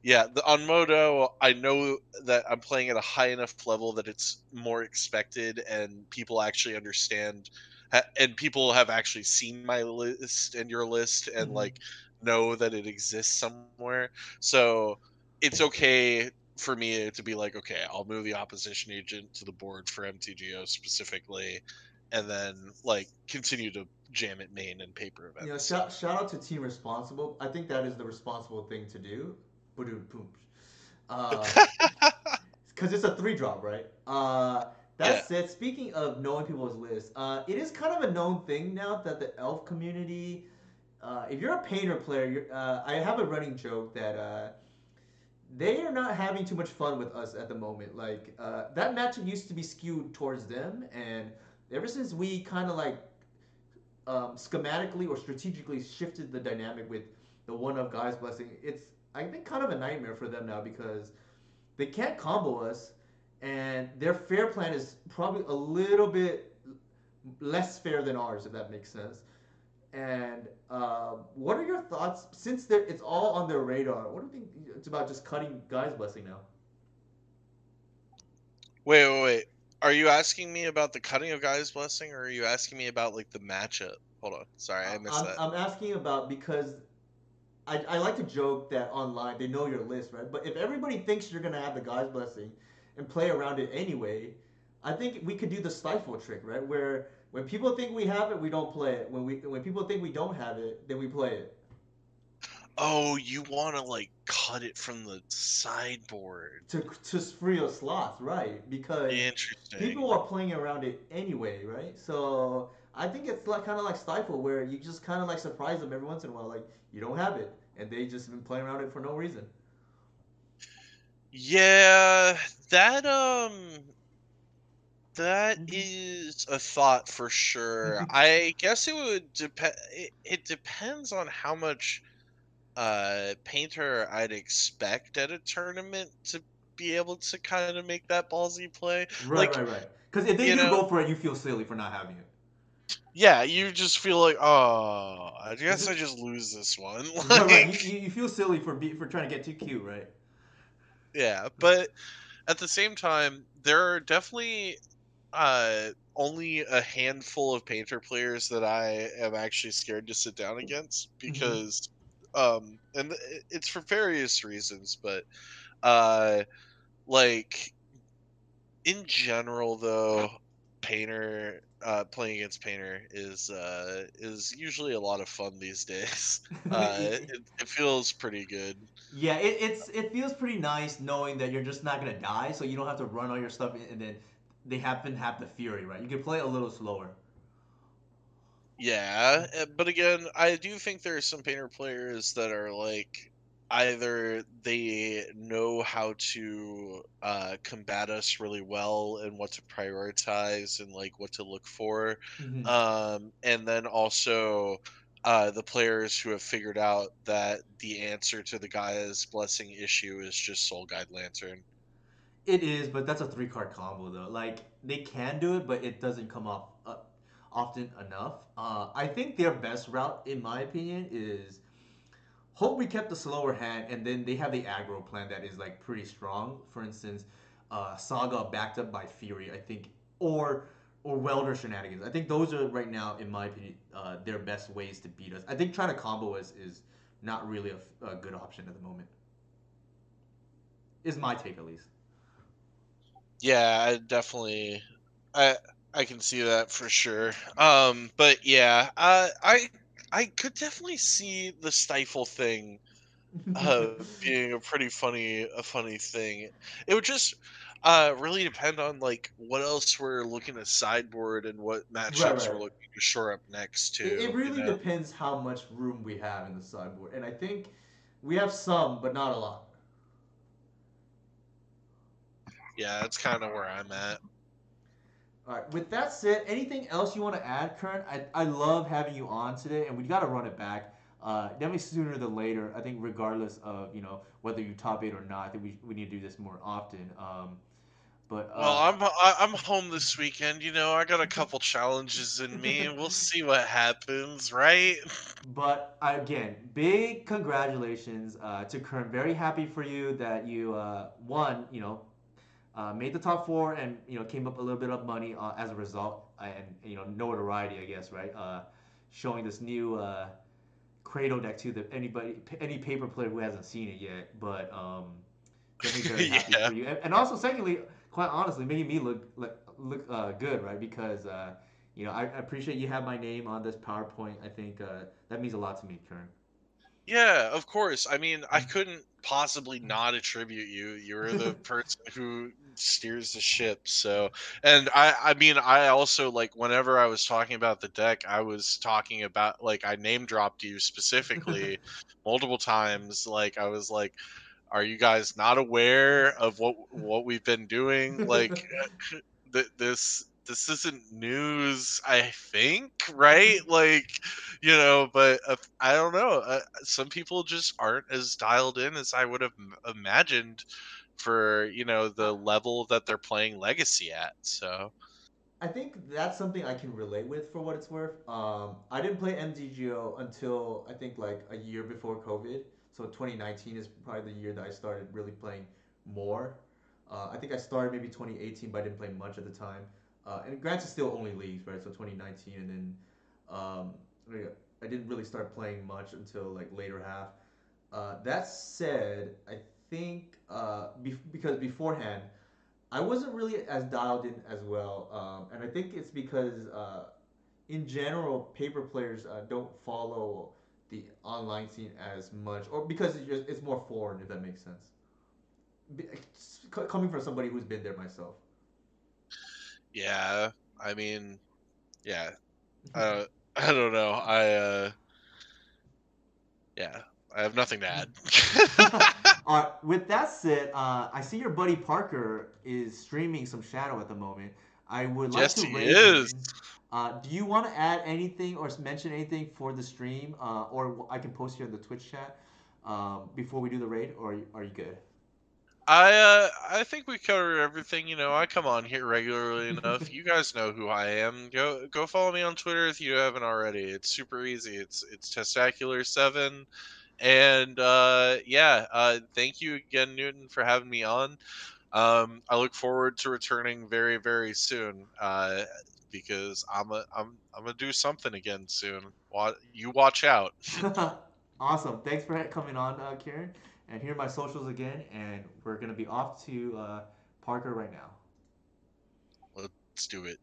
Speaker 1: yeah, on Moto, I know that I'm playing at a high enough level that it's more expected and people actually understand, and people have actually seen my list and your list and
Speaker 2: Mm-hmm.
Speaker 1: like know that it exists somewhere. So it's okay for me to be like, okay, I'll move the opposition agent to the board for MTGO specifically, and then like continue to jam at main and paper
Speaker 2: You know,
Speaker 1: events. So
Speaker 2: shout out to Team Responsible. I think that is the responsible thing to do. Boom, boom. Because it's a three drop, right? That
Speaker 1: yeah.
Speaker 2: said, speaking of knowing people's lists, it is kind of a known thing now that the elf community, if you're a painter player, I have a running joke that they are not having too much fun with us at the moment. Like that matchup used to be skewed towards them, and ever since we kind of like schematically or strategically shifted the dynamic with the one of Guy's blessing, it's I think kind of a nightmare for them now because they can't combo us, and their fair plan is probably a little bit less fair than ours, if that makes sense. And what are your thoughts since it's all on their radar? What do you think it's about just cutting Guy's blessing now?
Speaker 1: Wait. Are you asking me about the cutting of Guy's blessing, or are you asking me about like the matchup? Hold on, sorry, I missed that.
Speaker 2: I'm asking about because I like to joke that online they know your list, right? But if everybody thinks you're gonna have the God's blessing and play around it anyway, I think we could do the stifle trick, right? Where when people think we have it, we don't play it. When people think we don't have it, then we play it
Speaker 1: Oh, you want to like cut it from the sideboard?
Speaker 2: to free us slots, right? Because people
Speaker 1: Interesting.
Speaker 2: are playing around it anyway, right? So I think it's like kind of like stifle, where you just kind of like surprise them every once in a while, like you don't have it, and they just been playing around it for no reason.
Speaker 1: Yeah, that that
Speaker 2: Mm-hmm.
Speaker 1: is a thought for sure. I guess it would depend. It depends on how much painter I'd expect at a tournament to be able to kind of make that ballsy play.
Speaker 2: Right,
Speaker 1: Like,
Speaker 2: right, right. Because if they
Speaker 1: you
Speaker 2: do
Speaker 1: know,
Speaker 2: go for it, you feel silly for not having it.
Speaker 1: yeah, you just feel like, oh, I
Speaker 2: It's
Speaker 1: guess
Speaker 2: just
Speaker 1: I just lose this one.
Speaker 2: right, right.
Speaker 1: Like,
Speaker 2: You feel silly for trying to get too cute, right?
Speaker 1: yeah, but at the same time, there are definitely only a handful of painter players that I am actually scared to sit down against
Speaker 2: Mm-hmm.
Speaker 1: because it's for various reasons, but uh like in general though, painter playing against painter is usually a lot of fun these days. It feels pretty good.
Speaker 2: Yeah, it feels pretty nice knowing that you're just not gonna die, so you don't have to run all your stuff in, and then they happen to have the fury, right? You can play a little slower.
Speaker 1: Yeah, but again, I do think there are some painter players that are like either they know how to combat us really well and what to prioritize and like what to look for,
Speaker 2: Mm-hmm.
Speaker 1: and then also the players who have figured out that the answer to the Gaia's blessing issue is just Soul Guide Lantern.
Speaker 2: It is, but that's a three card combo though. Like they can do it, but it doesn't come off often enough. I think their best route, in my opinion, is hope we kept the slower hand, and then they have the aggro plan that is like pretty strong. For instance, Saga backed up by Fury, I think, or Welder shenanigans. I think those are right now, in my opinion, their best ways to beat us. I think trying to combo us is not really a good option at the moment. Is my take at least.
Speaker 1: Yeah, I definitely I I can see that for sure. But yeah, I could definitely see the stifle thing being a funny thing. It would just really depend on like what else we're looking to sideboard and what
Speaker 2: Right,
Speaker 1: matchups we're
Speaker 2: right.
Speaker 1: looking to shore up next
Speaker 2: It
Speaker 1: to, you
Speaker 2: really
Speaker 1: know.
Speaker 2: depends how much room we have in the sideboard, and I think we have some, but not a lot.
Speaker 1: Yeah, that's kind of where I'm at.
Speaker 2: All right. With that said, anything else you want to add, Curran? I love having you on today, and we got to run it back. Definitely sooner than later. I think regardless of whether you top eight or not, I think we need to do this more often. But
Speaker 1: Well, I'm home this weekend, you know. I got a couple challenges in me. We'll see what happens, right?
Speaker 2: but again, big congratulations to Curran. Very happy for you that you won. Made the top four and came up a little bit of money as a result and notoriety, I guess, right? Showing this new Cradle deck to any paper player who hasn't seen it yet, but definitely very happy
Speaker 1: Yeah.
Speaker 2: for you. And also, secondly, quite honestly, making me look good, right? Because I appreciate you have my name on this PowerPoint. I think that means a lot to me, Kern.
Speaker 1: Yeah, of course. I mean, I couldn't possibly not attribute you. You're the person who steers the ship. So, and I mean, I also like whenever I was talking about the deck, I was talking about like I name dropped you specifically multiple times. Like I was like, are you guys not aware of what we've been doing? Like this isn't news, I think, right? Like, but I don't know. Some people just aren't as dialed in as I would have imagined for
Speaker 2: I,
Speaker 1: the level that they're playing Legacy at. So
Speaker 2: I think that's something I can relate with for what it's worth. I didn't play MTGO until I think like a year before COVID. So 2019 is probably the year that I started really playing more. I think I started maybe 2018, but I didn't play much at the time. And granted, still only leagues, right? So 2019, and then um, yeah, I didn't really start playing much until like later half. That said, I think because beforehand I wasn't really as dialed in as well, and I think it's because in general, paper players don't follow the online scene as much, or because it's more foreign, if that makes sense. Coming from somebody who's been there myself.
Speaker 1: yeah, I mean, yeah, uh, I don't know. Yeah, I have nothing to add.
Speaker 2: With that said, I see your buddy Parker is streaming some Shadow at the moment. I would like
Speaker 1: Yes,
Speaker 2: to
Speaker 1: he
Speaker 2: raid
Speaker 1: is.
Speaker 2: him. Do you want to add anything or mention anything for the stream, or I can post here in the Twitch chat before we do the raid, or are you good?
Speaker 1: I think we covered everything. I come on here regularly enough. You guys know who I am. Go follow me on Twitter if you haven't already. It's super easy. It's Testacular7. And yeah, thank you again, Newton, for having me on. I look forward to returning very, very soon. Because I'm gonna do something again soon. You watch out.
Speaker 2: Awesome. Thanks for coming on, Karen. And here are my socials again, and we're gonna be off to Parker right now.
Speaker 1: Let's do it.